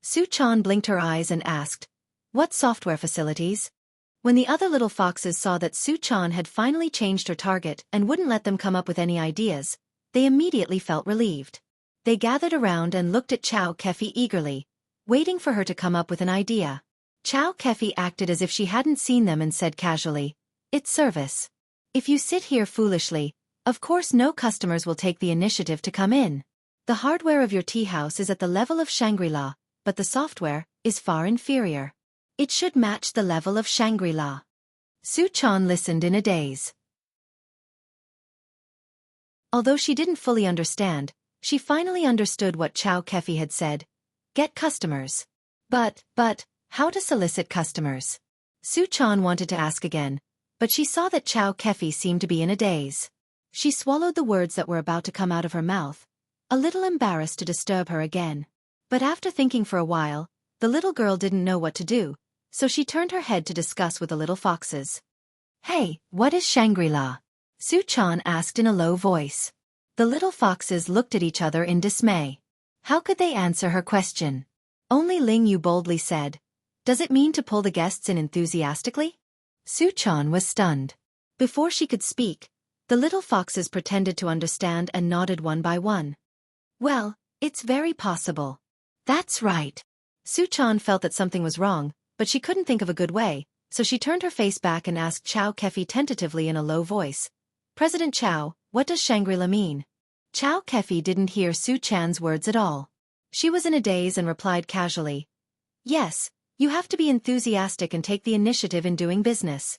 Xueqi blinked her eyes and asked, "What software facilities?" When the other little foxes saw that Xueqi had finally changed her target and wouldn't let them come up with any ideas, they immediately felt relieved. They gathered around and looked at Xueqi eagerly, waiting for her to come up with an idea. Xueqi acted as if she hadn't seen them and said casually, "It's service. If you sit here foolishly, of course no customers will take the initiative to come in. The hardware of your tea house is at the level of Shangri-La, but the software is far inferior. It should match the level of Shangri-La." Xueqi listened in a daze. Although she didn't fully understand, she finally understood what Xueqi had said. Get customers. But, how to solicit customers? Xueqi wanted to ask again, but she saw that Xueqi seemed to be in a daze. She swallowed the words that were about to come out of her mouth, a little embarrassed to disturb her again. But after thinking for a while, the little girl didn't know what to do, so she turned her head to discuss with the little foxes. "Hey, what is Shangri-La?" Xueqi asked in a low voice. The little foxes looked at each other in dismay. How could they answer her question? Only Ling Yu boldly said, "Does it mean to pull the guests in enthusiastically?" Xueqi was stunned. Before she could speak, the little foxes pretended to understand and nodded one by one. "Well, it's very possible." "That's right." Xueqi felt that something was wrong, but she couldn't think of a good way, so she turned her face back and asked Xueqi tentatively in a low voice, "President Qiao, what does Shangri-La mean?" Xueqi didn't hear Xueqi's words at all. She was in a daze and replied casually, "Yes, you have to be enthusiastic and take the initiative in doing business."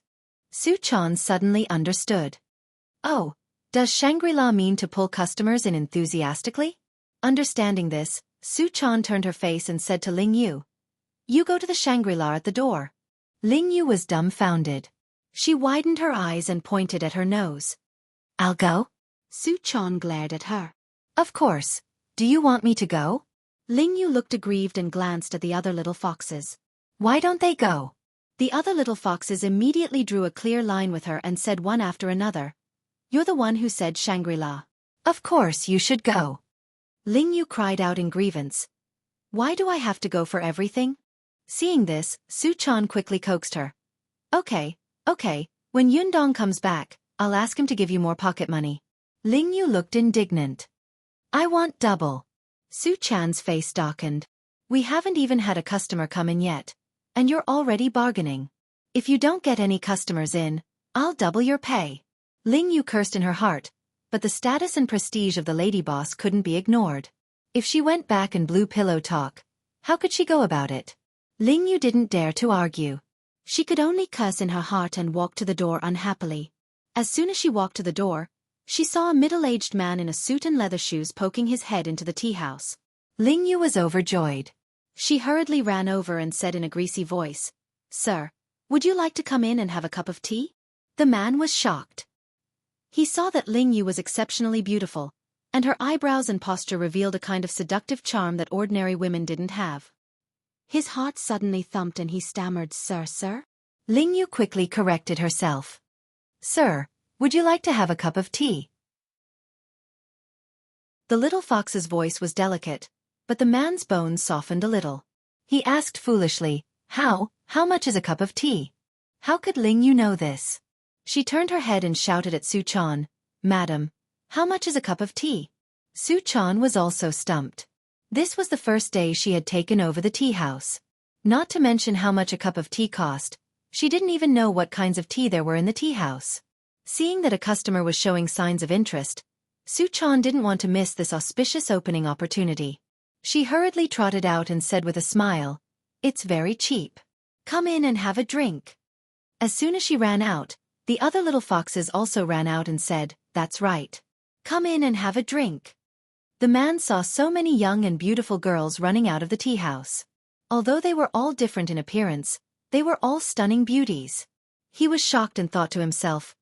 Xueqi suddenly understood. Oh, does Shangri-La mean to pull customers in enthusiastically? Understanding this, Xueqi turned her face and said to Ling Yu, "You go to the Shangri-La at the door." Ling Yu was dumbfounded. She widened her eyes and pointed at her nose. "I'll go?" Xueqi glared at her. "Of course. Do you want me to go?" Ling Yu looked aggrieved and glanced at the other little foxes. "Why don't they go?" The other little foxes immediately drew a clear line with her and said one after another, "You're the one who said Shangri-La. Of course you should go." Ling Yu cried out in grievance, "Why do I have to go for everything?" Seeing this, Xueqi quickly coaxed her. Okay, when Yundong comes back, I'll ask him to give you more pocket money." Ling Yu looked indignant. "I want double." Xueqi's face darkened. "We haven't even had a customer come in yet, and you're already bargaining. If you don't get any customers in, I'll double your pay." Ling Yu cursed in her heart, but the status and prestige of the lady boss couldn't be ignored. If she went back and blew pillow talk, how could she go about it? Ling Yu didn't dare to argue. She could only curse in her heart and walk to the door unhappily. As soon as she walked to the door, she saw a middle-aged man in a suit and leather shoes poking his head into the tea house. Ling Yu was overjoyed. She hurriedly ran over and said in a greasy voice, "Sir, would you like to come in and have a cup of tea?" The man was shocked. He saw that Ling Yu was exceptionally beautiful, and her eyebrows and posture revealed a kind of seductive charm that ordinary women didn't have. His heart suddenly thumped and he stammered, Sir? Ling Yu quickly corrected herself. Sir, would you like to have a cup of tea? The little fox's voice was delicate, but the man's bones softened a little. He asked foolishly, How much is a cup of tea? How could Ling Yu know this? She turned her head and shouted at Xueqi, Madam, how much is a cup of tea? Xueqi was also stumped. This was the first day she had taken over the tea house. Not to mention how much a cup of tea cost, she didn't even know what kinds of tea there were in the tea house. Seeing that a customer was showing signs of interest, Xueqi didn't want to miss this auspicious opening opportunity. She hurriedly trotted out and said with a smile, It's very cheap. Come in and have a drink. As soon as she ran out, the other little foxes also ran out and said, That's right. Come in and have a drink. The man saw so many young and beautiful girls running out of the tea house. Although they were all different in appearance, they were all stunning beauties. He was shocked and thought to himself,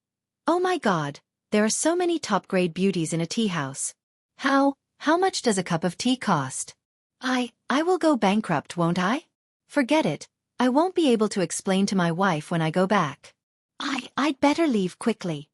Oh my God, there are so many top-grade beauties in a tea house. How much does a cup of tea cost? I will go bankrupt, won't I? Forget it, I won't be able to explain to my wife when I go back. I'd better leave quickly.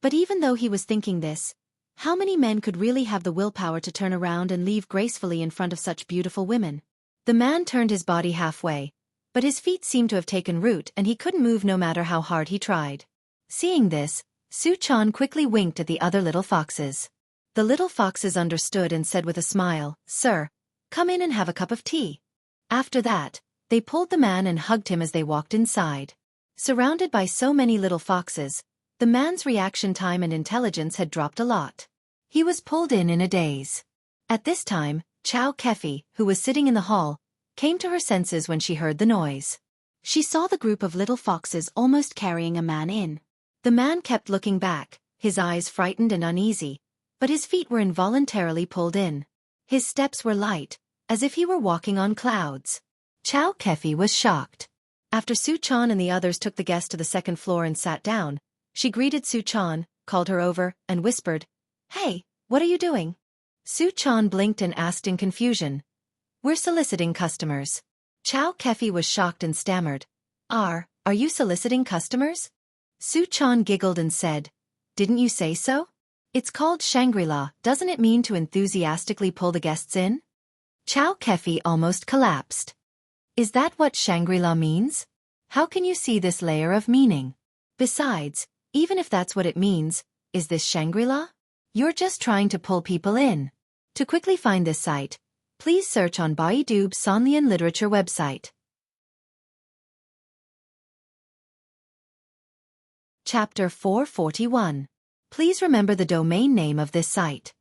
But even though he was thinking this, how many men could really have the willpower to turn around and leave gracefully in front of such beautiful women? The man turned his body halfway, but his feet seemed to have taken root and he couldn't move no matter how hard he tried. Seeing this, Xueqi quickly winked at the other little foxes. The little foxes understood and said with a smile, Sir, come in and have a cup of tea. After that, they pulled the man and hugged him as they walked inside. Surrounded by so many little foxes, the man's reaction time and intelligence had dropped a lot. He was pulled in a daze. At this time, Xueqi, who was sitting in the hall, came to her senses when she heard the noise. She saw the group of little foxes almost carrying a man in. The man kept looking back, his eyes frightened and uneasy, but his feet were involuntarily pulled in. His steps were light, as if he were walking on clouds. Xueqi was shocked. After Xueqi and the others took the guest to the second floor and sat down, she greeted Xueqi, called her over, and whispered, Hey, what are you doing? Xueqi blinked and asked in confusion, We're soliciting customers. Xueqi was shocked and stammered, Are you soliciting customers? Xueqi giggled and said, Didn't you say so? It's called Shangri-La, doesn't it mean to enthusiastically pull the guests in? Xueqi almost collapsed. Is that what Shangri-La means? How can you see this layer of meaning? Besides, even if that's what it means, is this Shangri-La? You're just trying to pull people in. To quickly find this site, please search on Audiobook's Sonlian literature website. Chapter 441. Please remember the domain name of this site.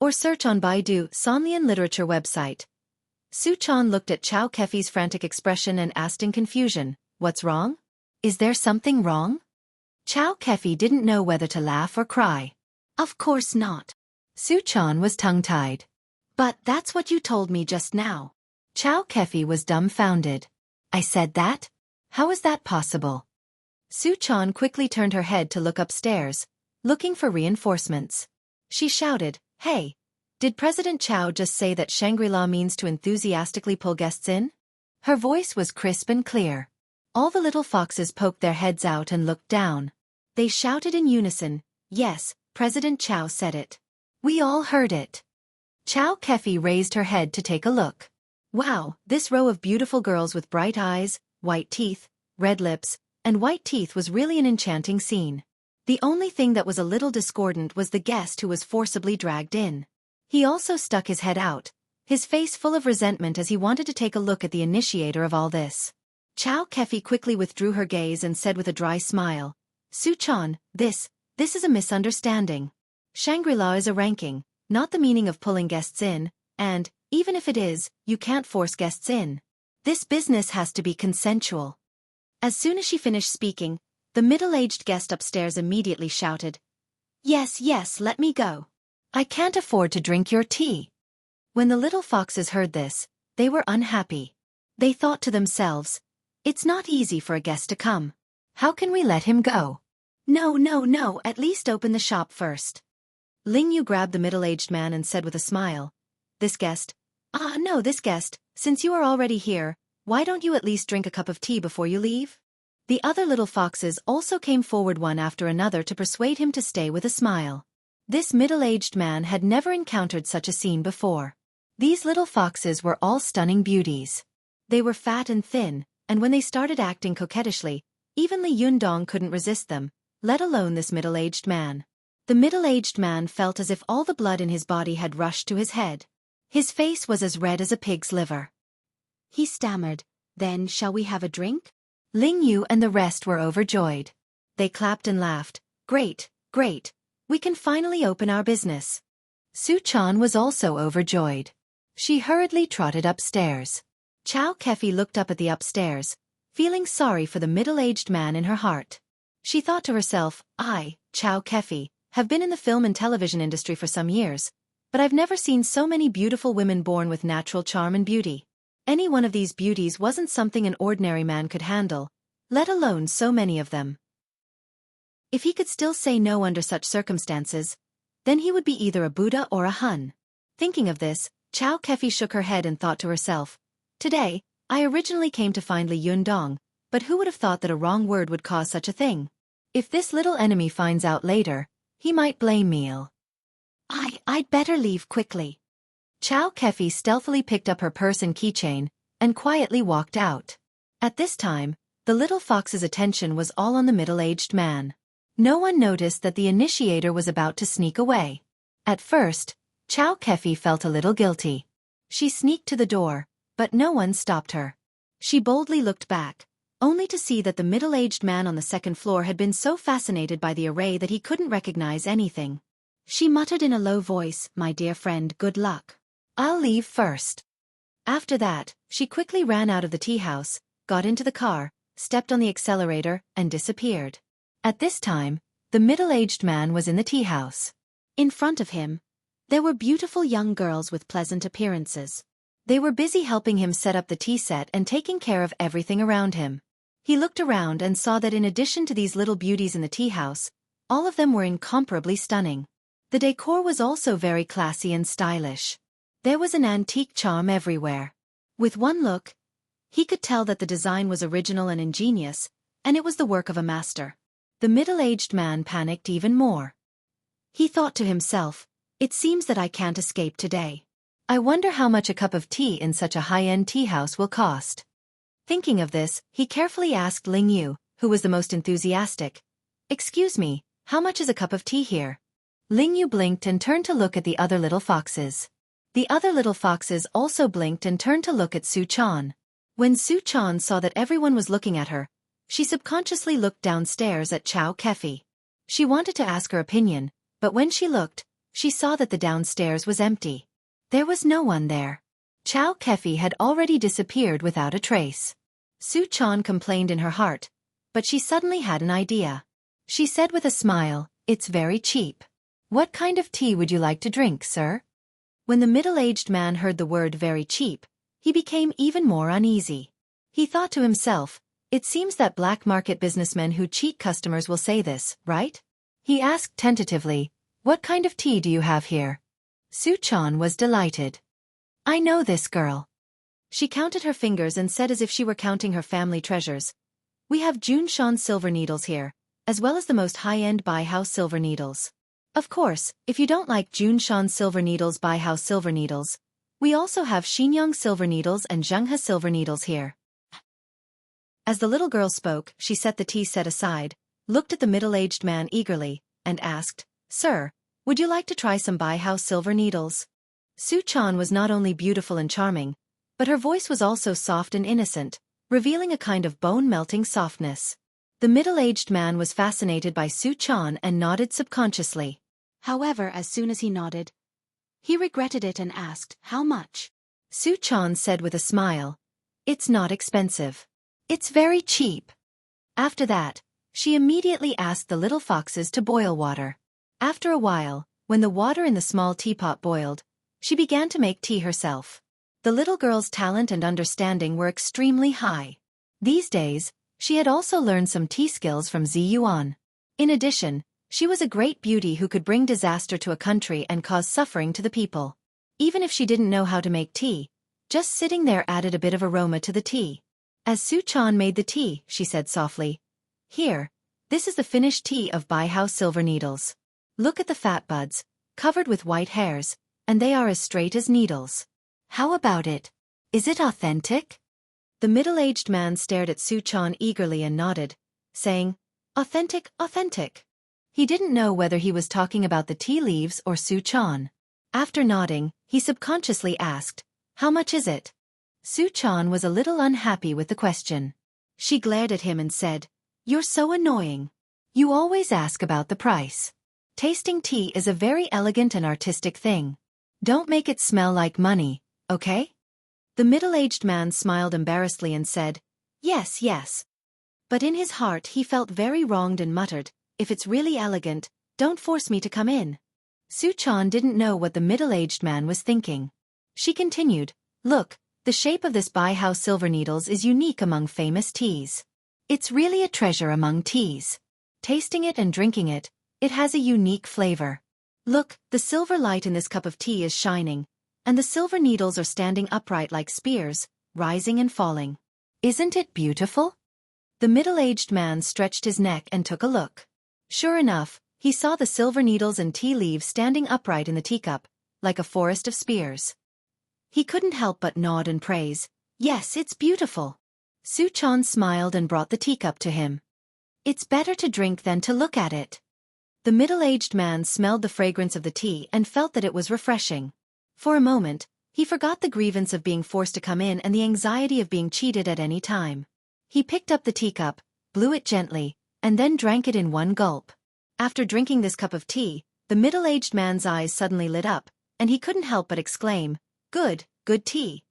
Or search on Baidu's Sonlian literature website. Xueqi looked at Xueqi's frantic expression and asked in confusion, What's wrong? Is there something wrong? Xueqi didn't know whether to laugh or cry. Of course not. Xueqi was tongue-tied. But that's what you told me just now. Xueqi was dumbfounded. I said that? How is that possible? Xueqi quickly turned her head to look upstairs, looking for reinforcements. She shouted, Hey, did President Chow just say that Shangri-La means to enthusiastically pull guests in? Her voice was crisp and clear. All the little foxes poked their heads out and looked down. They shouted in unison, Yes, President Chow said it. We all heard it. Xueqi raised her head to take a look. Wow, this row of beautiful girls with bright eyes, white teeth, red lips, and white teeth was really an enchanting scene. The only thing that was a little discordant was the guest who was forcibly dragged in. He also stuck his head out, his face full of resentment as he wanted to take a look at the initiator of all this. Xueqi quickly withdrew her gaze and said with a dry smile, Xueqi, this is a misunderstanding. Shangri-La is a ranking, not the meaning of pulling guests in, and, even if it is, you can't force guests in. This business has to be consensual. As soon as she finished speaking, the middle-aged guest upstairs immediately shouted, Yes, let me go. I can't afford to drink your tea. When the little foxes heard this, they were unhappy. They thought to themselves, It's not easy for a guest to come. How can we let him go? No, no, no, at least open the shop first. Ling Yu grabbed the middle-aged man and said with a smile, this guest, since you are already here, why don't you at least drink a cup of tea before you leave? The other little foxes also came forward one after another to persuade him to stay with a smile. This middle-aged man had never encountered such a scene before. These little foxes were all stunning beauties. They were fat and thin, and when they started acting coquettishly, even Li Yundong couldn't resist them, let alone this middle-aged man. The middle-aged man felt as if all the blood in his body had rushed to his head. His face was as red as a pig's liver. He stammered, then shall we have a drink? Ling Yu and the rest were overjoyed. They clapped and laughed, great, great, we can finally open our business. Xueqi was also overjoyed. She hurriedly trotted upstairs. Xueqi looked up at the upstairs, feeling sorry for the middle-aged man in her heart. She thought to herself, I, Xueqi, have been in the film and television industry for some years, but I've never seen so many beautiful women born with natural charm and beauty. Any one of these beauties wasn't something an ordinary man could handle, let alone so many of them. If he could still say no under such circumstances, then he would be either a Buddha or a Hun. Thinking of this, Xueqi shook her head and thought to herself, today, I originally came to find Li Yundong, but who would have thought that a wrong word would cause such a thing? If this little enemy finds out later, he might blame me. I'd better leave quickly. Xueqi stealthily picked up her purse and keychain, and quietly walked out. At this time, the little fox's attention was all on the middle-aged man. No one noticed that the initiator was about to sneak away. At first, Xueqi felt a little guilty. She sneaked to the door, but no one stopped her. She boldly looked back, only to see that the middle-aged man on the second floor had been so fascinated by the array that he couldn't recognize anything. She muttered in a low voice, my dear friend, good luck. I'll leave first. After that, she quickly ran out of the tea house, got into the car, stepped on the accelerator, and disappeared. At this time, the middle-aged man was in the tea house. In front of him, there were beautiful young girls with pleasant appearances. They were busy helping him set up the tea set and taking care of everything around him. He looked around and saw that in addition to these little beauties in the tea house, all of them were incomparably stunning. The decor was also very classy and stylish. There was an antique charm everywhere. With one look, he could tell that the design was original and ingenious, and it was the work of a master. The middle-aged man panicked even more. He thought to himself, it seems that I can't escape today. I wonder how much a cup of tea in such a high-end tea house will cost. Thinking of this, he carefully asked Ling Yu, who was the most enthusiastic, excuse me, how much is a cup of tea here? Ling Yu blinked and turned to look at the other little foxes. The other little foxes also blinked and turned to look at Xueqi. When Xueqi saw that everyone was looking at her, she subconsciously looked downstairs at Xueqi. She wanted to ask her opinion, but when she looked, she saw that the downstairs was empty. There was no one there. Xueqi had already disappeared without a trace. Xueqi complained in her heart, but she suddenly had an idea. She said with a smile, it's very cheap. What kind of tea would you like to drink, sir? When the middle-aged man heard the word very cheap, he became even more uneasy. He thought to himself, it seems that black market businessmen who cheat customers will say this, right? He asked tentatively, what kind of tea do you have here? Xueqi was delighted. I know this girl. She counted her fingers and said as if she were counting her family treasures. We have Junshan silver needles here, as well as the most high-end Baihouse silver needles. Of course, if you don't like Junshan silver needles, Baihouse silver needles, we also have Xinyang silver needles and Zhenghe silver needles here. As the little girl spoke, she set the tea set aside, looked at the middle-aged man eagerly, and asked, Sir, would you like to try some Baihouse silver needles? Xueqi was not only beautiful and charming, but her voice was also soft and innocent, revealing a kind of bone-melting softness. The middle-aged man was fascinated by Xueqi and nodded subconsciously. However, as soon as he nodded, he regretted it and asked, how much? Xueqi said with a smile, it's not expensive. It's very cheap. After that, she immediately asked the little foxes to boil water. After a while, when the water in the small teapot boiled, she began to make tea herself. The little girl's talent and understanding were extremely high. These days, she had also learned some tea skills from Ziyuan. In addition, she was a great beauty who could bring disaster to a country and cause suffering to the people. Even if she didn't know how to make tea, just sitting there added a bit of aroma to the tea. As Xueqi made the tea, she said softly, "Here, this is the finished tea of Baihao silver needles. Look at the fat buds, covered with white hairs, and they are as straight as needles. How about it? Is it authentic?" The middle-aged man stared at Xueqi eagerly and nodded, saying, "Authentic, authentic." He didn't know whether he was talking about the tea leaves or Xueqi. After nodding, he subconsciously asked, "How much is it?" Xueqi was a little unhappy with the question. She glared at him and said, "You're so annoying. You always ask about the price. Tasting tea is a very elegant and artistic thing. Don't make it smell like money, okay?" The middle-aged man smiled embarrassedly and said, "Yes, yes." But in his heart he felt very wronged and muttered, "If it's really elegant, don't force me to come in." Xueqi didn't know what the middle-aged man was thinking. She continued, "Look, the shape of this Baihao silver needles is unique among famous teas. It's really a treasure among teas. Tasting it and drinking it, it has a unique flavor. Look, the silver light in this cup of tea is shining, and the silver needles are standing upright like spears, rising and falling. Isn't it beautiful?" The middle-aged man stretched his neck and took a look. Sure enough, he saw the silver needles and tea leaves standing upright in the teacup, like a forest of spears. He couldn't help but nod and praise, "Yes, it's beautiful." Xueqi smiled and brought the teacup to him. "It's better to drink than to look at it." The middle-aged man smelled the fragrance of the tea and felt that it was refreshing. For a moment, he forgot the grievance of being forced to come in and the anxiety of being cheated at any time. He picked up the teacup, blew it gently, and then drank it in one gulp. After drinking this cup of tea, the middle-aged man's eyes suddenly lit up, and he couldn't help but exclaim, "Good, good tea."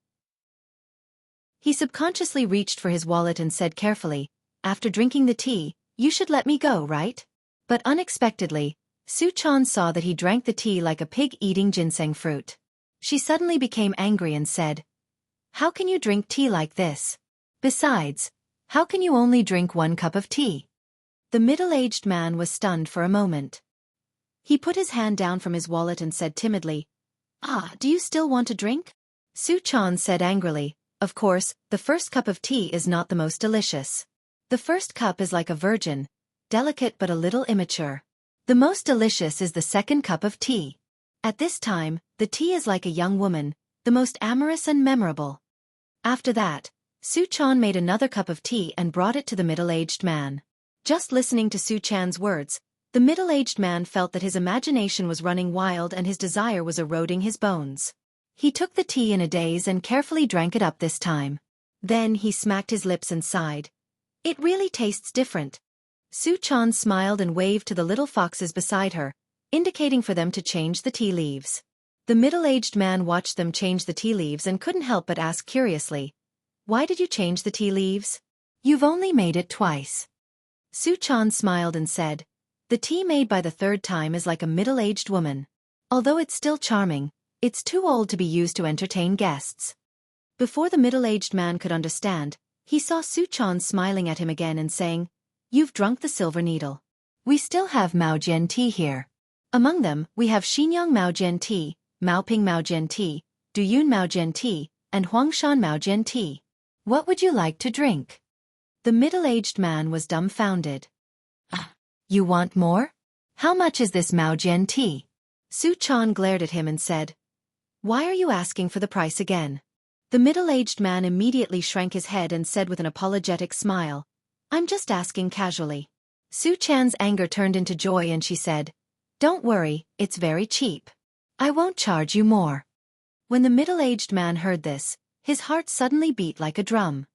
He subconsciously reached for his wallet and said carefully, "After drinking the tea, you should let me go, right?" But unexpectedly, Xueqi saw that he drank the tea like a pig eating ginseng fruit. She suddenly became angry and said, "How can you drink tea like this? Besides, how can you only drink one cup of tea?" The middle-aged man was stunned for a moment. He put his hand down from his wallet and said timidly, "Ah, do you still want to drink?" Xueqi said angrily, "Of course, the first cup of tea is not the most delicious. The first cup is like a virgin, delicate but a little immature. The most delicious is the second cup of tea. At this time, the tea is like a young woman, the most amorous and memorable." After that, Xueqi made another cup of tea and brought it to the middle-aged man. Just listening to Xueqi's words, the middle-aged man felt that his imagination was running wild and his desire was eroding his bones. He took the tea in a daze and carefully drank it up this time. Then he smacked his lips and sighed. "It really tastes different." Xueqi smiled and waved to the little foxes beside her, indicating for them to change the tea leaves. The middle-aged man watched them change the tea leaves and couldn't help but ask curiously, "Why did you change the tea leaves? You've only made it twice." Xueqi smiled and said, "The tea made by the third time is like a middle-aged woman. Although it's still charming, it's too old to be used to entertain guests." Before the middle-aged man could understand, he saw Xueqi smiling at him again and saying, "You've drunk the silver needle. We still have Maojian tea here. Among them, we have Xinyang Maojian tea, Maoping Maojian tea, Duyun Maojian tea, and Huangshan Maojian tea. What would you like to drink?" The middle-aged man was dumbfounded. "Ah, you want more? How much is this Maojian tea?" Xueqi glared at him and said, "Why are you asking for the price again?" The middle-aged man immediately shrank his head and said with an apologetic smile, "I'm just asking casually." Xueqi's anger turned into joy and she said, "Don't worry, it's very cheap. I won't charge you more." When the middle-aged man heard this, his heart suddenly beat like a drum.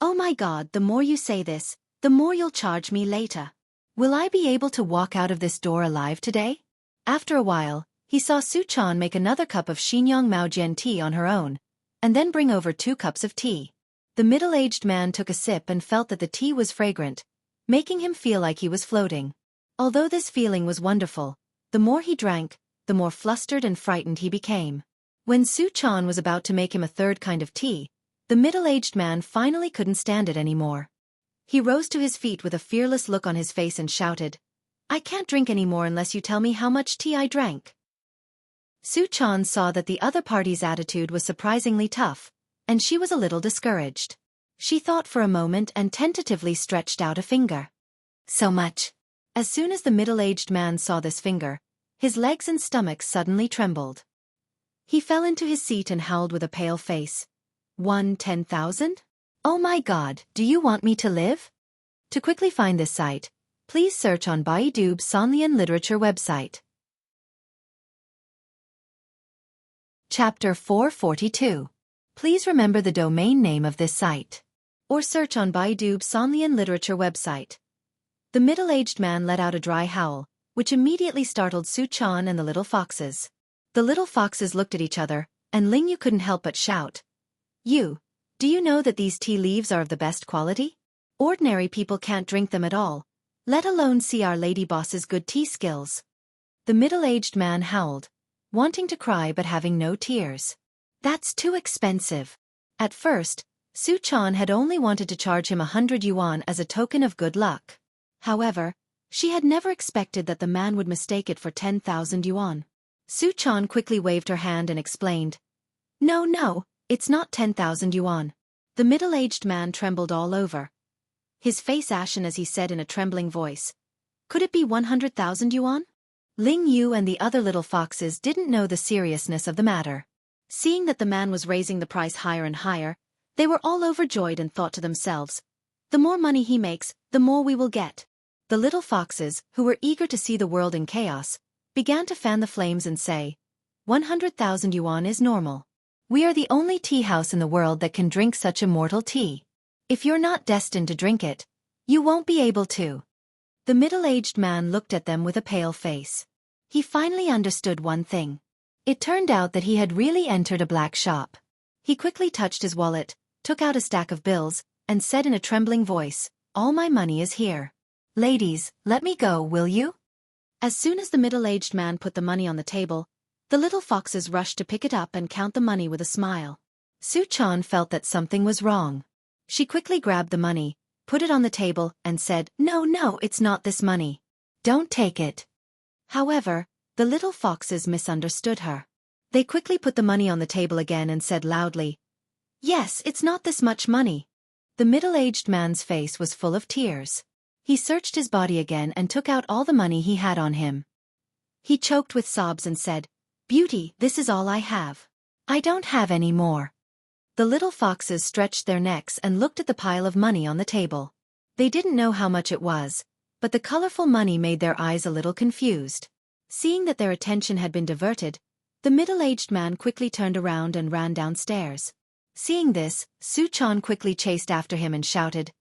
"Oh my God, the more you say this, the more you'll charge me later. Will I be able to walk out of this door alive today?" After a while, he saw Xueqi make another cup of Xinyang Maojian tea on her own, and then bring over 2 cups of tea. The middle-aged man took a sip and felt that the tea was fragrant, making him feel like he was floating. Although this feeling was wonderful, the more he drank, the more flustered and frightened he became. When Xueqi was about to make him a third kind of tea, the middle-aged man finally couldn't stand it anymore. He rose to his feet with a fearless look on his face and shouted, I can't drink anymore unless you tell me how much tea I drank. Xueqi saw that the other party's attitude was surprisingly tough, and she was a little discouraged. She thought for a moment and tentatively stretched out a finger. So much. As soon as the middle-aged man saw this finger, his legs and stomach suddenly trembled. He fell into his seat and howled with a pale face. 10,000? Oh my God, do you want me to live? To quickly find this site, please search on Audiobook Sonlian Literature website. Chapter 442. Please remember the domain name of this site. Or search on Audiobook Sonlian Literature website. The middle-aged man let out a dry howl, which immediately startled Xueqi and the little foxes. The little foxes looked at each other, and Ling Yu couldn't help but shout. Do you know that these tea leaves are of the best quality? Ordinary people can't drink them at all, let alone see our lady boss's good tea skills. The middle-aged man howled, wanting to cry but having no tears. That's too expensive. At first, Xueqi had only wanted to charge him 100 yuan as a token of good luck. However, she had never expected that the man would mistake it for 10,000 yuan. Xueqi quickly waved her hand and explained. No, it's not 10,000 yuan. The middle-aged man trembled all over, his face ashen as he said in a trembling voice. Could it be 100,000 yuan? Ling Yu and the other little foxes didn't know the seriousness of the matter. Seeing that the man was raising the price higher and higher, they were all overjoyed and thought to themselves, the more money he makes, the more we will get. The little foxes, who were eager to see the world in chaos, began to fan the flames and say, 100,000 yuan is normal. We are the only tea house in the world that can drink such immortal tea. If you're not destined to drink it, you won't be able to. The middle-aged man looked at them with a pale face. He finally understood one thing. It turned out that he had really entered a black shop. He quickly touched his wallet, took out a stack of bills, and said in a trembling voice, all my money is here. Ladies, let me go, will you? As soon as the middle-aged man put the money on the table, the little foxes rushed to pick it up and count the money with a smile. Xueqi felt that something was wrong. She quickly grabbed the money, put it on the table, and said, No, it's not this money. Don't take it. However, the little foxes misunderstood her. They quickly put the money on the table again and said loudly, Yes, it's not this much money. The middle-aged man's face was full of tears. He searched his body again and took out all the money he had on him. He choked with sobs and said, Beauty, this is all I have. I don't have any more. The little foxes stretched their necks and looked at the pile of money on the table. They didn't know how much it was, but the colorful money made their eyes a little confused. Seeing that their attention had been diverted, the middle-aged man quickly turned around and ran downstairs. Seeing this, Xueqi quickly chased after him and shouted,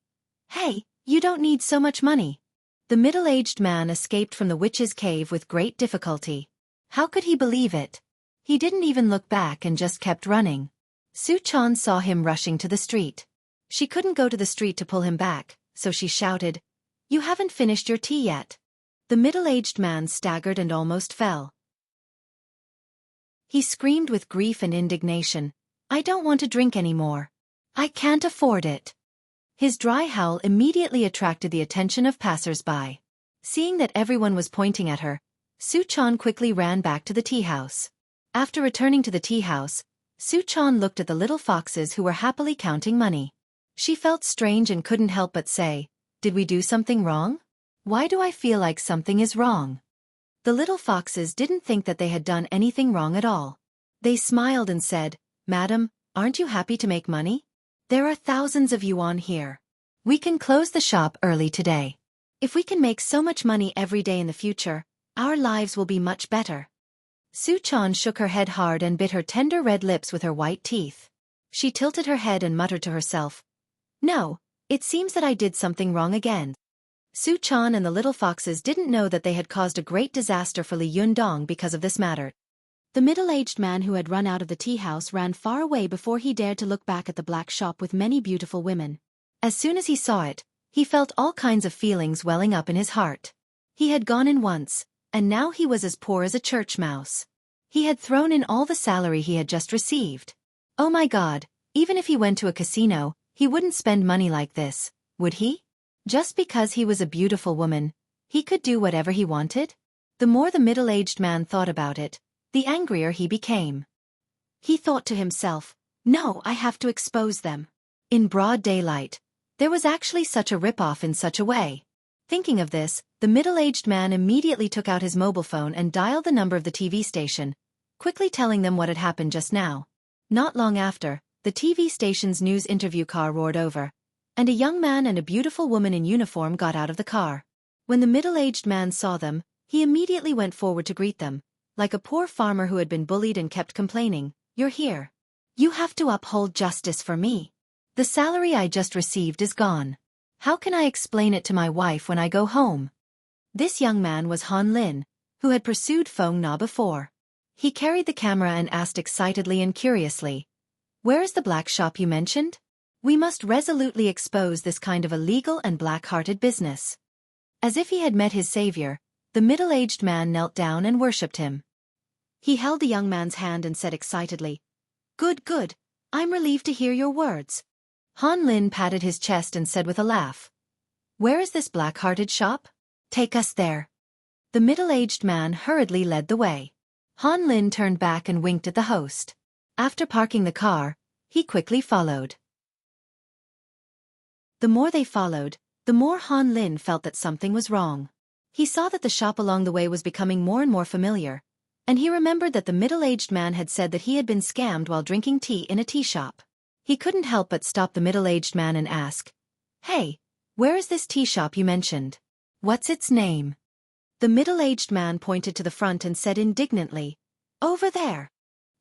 Hey, you don't need so much money. The middle-aged man escaped from the witch's cave with great difficulty. How could he believe it? He didn't even look back and just kept running. Xueqi saw him rushing to the street. She couldn't go to the street to pull him back, so she shouted, You haven't finished your tea yet. The middle-aged man staggered and almost fell. He screamed with grief and indignation, I don't want to drink anymore. I can't afford it. His dry howl immediately attracted the attention of passers-by. Seeing that everyone was pointing at her, Xueqi quickly ran back to the tea house. After returning to the tea house, Xueqi looked at the little foxes who were happily counting money. She felt strange and couldn't help but say, Did we do something wrong? Why do I feel like something is wrong? The little foxes didn't think that they had done anything wrong at all. They smiled and said, Madam, aren't you happy to make money? There are thousands of yuan here. We can close the shop early today. If we can make so much money every day in the future, our lives will be much better. Xueqi shook her head hard and bit her tender red lips with her white teeth. She tilted her head and muttered to herself, No, it seems that I did something wrong again. Xueqi and the little foxes didn't know that they had caused a great disaster for Li Yundong because of this matter. The middle-aged man who had run out of the tea house ran far away before he dared to look back at the black shop with many beautiful women. As soon as he saw it, he felt all kinds of feelings welling up in his heart. He had gone in once, and now he was as poor as a church mouse. He had thrown in all the salary he had just received. Oh my God, even if he went to a casino, he wouldn't spend money like this, would he? Just because he was a beautiful woman, He could do whatever he wanted? The more the middle-aged man thought about it, the angrier he became. He thought to himself, no, I have to expose them. In broad daylight, there was actually such a rip-off in such a way. Thinking of this, the middle-aged man immediately took out his mobile phone and dialed the number of the TV station, quickly telling them what had happened just now. Not long after, the TV station's news interview car roared over, and a young man and a beautiful woman in uniform got out of the car. When the middle-aged man saw them, he immediately went forward to greet them, like a poor farmer who had been bullied and kept complaining, "You're here. You have to uphold justice for me. The salary I just received is gone. How can I explain it to my wife when I go home?" This young man was Han Lin, who had pursued Feng Na before. He carried the camera and asked excitedly and curiously, "Where is the black shop you mentioned? We must resolutely expose this kind of illegal and black-hearted business." As if he had met his savior, the middle-aged man knelt down and worshipped him. He held the young man's hand and said excitedly, "Good, good, I'm relieved to hear your words." Han Lin patted his chest and said with a laugh, "Where is this black-hearted shop? Take us there." The middle-aged man hurriedly led the way. Han Lin turned back and winked at the host. After parking the car, he quickly followed. The more they followed, the more Han Lin felt that something was wrong. He saw that the shop along the way was becoming more and more familiar, and he remembered that the middle-aged man had said that he had been scammed while drinking tea in a tea shop. He couldn't help but stop the middle-aged man and ask, "Hey, where is this tea shop you mentioned? What's its name?" The middle-aged man pointed to the front and said indignantly, "Over there."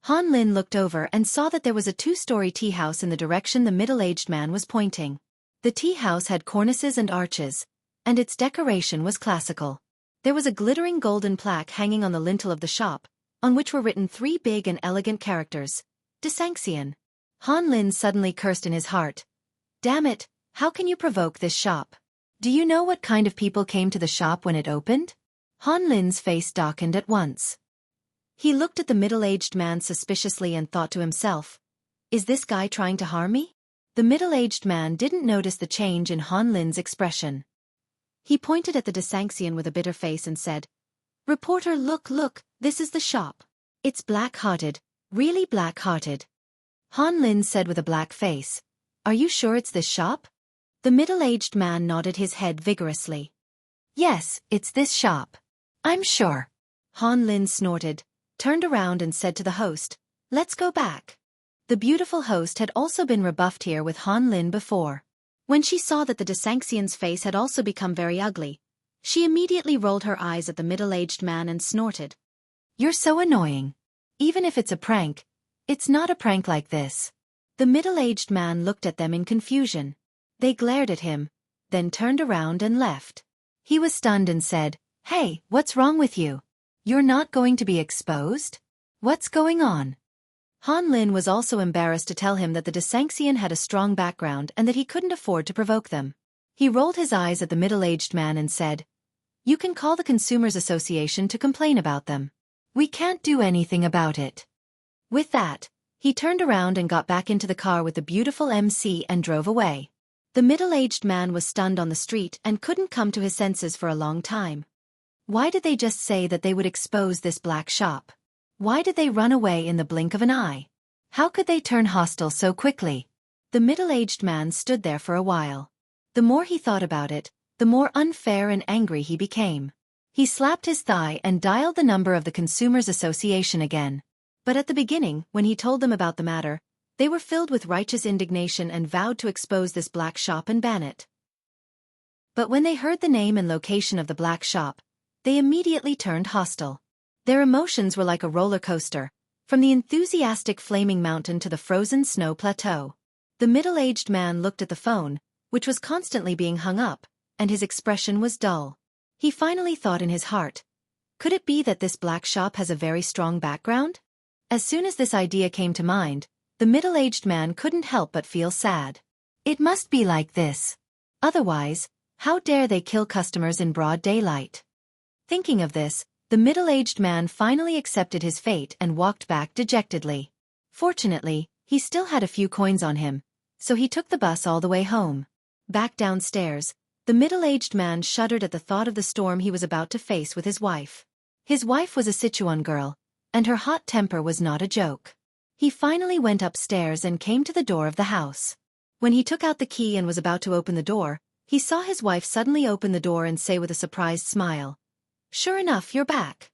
Han Lin looked over and saw that there was a two-story tea house in the direction the middle-aged man was pointing. The tea house had cornices and arches, and its decoration was classical. There was a glittering golden plaque hanging on the lintel of the shop, on which were written 3 big and elegant characters, "Desanxian." Han Lin suddenly cursed in his heart. "Damn it, how can you provoke this shop? Do you know what kind of people came to the shop when it opened?" Han Lin's face darkened at once. He looked at the middle-aged man suspiciously and thought to himself, "Is this guy trying to harm me?" The middle-aged man didn't notice the change in Han Lin's expression. He pointed at the Desanxian with a bitter face and said, "Reporter, look, this is the shop. It's black-hearted, really black-hearted." Han Lin said with a black face, "Are you sure it's this shop?" The middle-aged man nodded his head vigorously. "Yes, it's this shop. I'm sure." Han Lin snorted, turned around and said to the host, "Let's go back." The beautiful host had also been rebuffed here with Han Lin before. When she saw that the Desanxian's face had also become very ugly, she immediately rolled her eyes at the middle-aged man and snorted, "You're so annoying. Even if it's a prank, it's not a prank like this." The middle-aged man looked at them in confusion. They glared at him, then turned around and left. He was stunned and said, "Hey, what's wrong with you? You're not going to be exposed? What's going on?" Han Lin was also embarrassed to tell him that the Desanxian had a strong background and that he couldn't afford to provoke them. He rolled his eyes at the middle-aged man and said, "You can call the Consumers Association to complain about them. We can't do anything about it." With that, he turned around and got back into the car with the beautiful MC and drove away. The middle-aged man was stunned on the street and couldn't come to his senses for a long time. Why did they just say that they would expose this black shop? Why did they run away in the blink of an eye? How could they turn hostile so quickly? The middle-aged man stood there for a while. The more he thought about it, the more unfair and angry he became. He slapped his thigh and dialed the number of the Consumers Association again. But at the beginning, when he told them about the matter, they were filled with righteous indignation and vowed to expose this black shop and ban it. But when they heard the name and location of the black shop, they immediately turned hostile. Their emotions were like a roller coaster, from the enthusiastic flaming mountain to the frozen snow plateau. The middle-aged man looked at the phone, which was constantly being hung up, and his expression was dull. He finally thought in his heart, could it be that this black shop has a very strong background? As soon as this idea came to mind, the middle-aged man couldn't help but feel sad. It must be like this. Otherwise, how dare they kill customers in broad daylight? Thinking of this, the middle-aged man finally accepted his fate and walked back dejectedly. Fortunately, he still had a few coins on him, so he took the bus all the way home. Back downstairs, The middle-aged man shuddered at the thought of the storm he was about to face with his wife. His wife was a Sichuan girl, and her hot temper was not a joke. He finally went upstairs and came to the door of the house. When he took out the key and was about to open the door, he saw his wife suddenly open the door and say with a surprised smile, "Sure enough, you're back."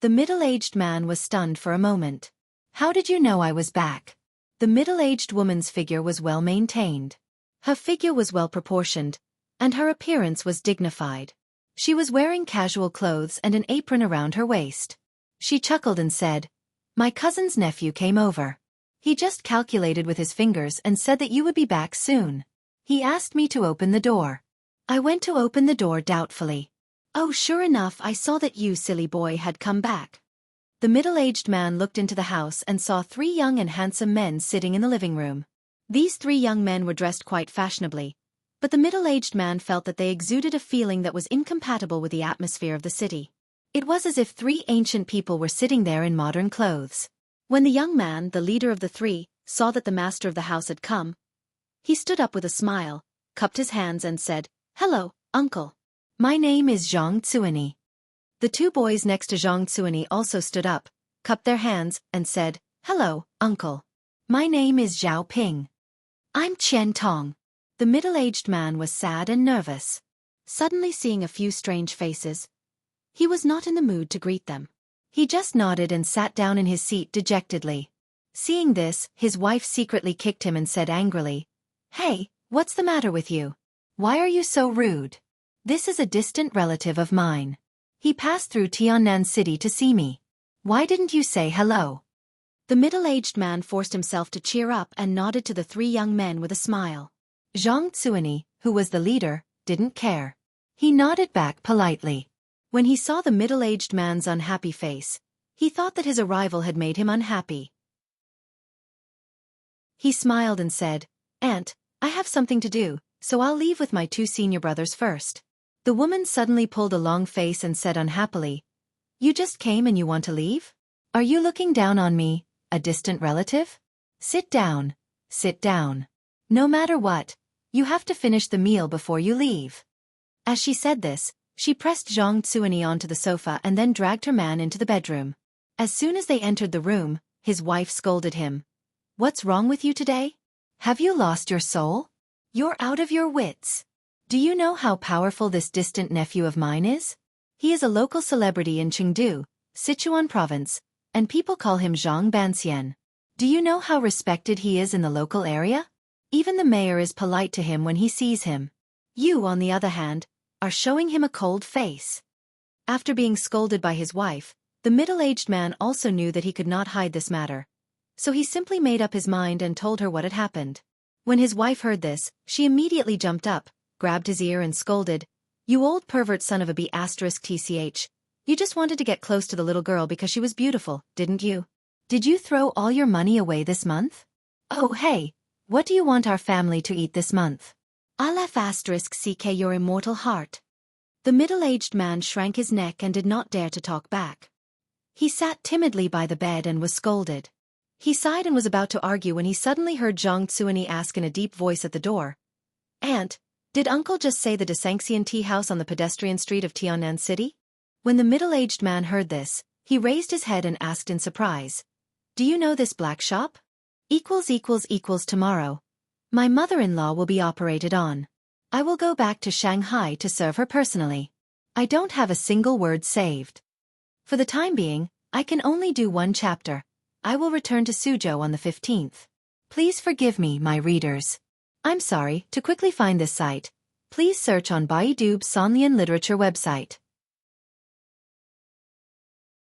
The middle-aged man was stunned for a moment. "How did you know I was back?" The middle-aged woman's figure was well maintained. Her figure was well proportioned, and her appearance was dignified. She was wearing casual clothes and an apron around her waist. She chuckled and said, "My cousin's nephew came over. He just calculated with his fingers and said that you would be back soon. He asked me to open the door. I went to open the door doubtfully. Oh, sure enough, I saw that you, silly boy, had come back." The middle-aged man looked into the house and saw 3 young and handsome men sitting in the living room. These 3 young men were dressed quite fashionably, but the middle-aged man felt that they exuded a feeling that was incompatible with the atmosphere of the city. It was as if 3 ancient people were sitting there in modern clothes. When the young man, the leader of the 3, saw that the master of the house had come, he stood up with a smile, cupped his hands and said, "Hello, uncle. My name is Zhang Xueqi." The 2 boys next to Zhang Xueqi also stood up, cupped their hands, and said, "Hello, uncle. My name is Zhao Ping. I'm Qian Tong." The middle-aged man was sad and nervous. Suddenly seeing a few strange faces, he was not in the mood to greet them. He just nodded and sat down in his seat dejectedly. Seeing this, his wife secretly kicked him and said angrily, "Hey, what's the matter with you? Why are you so rude? This is a distant relative of mine. He passed through Tiannan City to see me. Why didn't you say hello?" The middle-aged man forced himself to cheer up and nodded to the 3 young men with a smile. Zhang Xueqi, who was the leader, didn't care. He nodded back politely. When he saw the middle-aged man's unhappy face, he thought that his arrival had made him unhappy. He smiled and said, "Aunt, I have something to do, so I'll leave with my 2 senior brothers first." The woman suddenly pulled a long face and said unhappily, "You just came and you want to leave? Are you looking down on me, a distant relative? Sit down, sit down. No matter what, you have to finish the meal before you leave." As she said this, she pressed Zhang Xueqi onto the sofa and then dragged her man into the bedroom. As soon as they entered the room, his wife scolded him. "What's wrong with you today? Have you lost your soul? You're out of your wits. Do you know how powerful this distant nephew of mine is? He is a local celebrity in Chengdu, Sichuan province, and people call him Zhang Banxian. Do you know how respected he is in the local area? Even the mayor is polite to him when he sees him. You, on the other hand, are showing him a cold face." After being scolded by his wife, the middle-aged man also knew that he could not hide this matter, so he simply made up his mind and told her what had happened. When his wife heard this, she immediately jumped up, grabbed his ear and scolded, "You old pervert son of a B***tch. You just wanted to get close to the little girl because she was beautiful, didn't you? Did you throw all your money away this month? Oh hey, what do you want our family to eat this month? I'll **ck your immortal heart." The middle-aged man shrank his neck and did not dare to talk back. He sat timidly by the bed and was scolded. He sighed and was about to argue when he suddenly heard Zhang Xueqi ask in a deep voice at the door, "Aunt, did Uncle just say the Desanxian tea house on the pedestrian street of Tiannan City?" When the middle-aged man heard this, he raised his head and asked in surprise, "Do you know this black shop? Tomorrow. My mother-in-law will be operated on. I will go back to Shanghai to serve her personally. I don't have a single word saved. For the time being, I can only do 1 chapter. I will return to Suzhou on the 15th. Please forgive me, my readers. I'm sorry. To quickly find this site, please search on Baidu's Sonlian Literature website.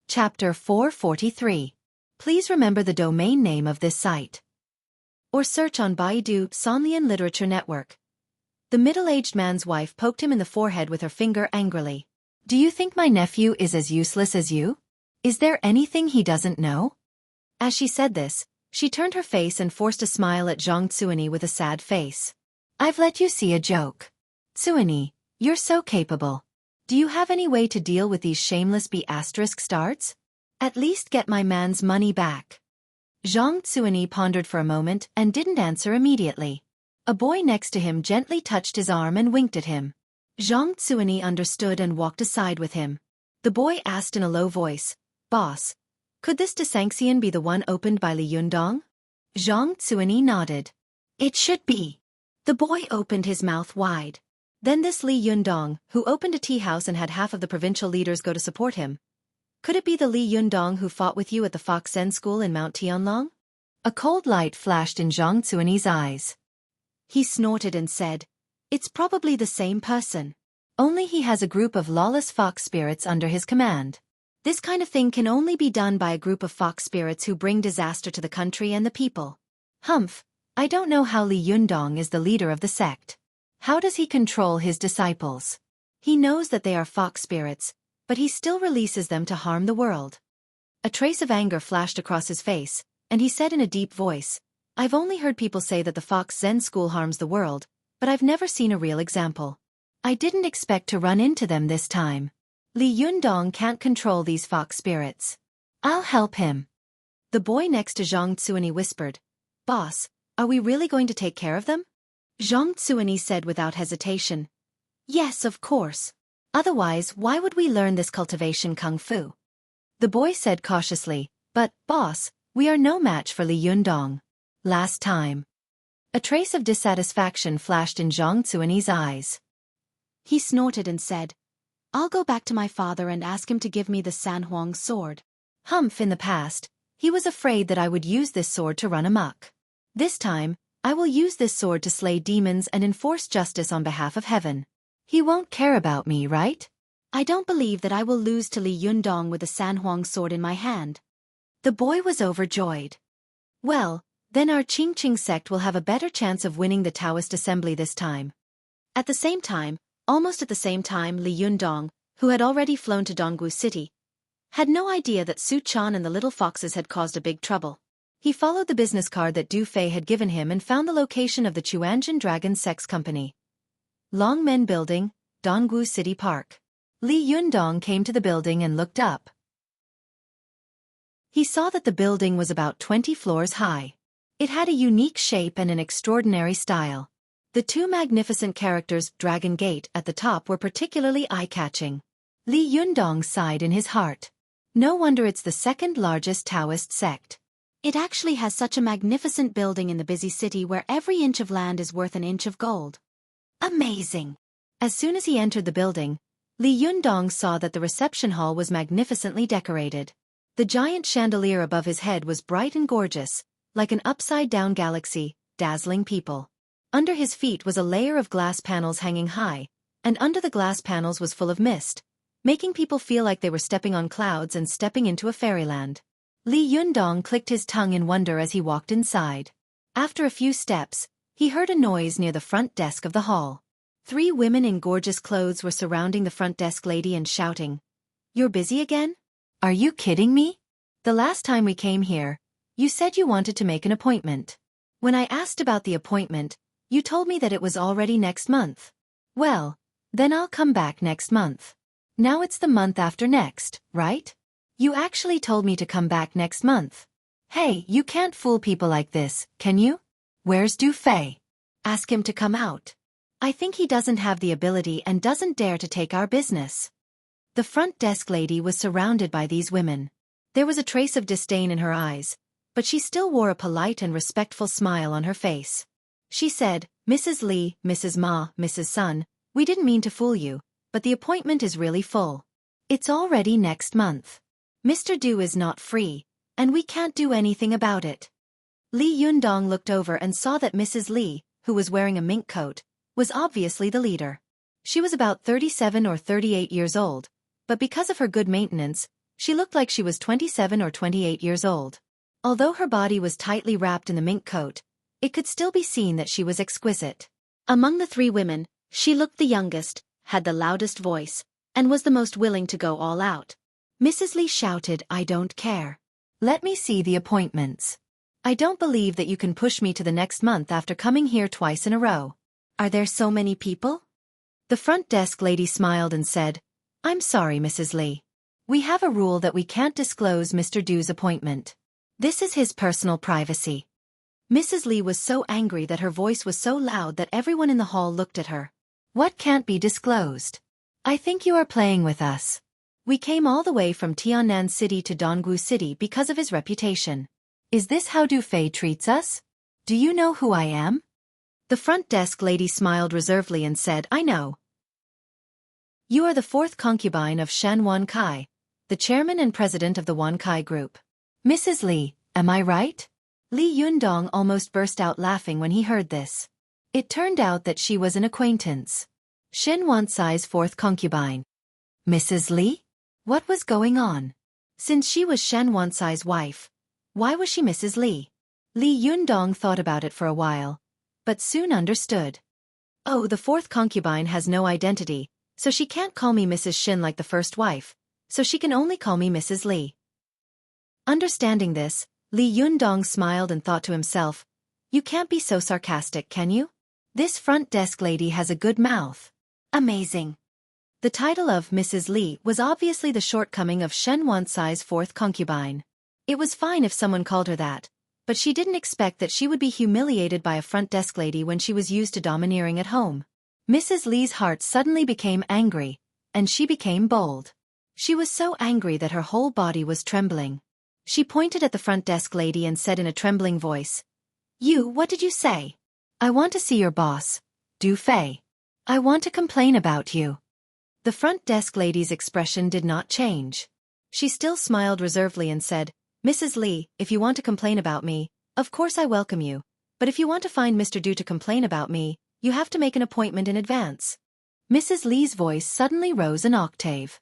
Chapter 443. Please remember the domain name of this site. Or search on Baidu Sonlian Literature Network. The middle-aged man's wife poked him in the forehead with her finger angrily. "Do you think my nephew is as useless as you? Is there anything he doesn't know?" As she said this, she turned her face and forced a smile at Zhang Xueqi with a sad face. "I've let you see a joke. Xueqi, you're so capable. Do you have any way to deal with these shameless B***starts? At least get my man's money back." Zhang Xueqi pondered for a moment and didn't answer immediately. A boy next to him gently touched his arm and winked at him. Zhang Tsuani understood and walked aside with him. The boy asked in a low voice, "Boss, could this Desanxian be the one opened by Li Yundong?" Zhang Tsuani nodded. "It should be." The boy opened his mouth wide. "Then this Li Yundong, who opened a tea house and had half of the provincial leaders go to support him. Could it be the Li Yundong who fought with you at the Fox Zen School in Mount Tianlong?" A cold light flashed in Zhang Tsuani's eyes. He snorted and said, "It's probably the same person. Only he has a group of lawless fox spirits under his command. This kind of thing can only be done by a group of fox spirits who bring disaster to the country and the people. Humph, I don't know how Li Yundong is the leader of the sect. How does he control his disciples? He knows that they are fox spirits, but he still releases them to harm the world." A trace of anger flashed across his face, and he said in a deep voice, "I've only heard people say that the Fox Zen School harms the world, but I've never seen a real example. I didn't expect to run into them this time. Li Yundong can't control these fox spirits. I'll help him." The boy next to Zhang Tsuani whispered, "Boss, are we really going to take care of them?" Zhang Tsuani said without hesitation, "Yes, of course. Otherwise, why would we learn this cultivation kung fu?" The boy said cautiously, "But, boss, we are no match for Li Yundong. Last time." A trace of dissatisfaction flashed in Zhang Tsuani's eyes. He snorted and said, "I'll go back to my father and ask him to give me the San Huang sword. Humph, in the past, he was afraid that I would use this sword to run amok. This time, I will use this sword to slay demons and enforce justice on behalf of heaven. He won't care about me, right? I don't believe that I will lose to Li Yundong with the San Huang sword in my hand." The boy was overjoyed. "Well, then our Qingqing sect will have a better chance of winning the Taoist assembly this time." At the same time, almost at the same time, Li Yundong, who had already flown to Dongwu City, had no idea that Su Chan and the little foxes had caused a big trouble. He followed the business card that Du Fei had given him and found the location of the Chuanjin Dragon Sex Company. Longmen Building, Dongwu City Park. Li Yundong came to the building and looked up. He saw that the building was about 20 floors high. It had a unique shape and an extraordinary style. The two magnificent characters, Dragon Gate, at the top were particularly eye-catching. Li Yundong sighed in his heart. No wonder it's the second largest Taoist sect. It actually has such a magnificent building in the busy city where every inch of land is worth an inch of gold. Amazing! As soon as he entered the building, Li Yundong saw that the reception hall was magnificently decorated. The giant chandelier above his head was bright and gorgeous, like an upside-down galaxy, dazzling people. Under his feet was a layer of glass panels hanging high, and under the glass panels was full of mist, making people feel like they were stepping on clouds and stepping into a fairyland. Li Yundong clicked his tongue in wonder as he walked inside. After a few steps, he heard a noise near the front desk of the hall. 3 women in gorgeous clothes were surrounding the front desk lady and shouting, "You're busy again? Are you kidding me? The last time we came here, you said you wanted to make an appointment. When I asked about the appointment, you told me that it was already next month. Well, then I'll come back next month. Now it's the month after next, right? You actually told me to come back next month. Hey, you can't fool people like this, can you? Where's Du Fei? Ask him to come out. I think he doesn't have the ability and doesn't dare to take our business." The front desk lady was surrounded by these women. There was a trace of disdain in her eyes, but she still wore a polite and respectful smile on her face. She said, "Mrs. Li, Mrs. Ma, Mrs. Sun, we didn't mean to fool you, but the appointment is really full. It's already next month. Mr. Du is not free, and we can't do anything about it." Li Yundong looked over and saw that Mrs. Li, who was wearing a mink coat, was obviously the leader. She was about 37 or 38 years old, but because of her good maintenance, she looked like she was 27 or 28 years old. Although her body was tightly wrapped in the mink coat, it could still be seen that she was exquisite. Among the 3 women, she looked the youngest, had the loudest voice, and was the most willing to go all out. Mrs. Li shouted, "I don't care. Let me see the appointments. I don't believe that you can push me to the next month after coming here twice in a row. Are there so many people?" The front desk lady smiled and said, "I'm sorry, Mrs. Li. We have a rule that we can't disclose Mr. Du's appointment. This is his personal privacy." Mrs. Li was so angry that her voice was so loud that everyone in the hall looked at her. What can't be disclosed? I think you are playing with us. We came all the way from Tiannan City to Dongwu City because of his reputation. Is this how Du Fei treats us? Do you know who I am? The front desk lady smiled reservedly and said, I know. You are the fourth concubine of Shen Wankai, the chairman and president of the Wankai Group. Mrs. Li, am I right? Li Yundong almost burst out laughing when he heard this. It turned out that she was an acquaintance. Shen Wansai's fourth concubine. Mrs. Li? What was going on? Since she was Shen Wansai's wife, why was she Mrs. Li? Li Yundong thought about it for a while, but soon understood. Oh, the fourth concubine has no identity, so she can't call me Mrs. Shin like the first wife, so she can only call me Mrs. Li. Understanding this, Li Yundong smiled and thought to himself, you can't be so sarcastic, can you? This front desk lady has a good mouth. Amazing. The title of Mrs. Li was obviously the shortcoming of Shen Wansai's fourth concubine. It was fine if someone called her that, but she didn't expect that she would be humiliated by a front desk lady when she was used to domineering at home. Mrs. Li's heart suddenly became angry, and she became bold. She was so angry that her whole body was trembling. She pointed at the front desk lady and said in a trembling voice, You, what did you say? I want to see your boss, Du Fei. I want to complain about you. The front desk lady's expression did not change. She still smiled reservedly and said, Mrs. Li, if you want to complain about me, of course I welcome you, but if you want to find Mr. Du to complain about me, you have to make an appointment in advance. Mrs. Li's voice suddenly rose an octave.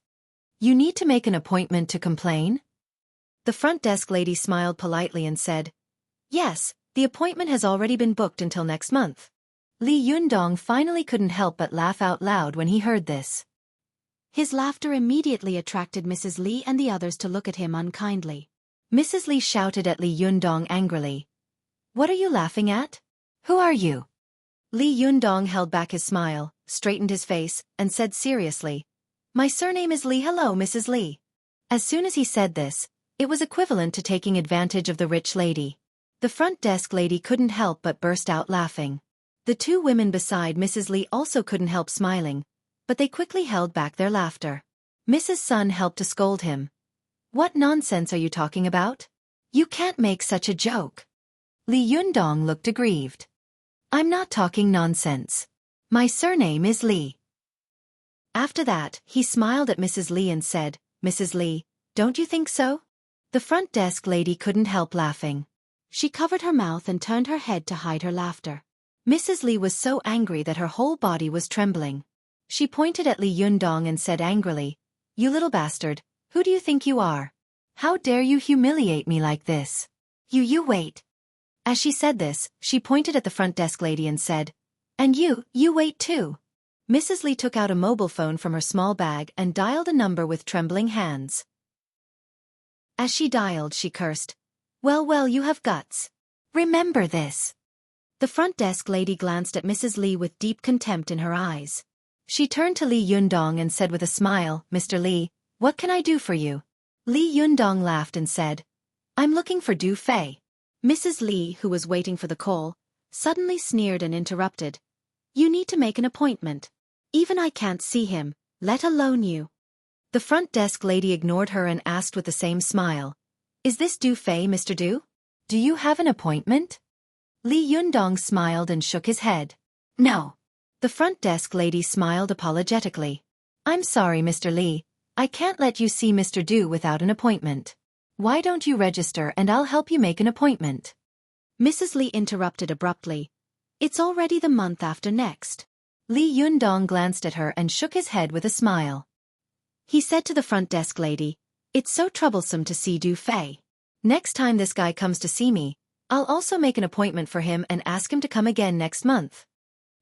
You need to make an appointment to complain? The front desk lady smiled politely and said, Yes, the appointment has already been booked until next month. Li Yundong finally couldn't help but laugh out loud when he heard this. His laughter immediately attracted Mrs. Li and the others to look at him unkindly. Mrs. Li shouted at Li Yundong angrily. What are you laughing at? Who are you? Li Yundong held back his smile, straightened his face, and said seriously, My surname is Li. Hello, Mrs. Li. As soon as he said this, it was equivalent to taking advantage of the rich lady. The front desk lady couldn't help but burst out laughing. The two women beside Mrs. Li also couldn't help smiling, but they quickly held back their laughter. Mrs. Sun helped to scold him. What nonsense are you talking about? You can't make such a joke. Li Yundong looked aggrieved. I'm not talking nonsense. My surname is Li. After that, he smiled at Mrs. Li and said, Mrs. Li, don't you think so? The front desk lady couldn't help laughing. She covered her mouth and turned her head to hide her laughter. Mrs. Li was so angry that her whole body was trembling. She pointed at Li Yundong and said angrily, You little bastard, who do you think you are? How dare you humiliate me like this? You wait. As she said this, she pointed at the front desk lady and said, And you wait too. Mrs. Li took out a mobile phone from her small bag and dialed a number with trembling hands. As she dialed, she cursed, Well, you have guts. Remember this. The front desk lady glanced at Mrs. Li with deep contempt in her eyes. She turned to Li Yundong and said with a smile, Mr. Li, what can I do for you? Li Yundong laughed and said, I'm looking for Du Fei. Mrs. Li, who was waiting for the call, suddenly sneered and interrupted. You need to make an appointment. Even I can't see him, let alone you. The front desk lady ignored her and asked with the same smile, Is this Du Fei, Mr. Du? Do you have an appointment? Li Yundong smiled and shook his head. No. The front desk lady smiled apologetically. I'm sorry, Mr. Li, I can't let you see Mr. Du without an appointment. Why don't you register and I'll help you make an appointment? Mrs. Li interrupted abruptly. It's already the month after next. Li Yundong glanced at her and shook his head with a smile. He said to the front desk lady, It's so troublesome to see Du Fei. Next time this guy comes to see me, I'll also make an appointment for him and ask him to come again next month.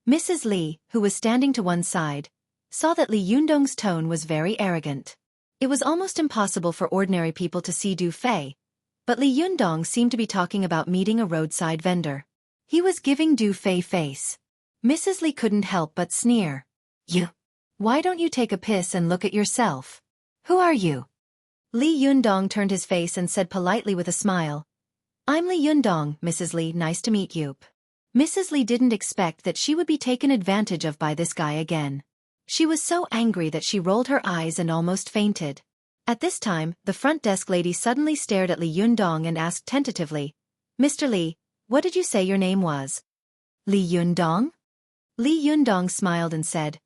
Mrs. Li, who was standing to one side, saw that Li Yundong's tone was very arrogant. It was almost impossible for ordinary people to see Du Fei, but Li Yundong seemed to be talking about meeting a roadside vendor. He was giving Du Fei face. Mrs. Li couldn't help but sneer. You. Why don't you take a piss and look at yourself? Who are you? Li Yundong turned his face and said politely with a smile, I'm Li Yundong, Mrs. Li, nice to meet you. Mrs. Li didn't expect that she would be taken advantage of by this guy again. She was so angry that she rolled her eyes and almost fainted. At this time, the front desk lady suddenly stared at Li Yundong and asked tentatively, "Mr. Li, what did you say your name was?" "Li Yundong?" Li Yundong smiled and said,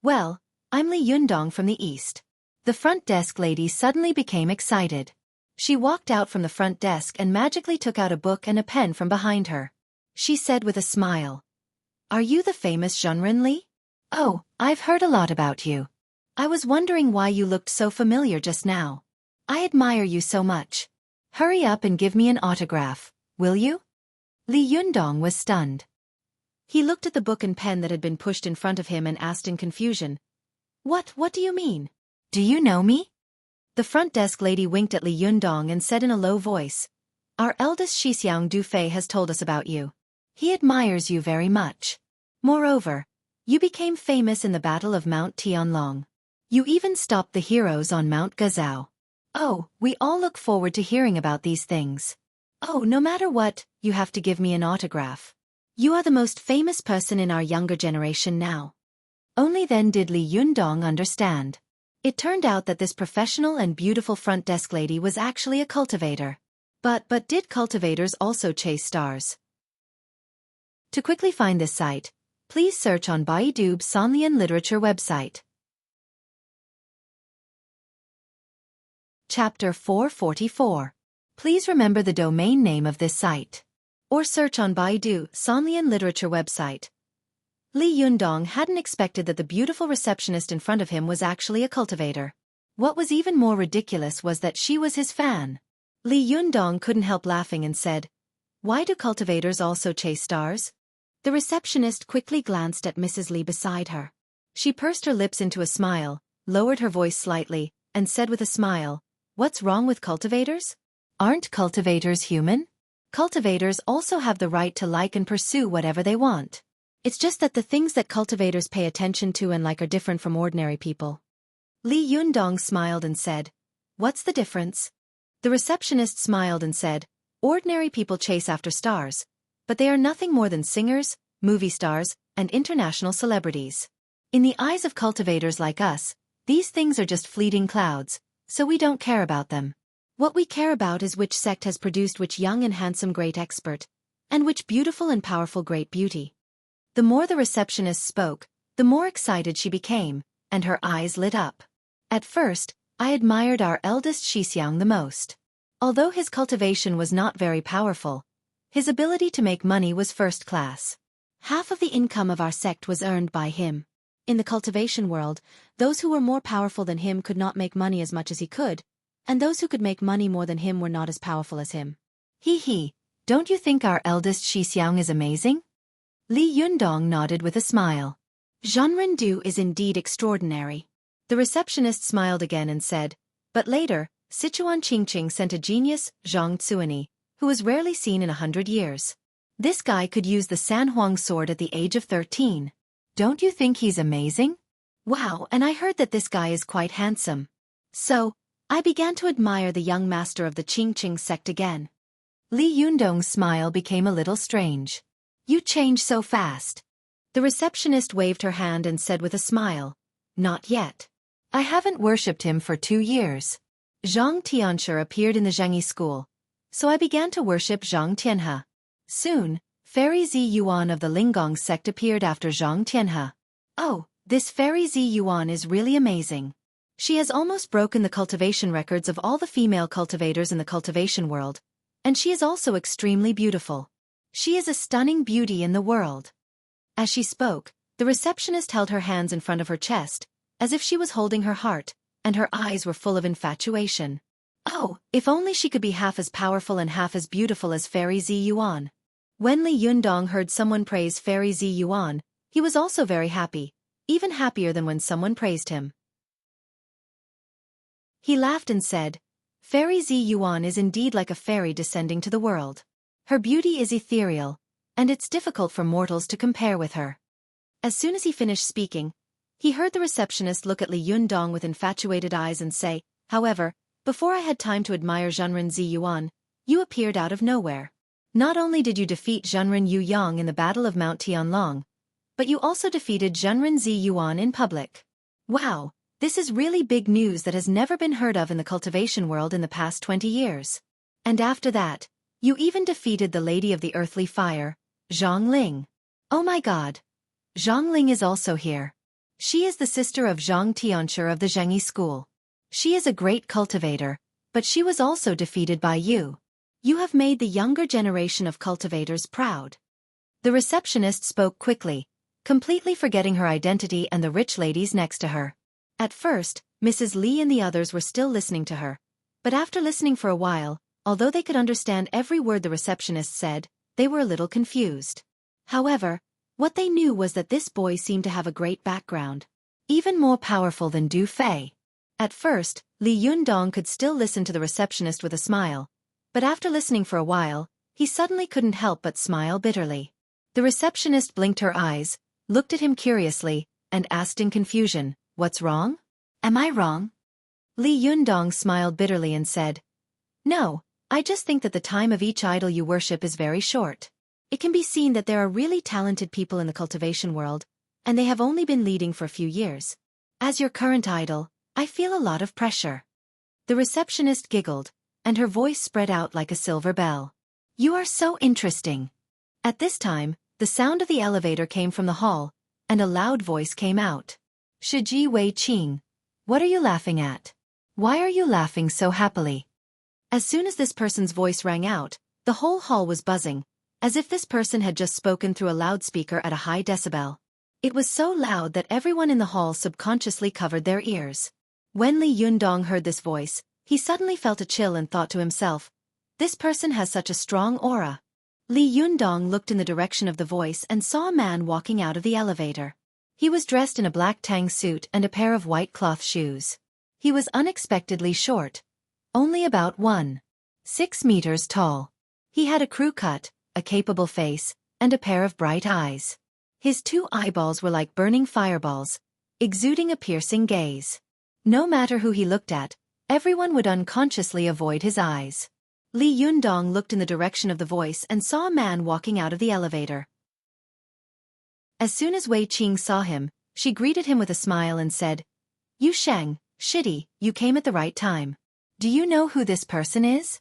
"Well, I'm Li Yundong from the East." The front desk lady suddenly became excited. She walked out from the front desk and magically took out a book and a pen from behind her. She said with a smile, "Are you the famous Zhenren Li? Oh, I've heard a lot about you. I was wondering why you looked so familiar just now. I admire you so much. Hurry up and give me an autograph, will you?" Li Yundong was stunned. He looked at the book and pen that had been pushed in front of him and asked in confusion, What do you mean? Do you know me?" The front desk lady winked at Li Yundong and said in a low voice, "Our eldest Xixiang Dufei has told us about you. He admires you very much. Moreover, you became famous in the Battle of Mount Tianlong. You even stopped the heroes on Mount Gazao. Oh, we all look forward to hearing about these things. Oh, no matter what, you have to give me an autograph. You are the most famous person in our younger generation now." Only then did Li Yundong understand. It turned out that this professional and beautiful front desk lady was actually a cultivator. But did cultivators also chase stars? To quickly find this site, please search on Baidu's Sanlian Literature website. Chapter 444. Please remember the domain name of this site. Or search on Baidu Sanlian Literature website. Li Yundong hadn't expected that the beautiful receptionist in front of him was actually a cultivator. What was even more ridiculous was that she was his fan. Li Yundong couldn't help laughing and said, "Why do cultivators also chase stars?" The receptionist quickly glanced at Mrs. Li beside her. She pursed her lips into a smile, lowered her voice slightly, and said with a smile, "What's wrong with cultivators? Aren't cultivators human? Cultivators also have the right to like and pursue whatever they want. It's just that the things that cultivators pay attention to and like are different from ordinary people." Li Yundong smiled and said, "What's the difference?" The receptionist smiled and said, "Ordinary people chase after stars, but they are nothing more than singers, movie stars, and international celebrities. In the eyes of cultivators like us, these things are just fleeting clouds, so we don't care about them. What we care about is which sect has produced which young and handsome great expert, and which beautiful and powerful great beauty." The more the receptionist spoke, the more excited she became, and her eyes lit up. "At first, I admired our eldest Xixiang the most. Although his cultivation was not very powerful, his ability to make money was first class. Half of the income of our sect was earned by him. In the cultivation world, those who were more powerful than him could not make money as much as he could, and those who could make money more than him were not as powerful as him. He, don't you think our eldest Xixiang is amazing?" Li Yundong nodded with a smile. "Zhenren Du is indeed extraordinary." The receptionist smiled again and said, "But later, Sichuan Qingqing sent a genius, Zhang Xueqi, who was rarely seen in 100 years. This guy could use the Sanhuang sword at the age of 13. Don't you think he's amazing? Wow, and I heard that this guy is quite handsome. So, I began to admire the young master of the Qingqing sect again." Li Yundong's smile became a little strange. "You change so fast." The receptionist waved her hand and said with a smile, "Not yet. I haven't worshipped him for 2 years. Zhang Tianshi appeared in the Zhengyi school, so I began to worship Zhang Tianhe. Soon, Fairy Zi Yuan of the Linggong sect appeared after Zhang Tianhe. Oh, this Fairy Zi Yuan is really amazing. She has almost broken the cultivation records of all the female cultivators in the cultivation world, and she is also extremely beautiful. She is a stunning beauty in the world." As she spoke, the receptionist held her hands in front of her chest, as if she was holding her heart, and her eyes were full of infatuation. Oh, if only she could be half as powerful and half as beautiful as Fairy Zi Yuan. When Li Yundong heard someone praise Fairy Zi Yuan, he was also very happy, even happier than when someone praised him. He laughed and said, "Fairy Zi Yuan is indeed like a fairy descending to the world. Her beauty is ethereal, and it's difficult for mortals to compare with her." As soon as he finished speaking, he heard the receptionist look at Li Yundong with infatuated eyes and say, "However, before I had time to admire Zhenren Zi Yuan, you appeared out of nowhere. Not only did you defeat Zhenren Yu Yang in the Battle of Mount Tianlong, but you also defeated Zhenren Zi Yuan in public. Wow, this is really big news that has never been heard of in the cultivation world in the past 20 years. And after that, you even defeated the Lady of the Earthly Fire, Zhang Ling. Oh my god. Zhang Ling is also here. She is the sister of Zhang Tianshi of the Zhengyi school. She is a great cultivator, but she was also defeated by you. You have made the younger generation of cultivators proud. The receptionist spoke quickly, completely forgetting her identity and the rich ladies next to her. At first, Mrs. Li and the others were still listening to her, but after listening for a while, although they could understand every word the receptionist said, they were a little confused. However, what they knew was that this boy seemed to have a great background, even more powerful than Du Fei. At first, Li Yundong could still listen to the receptionist with a smile, but after listening for a while, he suddenly couldn't help but smile bitterly. The receptionist blinked her eyes, looked at him curiously, and asked in confusion, "What's wrong? Am I wrong?" Li Yundong smiled bitterly and said, "No, I just think that the time of each idol you worship is very short. It can be seen that there are really talented people in the cultivation world, and they have only been leading for a few years. As your current idol, I feel a lot of pressure." The receptionist giggled, and her voice spread out like a silver bell. "You are so interesting." At this time, the sound of the elevator came from the hall, and a loud voice came out. "Shiji Wei Qing, what are you laughing at? Why are you laughing so happily?" As soon as this person's voice rang out, the whole hall was buzzing, as if this person had just spoken through a loudspeaker at a high decibel. It was so loud that everyone in the hall subconsciously covered their ears. When Li Yundong heard this voice, he suddenly felt a chill and thought to himself, "This person has such a strong aura." Li Yundong looked in the direction of the voice and saw a man walking out of the elevator. He was dressed in a black tang suit and a pair of white cloth shoes. He was unexpectedly short, only about 1.6 meters tall. He had a crew cut, a capable face, and a pair of bright eyes. His 2 eyeballs were like burning fireballs, exuding a piercing gaze. No matter who he looked at, everyone would unconsciously avoid his eyes. Li Yundong looked in the direction of the voice and saw a man walking out of the elevator. As soon as Wei Qing saw him, she greeted him with a smile and said, "Yu Sheng, Shidi, you came at the right time. Do you know who this person is?"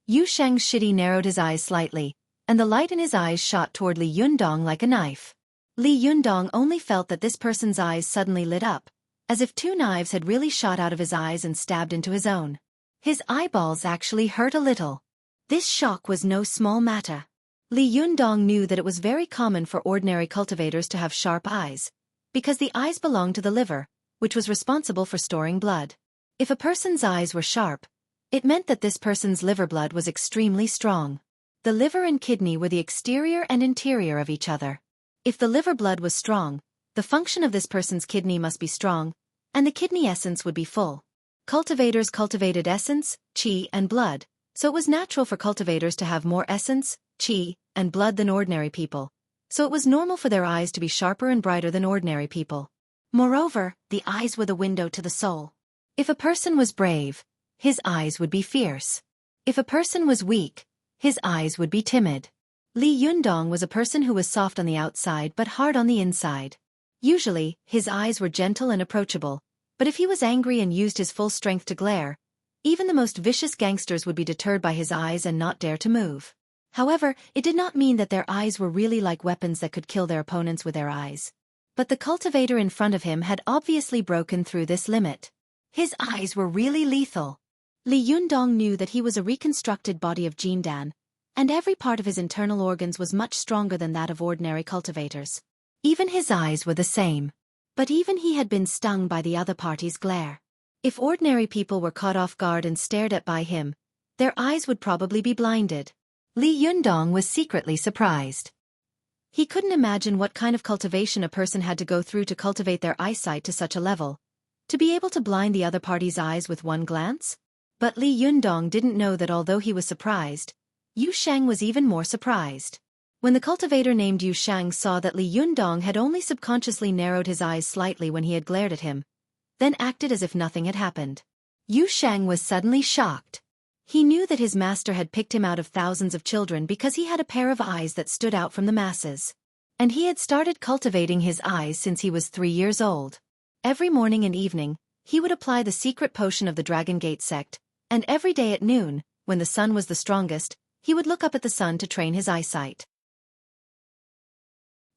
Yu Sheng's Shidi narrowed his eyes slightly, and the light in his eyes shot toward Li Yundong like a knife. Li Yundong only felt that this person's eyes suddenly lit up, as if 2 knives had really shot out of his eyes and stabbed into his own. His eyeballs actually hurt a little. This shock was no small matter. Li Yundong knew that it was very common for ordinary cultivators to have sharp eyes, because the eyes belonged to the liver, which was responsible for storing blood. If a person's eyes were sharp, it meant that this person's liver blood was extremely strong. The liver and kidney were the exterior and interior of each other. If the liver blood was strong, the function of this person's kidney must be strong, and the kidney essence would be full. Cultivators cultivated essence, qi, and blood, so it was natural for cultivators to have more essence, qi, and blood than ordinary people, so it was normal for their eyes to be sharper and brighter than ordinary people. Moreover, the eyes were the window to the soul. If a person was brave, his eyes would be fierce. If a person was weak, his eyes would be timid. Li Yundong was a person who was soft on the outside but hard on the inside. Usually, his eyes were gentle and approachable, but if he was angry and used his full strength to glare, even the most vicious gangsters would be deterred by his eyes and not dare to move. However, it did not mean that their eyes were really like weapons that could kill their opponents with their eyes. But the cultivator in front of him had obviously broken through this limit. His eyes were really lethal. Li Yundong knew that he was a reconstructed body of Jindan, and every part of his internal organs was much stronger than that of ordinary cultivators. Even his eyes were the same. But even he had been stung by the other party's glare. If ordinary people were caught off guard and stared at by him, their eyes would probably be blinded. Li Yundong was secretly surprised. He couldn't imagine what kind of cultivation a person had to go through to cultivate their eyesight to such a level, to be able to blind the other party's eyes with one glance. But Li Yundong didn't know that although he was surprised, Yu Sheng was even more surprised. When the cultivator named Yu Sheng saw that Li Yundong had only subconsciously narrowed his eyes slightly when he had glared at him, then acted as if nothing had happened, Yu Sheng was suddenly shocked. He knew that his master had picked him out of thousands of children because he had a pair of eyes that stood out from the masses. And he had started cultivating his eyes since he was 3 years old. Every morning and evening, he would apply the secret potion of the Dragon Gate sect, and every day at noon, when the sun was the strongest, he would look up at the sun to train his eyesight.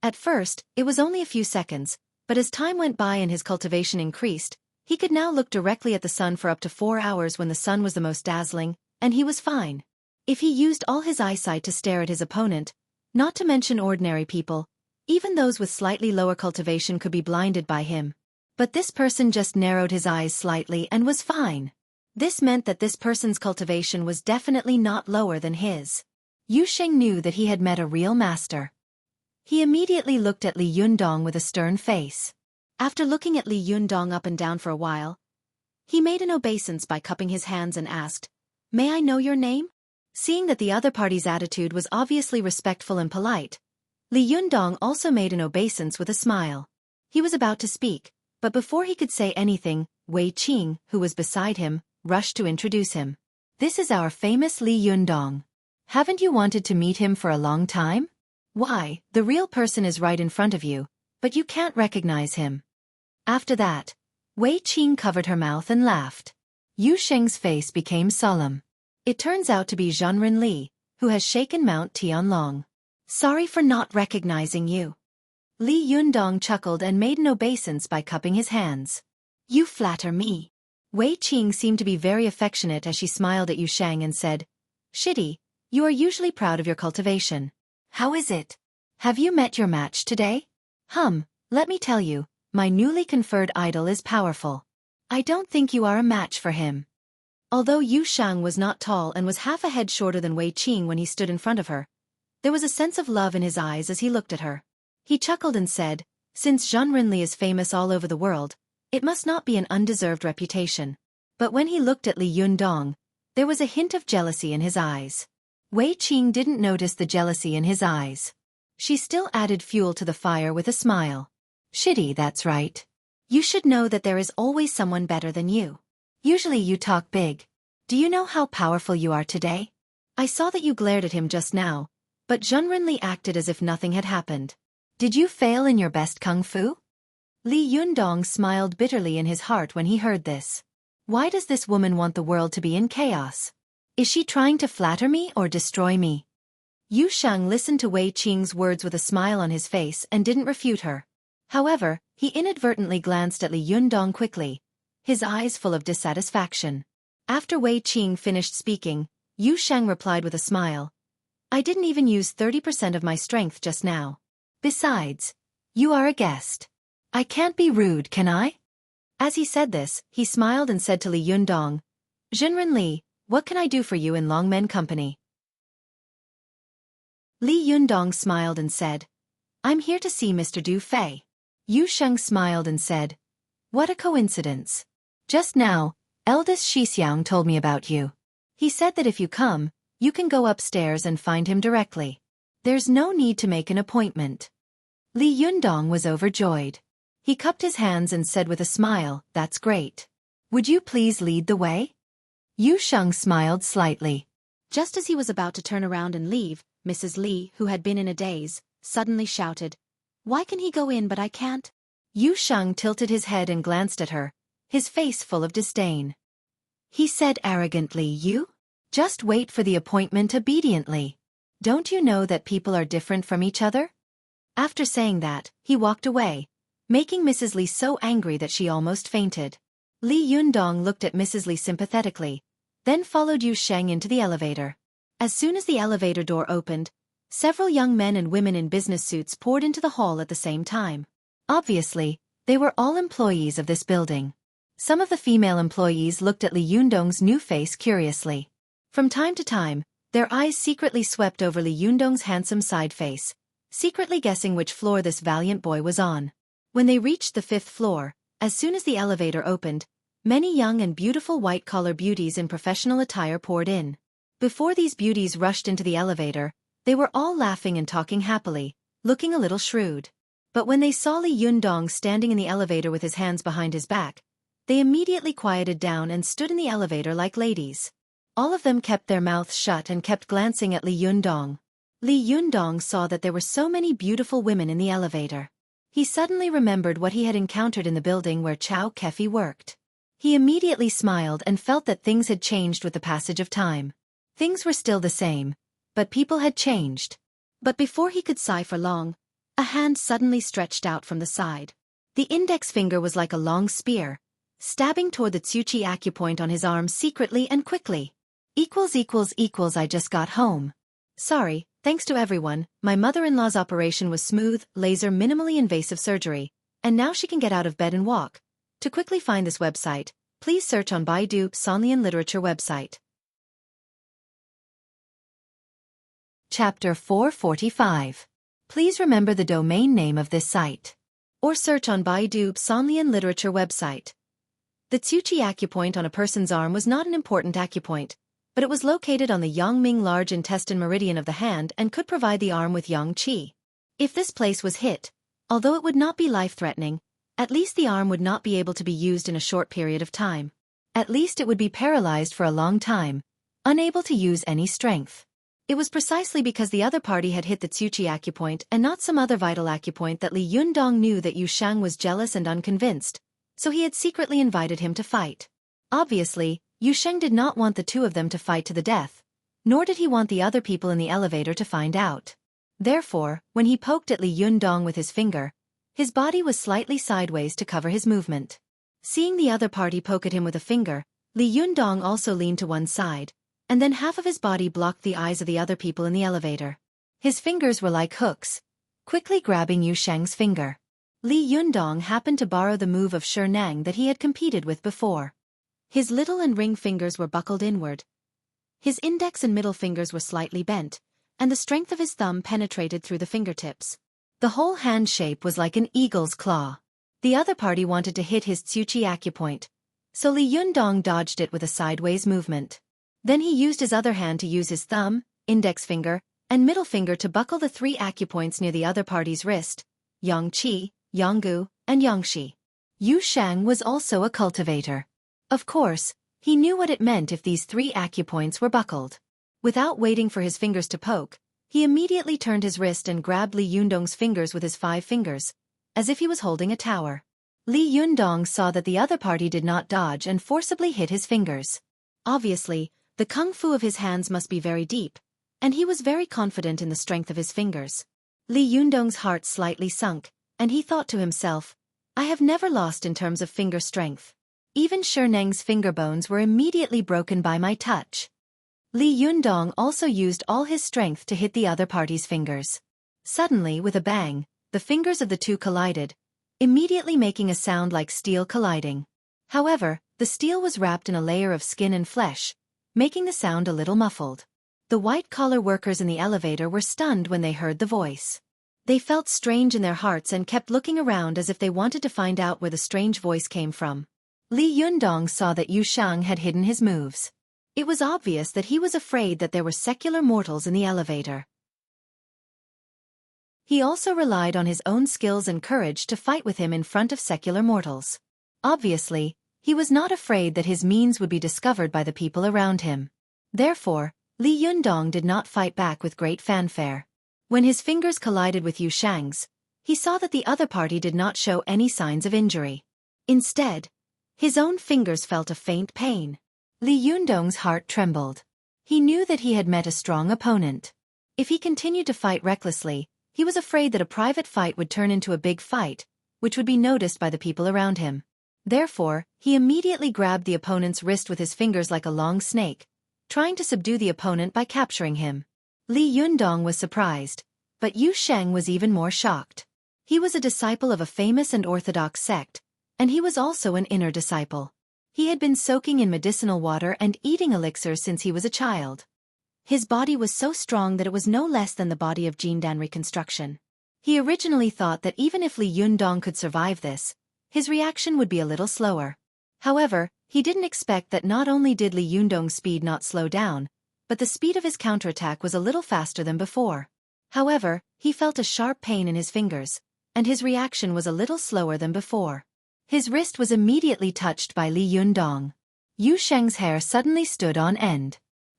At first, it was only a few seconds, but as time went by and his cultivation increased, he could now look directly at the sun for up to 4 hours when the sun was the most dazzling, and he was fine. If he used all his eyesight to stare at his opponent, not to mention ordinary people, even those with slightly lower cultivation could be blinded by him. But this person just narrowed his eyes slightly and was fine. This meant that this person's cultivation was definitely not lower than his. Xueqi knew that he had met a real master. He immediately looked at Li Yundong with a stern face. After looking at Li Yundong up and down for a while, he made an obeisance by cupping his hands and asked, "May I know your name?" Seeing that the other party's attitude was obviously respectful and polite, Li Yundong also made an obeisance with a smile. He was about to speak, but before he could say anything, Wei Qing, who was beside him, rushed to introduce him. "This is our famous Li Yundong. Haven't you wanted to meet him for a long time? Why, the real person is right in front of you, but you can't recognize him." After that, Wei Qing covered her mouth and laughed. Xueqi's face became solemn. It turns out to be Zhenren Li, who has shaken Mount Tianlong. "Sorry for not recognizing you." Li Yundong chuckled and made an obeisance by cupping his hands. "You flatter me." Wei Qing seemed to be very affectionate as she smiled at Xueqi and said, "Shitty, you are usually proud of your cultivation. How is it? Have you met your match today?" Let me tell you, my newly conferred idol is powerful. I don't think you are a match for him." Although Xueqi was not tall and was half a head shorter than Wei Qing when he stood in front of her, there was a sense of love in his eyes as he looked at her. He chuckled and said, "Since Zhenren Li is famous all over the world, it must not be an undeserved reputation." But when he looked at Li Yundong, there was a hint of jealousy in his eyes. Wei Qing didn't notice the jealousy in his eyes. She still added fuel to the fire with a smile. "Shitty, that's right. You should know that there is always someone better than you. Usually you talk big. Do you know how powerful you are today? I saw that you glared at him just now, but Zhenren Li acted as if nothing had happened. Did you fail in your best kung fu?" Li Yundong smiled bitterly in his heart when he heard this. Why does this woman want the world to be in chaos? Is she trying to flatter me or destroy me? Xueqi listened to Wei Qing's words with a smile on his face and didn't refute her. However, he inadvertently glanced at Li Yundong quickly, his eyes full of dissatisfaction. After Wei Qing finished speaking, Xueqi replied with a smile, "I didn't even use 30% of my strength just now. Besides, you are a guest. I can't be rude, can I?" As he said this, he smiled and said to Li Yundong, "Zhenren Li, what can I do for you in Longmen Company?" Li Yundong smiled and said, "I'm here to see Mr. Du Fei." Xueqi smiled and said, "What a coincidence. Just now, eldest Xixiang told me about you. He said that if you come, you can go upstairs and find him directly. There's no need to make an appointment." Li Yundong was overjoyed. He cupped his hands and said with a smile, "That's great. Would you please lead the way?" Xueqi smiled slightly. Just as he was about to turn around and leave, Mrs. Li, who had been in a daze, suddenly shouted, "Why can he go in but I can't?" Xueqi tilted his head and glanced at her, his face full of disdain. He said arrogantly, "You? Just wait for the appointment obediently. Don't you know that people are different from each other?" After saying that, he walked away, making Mrs. Li so angry that she almost fainted. Li Yundong looked at Mrs. Li sympathetically, then followed Xueqi into the elevator. As soon as the elevator door opened, several young men and women in business suits poured into the hall at the same time. Obviously, they were all employees of this building. Some of the female employees looked at Li Yundong's new face curiously. From time to time, their eyes secretly swept over Li Yundong's handsome side face, secretly guessing which floor this valiant boy was on. When they reached the 5th floor, as soon as the elevator opened, many young and beautiful white-collar beauties in professional attire poured in. Before these beauties rushed into the elevator, they were all laughing and talking happily, looking a little shrewd. But when they saw Li Yundong standing in the elevator with his hands behind his back, they immediately quieted down and stood in the elevator like ladies. All of them kept their mouths shut and kept glancing at Li Yundong. Li Yundong saw that there were so many beautiful women in the elevator. He suddenly remembered what he had encountered in the building where Xueqi worked. He immediately smiled and felt that things had changed with the passage of time. Things were still the same, but people had changed. But before he could sigh for long, a hand suddenly stretched out from the side. The index finger was like a long spear, stabbing toward the Xueqi acupoint on his arm secretly and quickly. I just got home. Sorry, thanks to everyone, my mother-in-law's operation was smooth, laser minimally invasive surgery, and now she can get out of bed and walk. To quickly find this website, please search on Baidu Sonlian Literature website. Chapter 445. Please remember the domain name of this site. Or search on Baidu Sonlian Literature website. The Xueqi acupoint on a person's arm was not an important acupoint, but it was located on the Yangming large intestine meridian of the hand and could provide the arm yang qi. If this place was hit, although it would not be life-threatening, at least the arm would not be able to be used in a short period of time. At least it would be paralyzed for a long time, unable to use any strength. It was precisely because the other party had hit the Xueqi acupoint and not some other vital acupoint that Li Yundong knew that Yu Shang was jealous and unconvinced, so he had secretly invited him to fight. Obviously, Yu Sheng did not want the two of them to fight to the death, nor did he want the other people in the elevator to find out. Therefore, when he poked at Li Yundong with his finger, his body was slightly sideways to cover his movement. Seeing the other party poke at him with a finger, Li Yundong also leaned to one side, and then half of his body blocked the eyes of the other people in the elevator. His fingers were like hooks, quickly grabbing Yu Sheng's finger. Li Yundong happened to borrow the move of Shi Nang that he had competed with before. His little and ring fingers were buckled inward. His index and middle fingers were slightly bent, and the strength of his thumb penetrated through the fingertips. The whole hand shape was like an eagle's claw. The other party wanted to hit his Xueqi acupoint, so Li Yundong dodged it with a sideways movement. Then he used his other hand to use his thumb, index finger, and middle finger to buckle the three acupoints near the other party's wrist, Yang Qi, Yanggu, and Yangshi. Yu Shang was also a cultivator. Of course, he knew what it meant if these three acupoints were buckled. Without waiting for his fingers to poke, he immediately turned his wrist and grabbed Li Yundong's fingers with his 5 fingers, as if he was holding a tower. Li Yundong saw that the other party did not dodge and forcibly hit his fingers. Obviously, the kung fu of his hands must be very deep, and he was very confident in the strength of his fingers. Li Yundong's heart slightly sunk, and he thought to himself, I have never lost in terms of finger strength. Even Shi Neng's finger bones were immediately broken by my touch. Li Yundong also used all his strength to hit the other party's fingers. Suddenly, with a bang, the fingers of the two collided, immediately making a sound like steel colliding. However, the steel was wrapped in a layer of skin and flesh, making the sound a little muffled. The white-collar workers in the elevator were stunned when they heard the voice. They felt strange in their hearts and kept looking around as if they wanted to find out where the strange voice came from. Li Yundong saw that Yu Shang had hidden his moves. It was obvious that he was afraid that there were secular mortals in the elevator. He also relied on his own skills and courage to fight with him in front of secular mortals. Obviously, he was not afraid that his means would be discovered by the people around him. Therefore, Li Yundong did not fight back with great fanfare. When his fingers collided with Yu Shang's, he saw that the other party did not show any signs of injury. Instead, his own fingers felt a faint pain. Li Yundong's heart trembled. He knew that he had met a strong opponent. If he continued to fight recklessly, he was afraid that a private fight would turn into a big fight, which would be noticed by the people around him. Therefore, he immediately grabbed the opponent's wrist with his fingers like a long snake, trying to subdue the opponent by capturing him. Li Yundong was surprised, but Yu Sheng was even more shocked. He was a disciple of a famous and orthodox sect, and he was also an inner disciple. He had been soaking in medicinal water and eating elixirs since he was a child. His body was so strong that it was no less than the body of Jindan reconstruction. He originally thought that even if Li Yundong could survive this, his reaction would be a little slower. However, he didn't expect that not only did Li Yundong's speed not slow down, but the speed of his counterattack was a little faster than before. However, he felt a sharp pain in his fingers, and his reaction was a little slower than before. His wrist was immediately touched by Li Yundong. Yu Sheng's hair suddenly stood on end.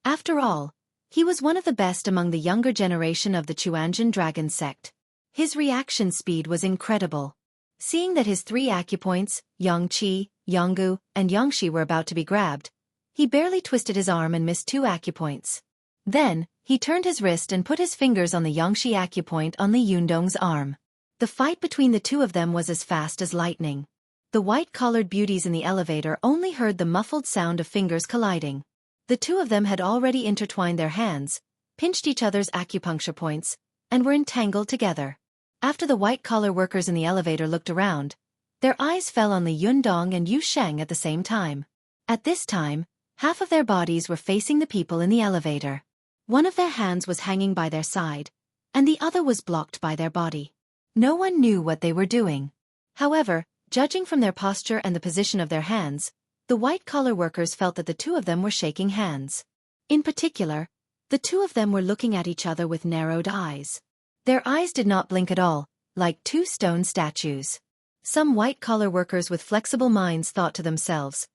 After all, he was one of the best among the younger generation of the Chuanjin dragon sect. His reaction speed was incredible. Seeing that his 3 acupoints, Yangqi, Yanggu, and Yangshi were about to be grabbed, he barely twisted his arm and missed 2 acupoints. Then, he turned his wrist and put his fingers on the Yangshi acupoint on Li Yundong's arm. The fight between the two of them was as fast as lightning. The white-collared beauties in the elevator only heard the muffled sound of fingers colliding. The two of them had already intertwined their hands, pinched each other's acupuncture points, and were entangled together. After the white-collar workers in the elevator looked around, their eyes fell on Li Yundong and Yu Sheng at the same time. At this time, half of their bodies were facing the people in the elevator. One of their hands was hanging by their side, and the other was blocked by their body. No one knew what they were doing. However, judging from their posture and the position of their hands, the white-collar workers felt that the two of them were shaking hands. In particular, the two of them were looking at each other with narrowed eyes. Their eyes did not blink at all, like 2 stone statues. Some white-collar workers with flexible minds thought to themselves,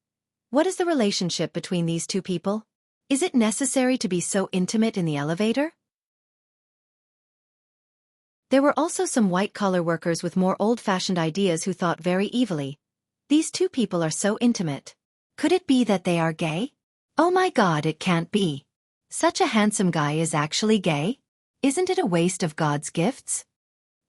"What is the relationship between these two people? Is it necessary to be so intimate in the elevator?" There were also some white-collar workers with more old-fashioned ideas who thought very evilly, "These two people are so intimate. Could it be that they are gay? Oh my God, it can't be. Such a handsome guy is actually gay? Isn't it a waste of God's gifts?"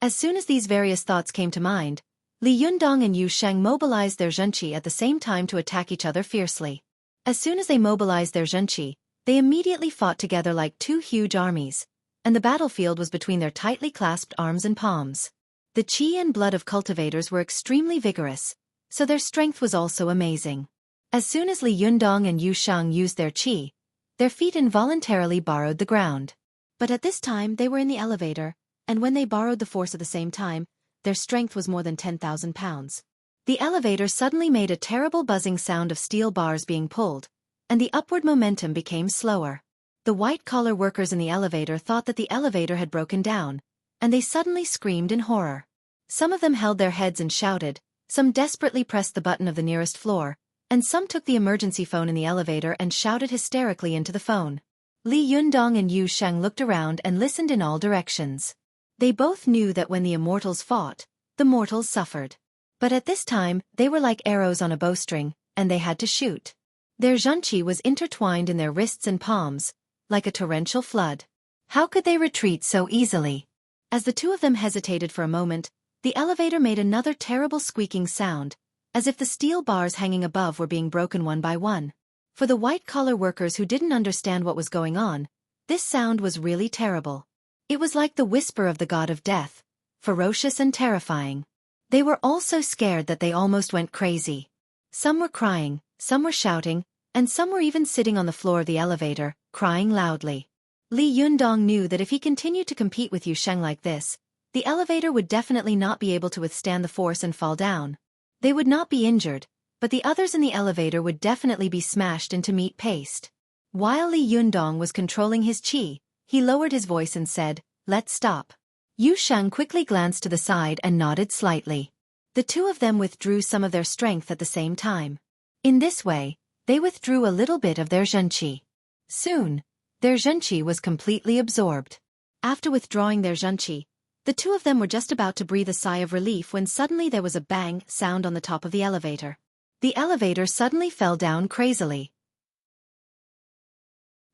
As soon as these various thoughts came to mind, Li Yundong and Yu Sheng mobilized their zhenqi at the same time to attack each other fiercely. As soon as they mobilized their zhenqi, they immediately fought together like 2 huge armies, and the battlefield was between their tightly clasped arms and palms. The qi and blood of cultivators were extremely vigorous, so their strength was also amazing. As soon as Li Yundong and Yu Sheng used their qi, their feet involuntarily borrowed the ground. But at this time they were in the elevator, and when they borrowed the force at the same time, their strength was more than 10,000 pounds. The elevator suddenly made a terrible buzzing sound of steel bars being pulled, and the upward momentum became slower. The white-collar workers in the elevator thought that the elevator had broken down, and they suddenly screamed in horror. Some of them held their heads and shouted, some desperately pressed the button of the nearest floor, and some took the emergency phone in the elevator and shouted hysterically into the phone. Li Yundong and Yu Sheng looked around and listened in all directions. They both knew that when the immortals fought, the mortals suffered. But at this time, they were like arrows on a bowstring, and they had to shoot. Their zhenqi was intertwined in their wrists and palms, like a torrential flood. How could they retreat so easily? As the two of them hesitated for a moment, the elevator made another terrible squeaking sound, as if the steel bars hanging above were being broken one by one. For the white-collar workers who didn't understand what was going on, this sound was really terrible. It was like the whisper of the god of death, ferocious and terrifying. They were all so scared that they almost went crazy. Some were crying, some were shouting, and some were even sitting on the floor of the elevator, crying loudly. Li Yundong knew that if he continued to compete with Yu Sheng like this, the elevator would definitely not be able to withstand the force and fall down. They would not be injured, but the others in the elevator would definitely be smashed into meat paste. While Li Yundong was controlling his qi, he lowered his voice and said, "Let's stop." Yu Sheng quickly glanced to the side and nodded slightly. The two of them withdrew some of their strength at the same time. In this way, they withdrew a little bit of their zhenqi. Soon, their zhenqi was completely absorbed. After withdrawing their zhenqi, the two of them were just about to breathe a sigh of relief when suddenly there was a bang sound on the top of the elevator. The elevator suddenly fell down crazily.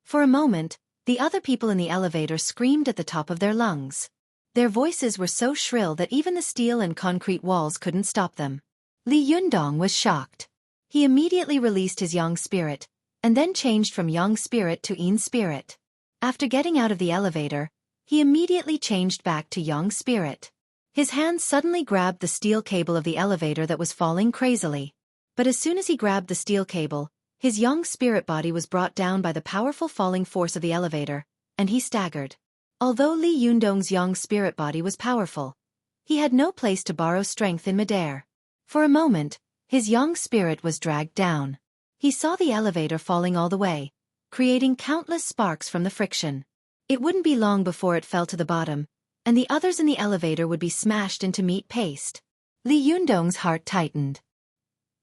For a moment, the other people in the elevator screamed at the top of their lungs. Their voices were so shrill that even the steel and concrete walls couldn't stop them. Li Yundong was shocked. He immediately released his yang spirit, and then changed from yang spirit to yin spirit. After getting out of the elevator, he immediately changed back to yang spirit. His hand suddenly grabbed the steel cable of the elevator that was falling crazily. But as soon as he grabbed the steel cable, his yang spirit body was brought down by the powerful falling force of the elevator, and he staggered. Although Li Yundong's yang spirit body was powerful, he had no place to borrow strength in midair. For a moment, his yang spirit was dragged down. He saw the elevator falling all the way, creating countless sparks from the friction. It wouldn't be long before it fell to the bottom, and the others in the elevator would be smashed into meat paste. Li Yundong's heart tightened.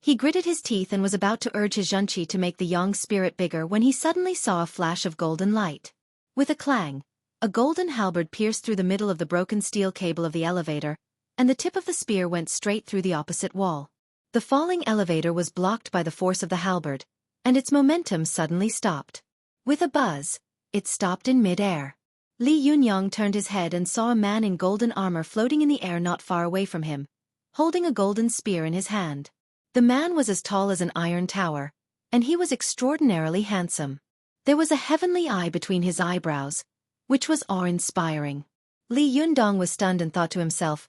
He gritted his teeth and was about to urge his Xueqi to make the yang spirit bigger when he suddenly saw a flash of golden light. With a clang, a golden halberd pierced through the middle of the broken steel cable of the elevator, and the tip of the spear went straight through the opposite wall. The falling elevator was blocked by the force of the halberd, and its momentum suddenly stopped. With a buzz, it stopped in mid-air. Li Yunyong turned his head and saw a man in golden armor floating in the air not far away from him, holding a golden spear in his hand. The man was as tall as an iron tower, and he was extraordinarily handsome. There was a heavenly eye between his eyebrows, which was awe-inspiring. Li Yundong was stunned and thought to himself,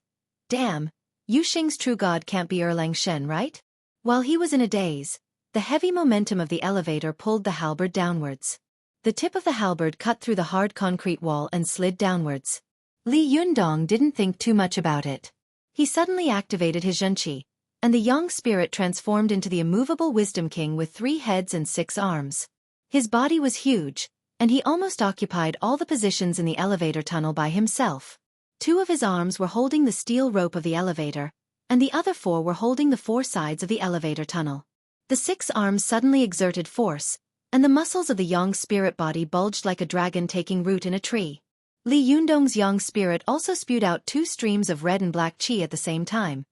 "Damn, Yu Xing's true god can't be Erlang Shen, right?" While he was in a daze, the heavy momentum of the elevator pulled the halberd downwards. The tip of the halberd cut through the hard concrete wall and slid downwards. Li Yundong didn't think too much about it. He suddenly activated his Xueqi, and the young spirit transformed into the immovable Wisdom King with 3 heads and 6 arms. His body was huge, and he almost occupied all the positions in the elevator tunnel by himself. 2 of his arms were holding the steel rope of the elevator, and the other 4 were holding the 4 sides of the elevator tunnel. The 6 arms suddenly exerted force, and the muscles of the young spirit body bulged like a dragon taking root in a tree. Li Yundong's young spirit also spewed out 2 streams of red and black qi at the same time,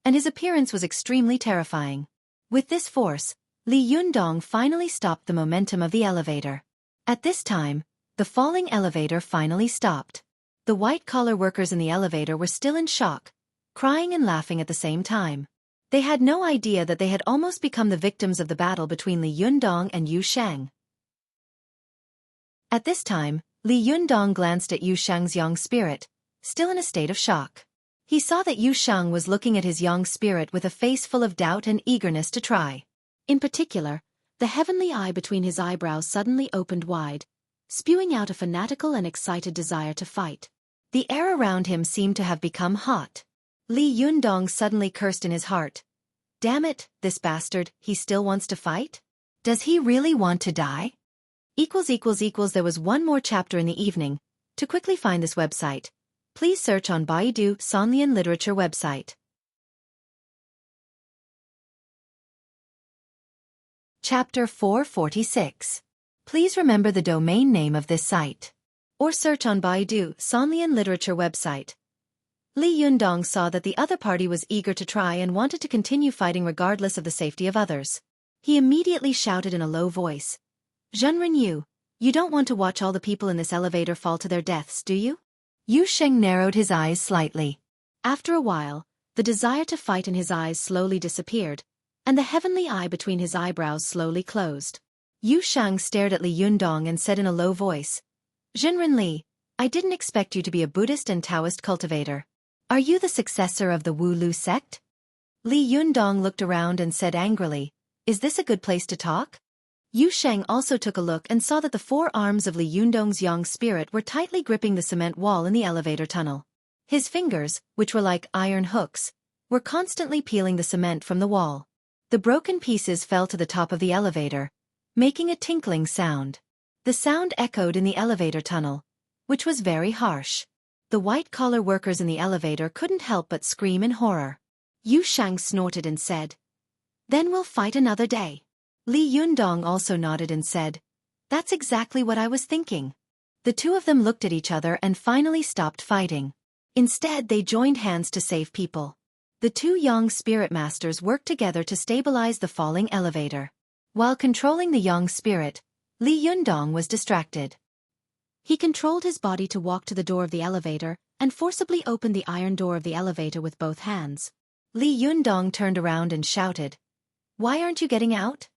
and his appearance was extremely terrifying. With this force, Li Yundong finally stopped the momentum of the elevator. At this time, the falling elevator finally stopped. The white-collar workers in the elevator were still in shock, crying and laughing at the same time. They had no idea that they had almost become the victims of the battle between Li Yundong and Yu Shang. At this time, Li Yundong glanced at Yu Shang's young spirit, still in a state of shock. He saw that Yu Shang was looking at his young spirit with a face full of doubt and eagerness to try. In particular, the heavenly eye between his eyebrows suddenly opened wide, spewing out a fanatical and excited desire to fight. The air around him seemed to have become hot. Li Yundong suddenly cursed in his heart. "Damn it, this bastard, he still wants to fight? Does he really want to die?" There was one more chapter in the evening. To quickly find this website, please search on Baidu Sanlian Literature website. Chapter 446. Please remember the domain name of this site. Or search on Baidu Sanlian Literature website. Li Yundong saw that the other party was eager to try and wanted to continue fighting regardless of the safety of others. He immediately shouted in a low voice, "Zhenren Yu, you don't want to watch all the people in this elevator fall to their deaths, do you?" Yu Sheng narrowed his eyes slightly. After a while, the desire to fight in his eyes slowly disappeared, and the heavenly eye between his eyebrows slowly closed. Yu Shang stared at Li Yundong and said in a low voice, "Zhenren Li, I didn't expect you to be a Buddhist and Taoist cultivator. Are you the successor of the Wu Lu sect?" Li Yundong looked around and said angrily, "Is this a good place to talk?" Yu Sheng also took a look and saw that the 4 arms of Li Yundong's young spirit were tightly gripping the cement wall in the elevator tunnel. His fingers, which were like iron hooks, were constantly peeling the cement from the wall. The broken pieces fell to the top of the elevator, making a tinkling sound. The sound echoed in the elevator tunnel, which was very harsh. The white-collar workers in the elevator couldn't help but scream in horror. Yu Shang snorted and said, "Then we'll fight another day." Li Yundong also nodded and said, "That's exactly what I was thinking." The 2 of them looked at each other and finally stopped fighting. Instead, they joined hands to save people. The 2 young spirit masters worked together to stabilize the falling elevator. While controlling the young spirit, Li Yundong was distracted. He controlled his body to walk to the door of the elevator and forcibly opened the iron door of the elevator with both hands. Li Yundong turned around and shouted, "Why aren't you getting out?"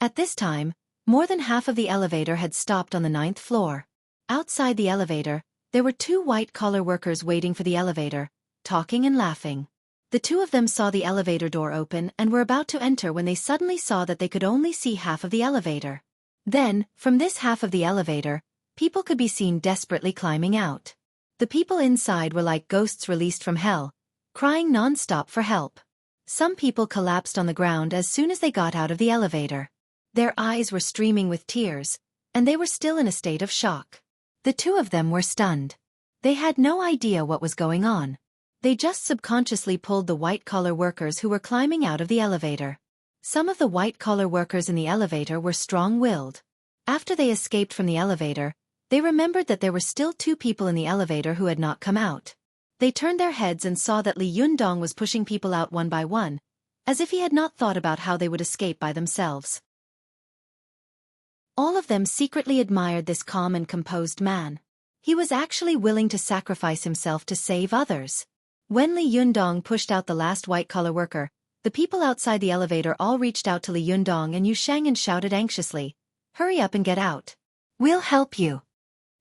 At this time, more than half of the elevator had stopped on the 9th floor. Outside the elevator, there were 2 white-collar workers waiting for the elevator, talking and laughing. The 2 of them saw the elevator door open and were about to enter when they suddenly saw that they could only see half of the elevator. Then, from this half of the elevator, people could be seen desperately climbing out. The people inside were like ghosts released from hell, crying non-stop for help. Some people collapsed on the ground as soon as they got out of the elevator. Their eyes were streaming with tears, and they were still in a state of shock. The 2 of them were stunned. They had no idea what was going on. They just subconsciously pulled the white-collar workers who were climbing out of the elevator. Some of the white-collar workers in the elevator were strong-willed. After they escaped from the elevator, they remembered that there were still 2 people in the elevator who had not come out. They turned their heads and saw that Li Yundong was pushing people out one by one, as if he had not thought about how they would escape by themselves. All of them secretly admired this calm and composed man. He was actually willing to sacrifice himself to save others. When Li Yundong pushed out the last white-collar worker, the people outside the elevator all reached out to Li Yundong and Yusheng and shouted anxiously, "Hurry up and get out. We'll help you."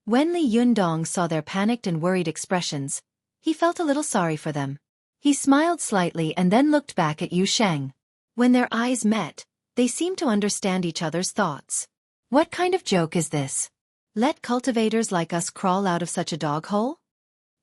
When Li Yundong saw their panicked and worried expressions, he felt a little sorry for them. He smiled slightly and then looked back at Yusheng. When their eyes met, they seemed to understand each other's thoughts. What kind of joke is this? Let cultivators like us crawl out of such a dog hole?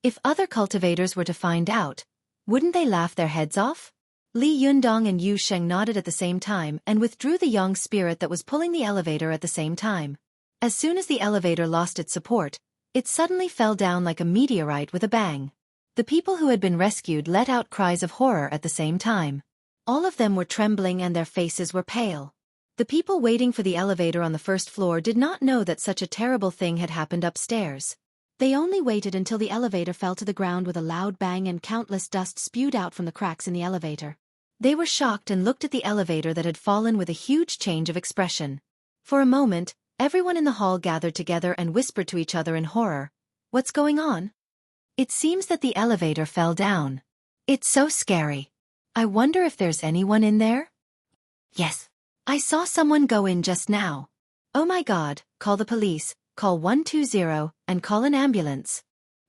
If other cultivators were to find out, wouldn't they laugh their heads off? Li Yundong and Yusheng nodded at the same time and withdrew the yang spirit that was pulling the elevator at the same time. As soon as the elevator lost its support, it suddenly fell down like a meteorite with a bang. The people who had been rescued let out cries of horror at the same time. All of them were trembling and their faces were pale. The people waiting for the elevator on the first floor did not know that such a terrible thing had happened upstairs. They only waited until the elevator fell to the ground with a loud bang and countless dust spewed out from the cracks in the elevator. They were shocked and looked at the elevator that had fallen with a huge change of expression. For a moment, everyone in the hall gathered together and whispered to each other in horror, "What's going on?" It seems that the elevator fell down. It's so scary. I wonder if there's anyone in there? Yes. I saw someone go in just now. Oh my God, call the police, call 120, and call an ambulance.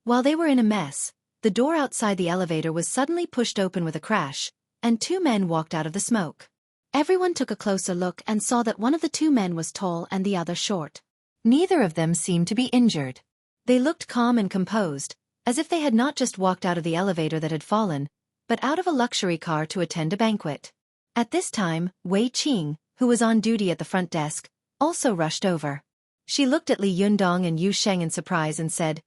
While they were in a mess, the door outside the elevator was suddenly pushed open with a crash, and 2 men walked out of the smoke. Everyone took a closer look and saw that one of the 2 men was tall and the other short. Neither of them seemed to be injured. They looked calm and composed, as if they had not just walked out of the elevator that had fallen, but out of a luxury car to attend a banquet. At this time, Wei Qing, who was on duty at the front desk, also rushed over. She looked at Li Yundong and Yusheng in surprise and said,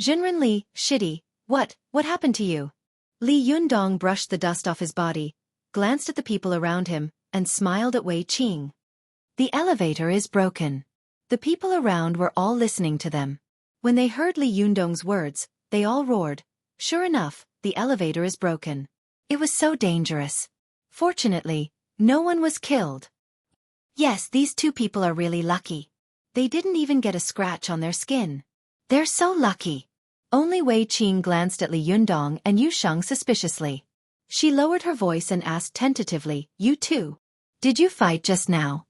"Jinren Li, shitty, what happened to you?" Li Yundong brushed the dust off his body, glanced at the people around him, and smiled at Wei Qing. "The elevator is broken." The people around were all listening to them. When they heard Li Yundong's words, they all roared, "Sure enough, the elevator is broken. It was so dangerous." Fortunately, no one was killed. Yes, these 2 people are really lucky. They didn't even get a scratch on their skin. They're so lucky. Only Wei Qing glanced at Li Yundong and Yusheng suspiciously. She lowered her voice and asked tentatively, "You two? Did you fight just now?"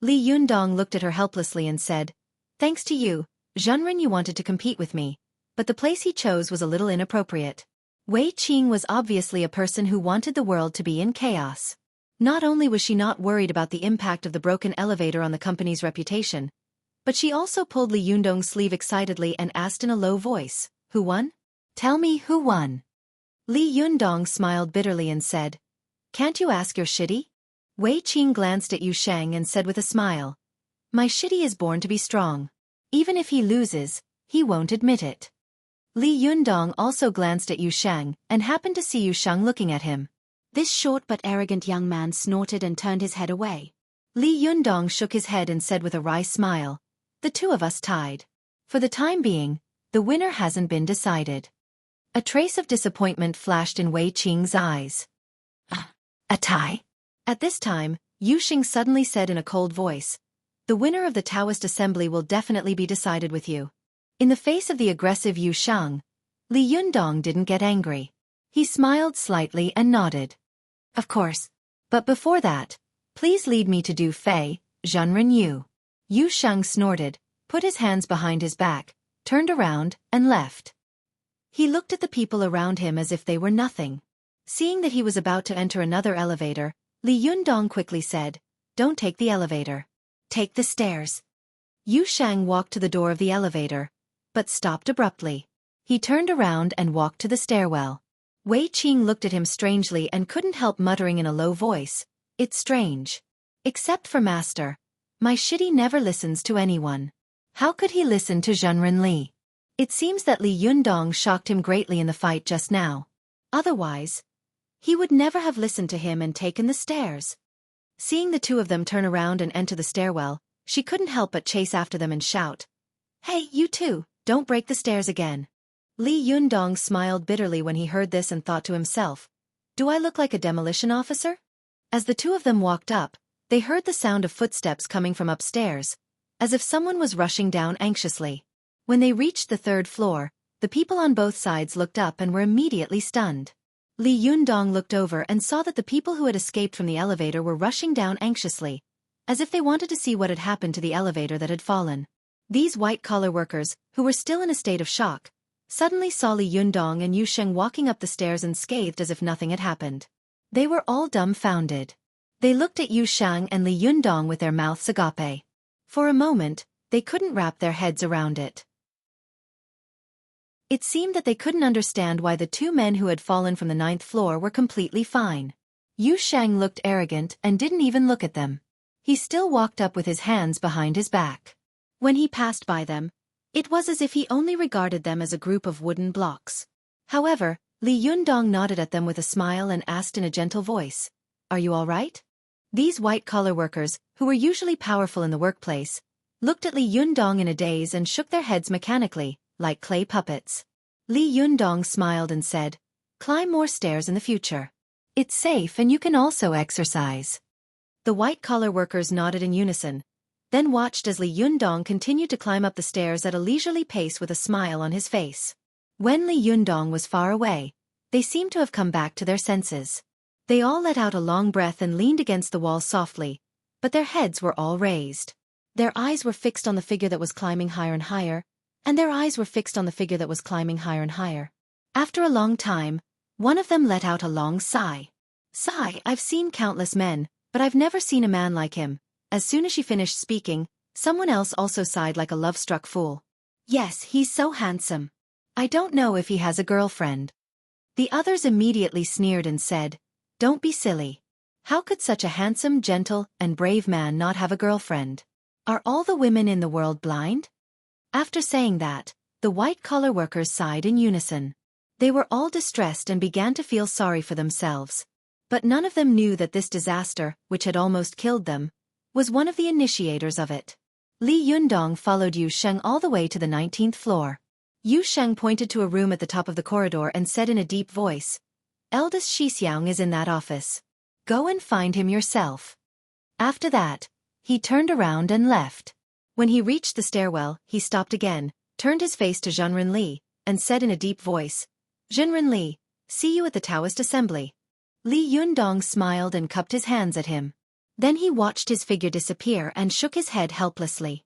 Li Yundong looked at her helplessly and said, "Thanks to you, Zhenren, you wanted to compete with me, but the place he chose was a little inappropriate." Wei Qing was obviously a person who wanted the world to be in chaos. Not only was she not worried about the impact of the broken elevator on the company's reputation, but she also pulled Li Yundong's sleeve excitedly and asked in a low voice, "Who won? Tell me who won." Li Yundong smiled bitterly and said, "Can't you ask your shitty?" Wei Qing glanced at Yusheng and said with a smile, "My shitty is born to be strong. Even if he loses, he won't admit it." Li Yundong also glanced at Yusheng and happened to see Yusheng looking at him. This short but arrogant young man snorted and turned his head away. Li Yundong shook his head and said with a wry smile, "The 2 of us tied. For the time being, the winner hasn't been decided." A trace of disappointment flashed in Wei Qing's eyes. A tie? At this time, Yusheng suddenly said in a cold voice, "The winner of the Taoist assembly will definitely be decided with you." In the face of the aggressive Yusheng, Li Yundong didn't get angry. He smiled slightly and nodded. "Of course. But before that, please lead me to Du Fei, Zhenren Yu." Yusheng snorted, put his hands behind his back, turned around, and left. He looked at the people around him as if they were nothing. Seeing that he was about to enter another elevator, Li Yundong quickly said, "Don't take the elevator. Take the stairs." Yusheng walked to the door of the elevator, but stopped abruptly. He turned around and walked to the stairwell. Wei Qing looked at him strangely and couldn't help muttering in a low voice, "It's strange. Except for Master. My shitty never listens to anyone. How could he listen to Zhenren Li?" It seems that Li Yundong shocked him greatly in the fight just now. Otherwise, He would never have listened to him and taken the stairs. Seeing the two of them turn around and enter the stairwell, she couldn't help but chase after them and shout, "Hey, you two, don't break the stairs again." Li Yundong smiled bitterly when he heard this and thought to himself, "Do I look like a demolition officer?" As the two of them walked up, they heard the sound of footsteps coming from upstairs, as if someone was rushing down anxiously. When they reached the third floor, the people on both sides looked up and were immediately stunned. Li Yundong looked over and saw that the people who had escaped from the elevator were rushing down anxiously, as if they wanted to see what had happened to the elevator that had fallen. These white-collar workers, who were still in a state of shock, suddenly saw Li Yundong and Yu Sheng walking up the stairs unscathed as if nothing had happened. They were all dumbfounded. They looked at Yu Sheng and Li Yundong with their mouths agape. For a moment, they couldn't wrap their heads around it. It seemed that they couldn't understand why the two men who had fallen from the 9th floor were completely fine. Yu Sheng looked arrogant and didn't even look at them. He still walked up with his hands behind his back. When he passed by them, it was as if he only regarded them as a group of wooden blocks. However, Li Yundong nodded at them with a smile and asked in a gentle voice, "Are you all right?" These white-collar workers, who were usually powerful in the workplace, looked at Li Yundong in a daze and shook their heads mechanically, like clay puppets. Li Yundong smiled and said, "Climb more stairs in the future. It's safe and you can also exercise." The white-collar workers nodded in unison, then watched as Li Yundong continued to climb up the stairs at a leisurely pace with a smile on his face. When Li Yundong was far away, they seemed to have come back to their senses. They all let out a long breath and leaned against the wall softly, but their heads were all raised. Their eyes were fixed on the figure that was climbing higher and higher, and their eyes were fixed on the figure that was climbing higher and higher. After a long time, one of them let out a long sigh. "Sigh, I've seen countless men, but I've never seen a man like him." As soon as she finished speaking, someone else also sighed like a love-struck fool. "Yes, he's so handsome. I don't know if he has a girlfriend." The others immediately sneered and said, "Don't be silly. How could such a handsome, gentle, and brave man not have a girlfriend? Are all the women in the world blind?" After saying that, the white-collar workers sighed in unison. They were all distressed and began to feel sorry for themselves. But none of them knew that this disaster, which had almost killed them, was one of the initiators of it. Li Yundong followed Yu Sheng all the way to the 19th floor. Yu Sheng pointed to a room at the top of the corridor and said in a deep voice, "Eldest Shixiang is in that office. Go and find him yourself." After that, he turned around and left. When he reached the stairwell, he stopped again, turned his face to Zhenren Li, and said in a deep voice, "Zhenren Li, see you at the Taoist assembly." Li Yundong smiled and cupped his hands at him. Then he watched his figure disappear and shook his head helplessly.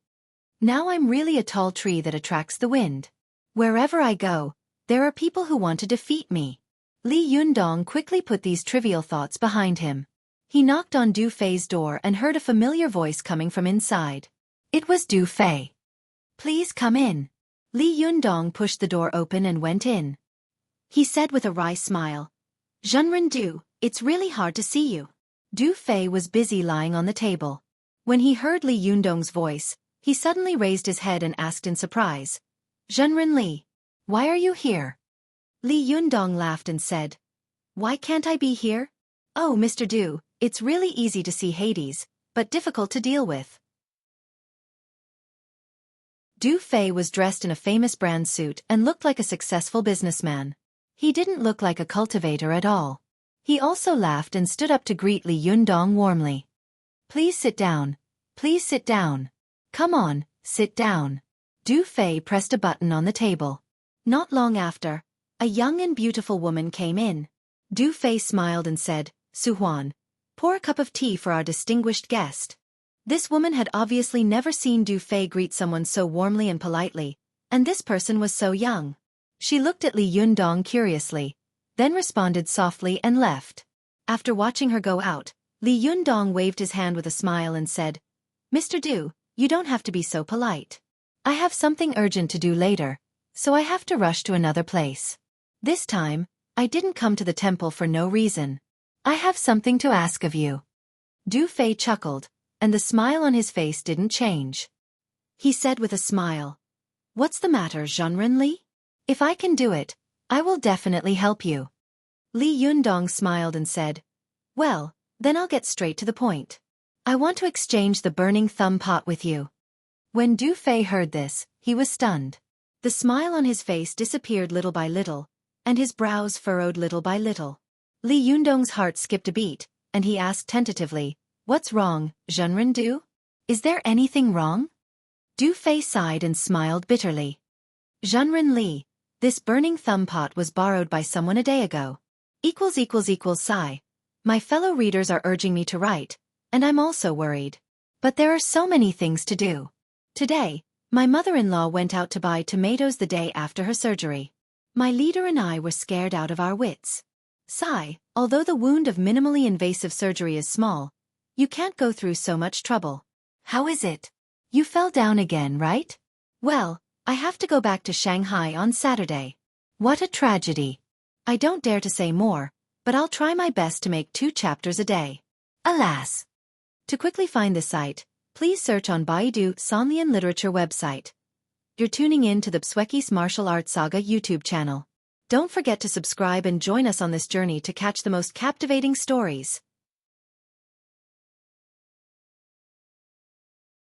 "Now I'm really a tall tree that attracts the wind. Wherever I go, there are people who want to defeat me." Li Yundong quickly put these trivial thoughts behind him. He knocked on Du Fei's door and heard a familiar voice coming from inside. It was Du Fei. "Please come in." Li Yundong pushed the door open and went in. He said with a wry smile, "Zhenren Du, it's really hard to see you." Du Fei was busy lying on the table. When he heard Li Yundong's voice, he suddenly raised his head and asked in surprise, "Zhenren Li, why are you here?" Li Yundong laughed and said, "Why can't I be here? Oh, Mr. Du, it's really easy to see Hades, but difficult to deal with." Du Fei was dressed in a famous brand suit and looked like a successful businessman. He didn't look like a cultivator at all. He also laughed and stood up to greet Li Yundong warmly. "Please sit down. Please sit down. Come on, sit down." Du Fei pressed a button on the table. Not long after, a young and beautiful woman came in. Du Fei smiled and said, "Su Huan, pour a cup of tea for our distinguished guest." This woman had obviously never seen Du Fei greet someone so warmly and politely, and this person was so young. She looked at Li Yundong curiously, then responded softly and left. After watching her go out, Li Yundong waved his hand with a smile and said, "Mr. Du, you don't have to be so polite. I have something urgent to do later, so I have to rush to another place. This time, I didn't come to the temple for no reason. I have something to ask of you." Du Fei chuckled, and the smile on his face didn't change. He said with a smile, "What's the matter, Zhenren Li? If I can do it, I will definitely help you." Li Yundong smiled and said, "Well, then I'll get straight to the point. I want to exchange the burning thumb pot with you." When Du Fei heard this, he was stunned. The smile on his face disappeared little by little, and his brows furrowed little by little. Li Yundong's heart skipped a beat, and he asked tentatively, "What's wrong, Zhenren Du? Is there anything wrong?" Du Fei sighed and smiled bitterly. "Zhenren Li, this burning thumb pot was borrowed by someone a day ago. Sigh. My fellow readers are urging me to write, and I'm also worried. But there are so many things to do. Today, my mother-in-law went out to buy tomatoes the day after her surgery. My leader and I were scared out of our wits. Sigh, although the wound of minimally invasive surgery is small, you can't go through so much trouble. How is it? You fell down again, right? Well, I have to go back to Shanghai on Saturday. What a tragedy. I don't dare to say more, but I'll try my best to make 2 chapters a day. Alas." To quickly find this site, please search on Baidu Sanlian Literature website. You're tuning in to the Xueqi's Martial Arts Saga YouTube channel. Don't forget to subscribe and join us on this journey to catch the most captivating stories.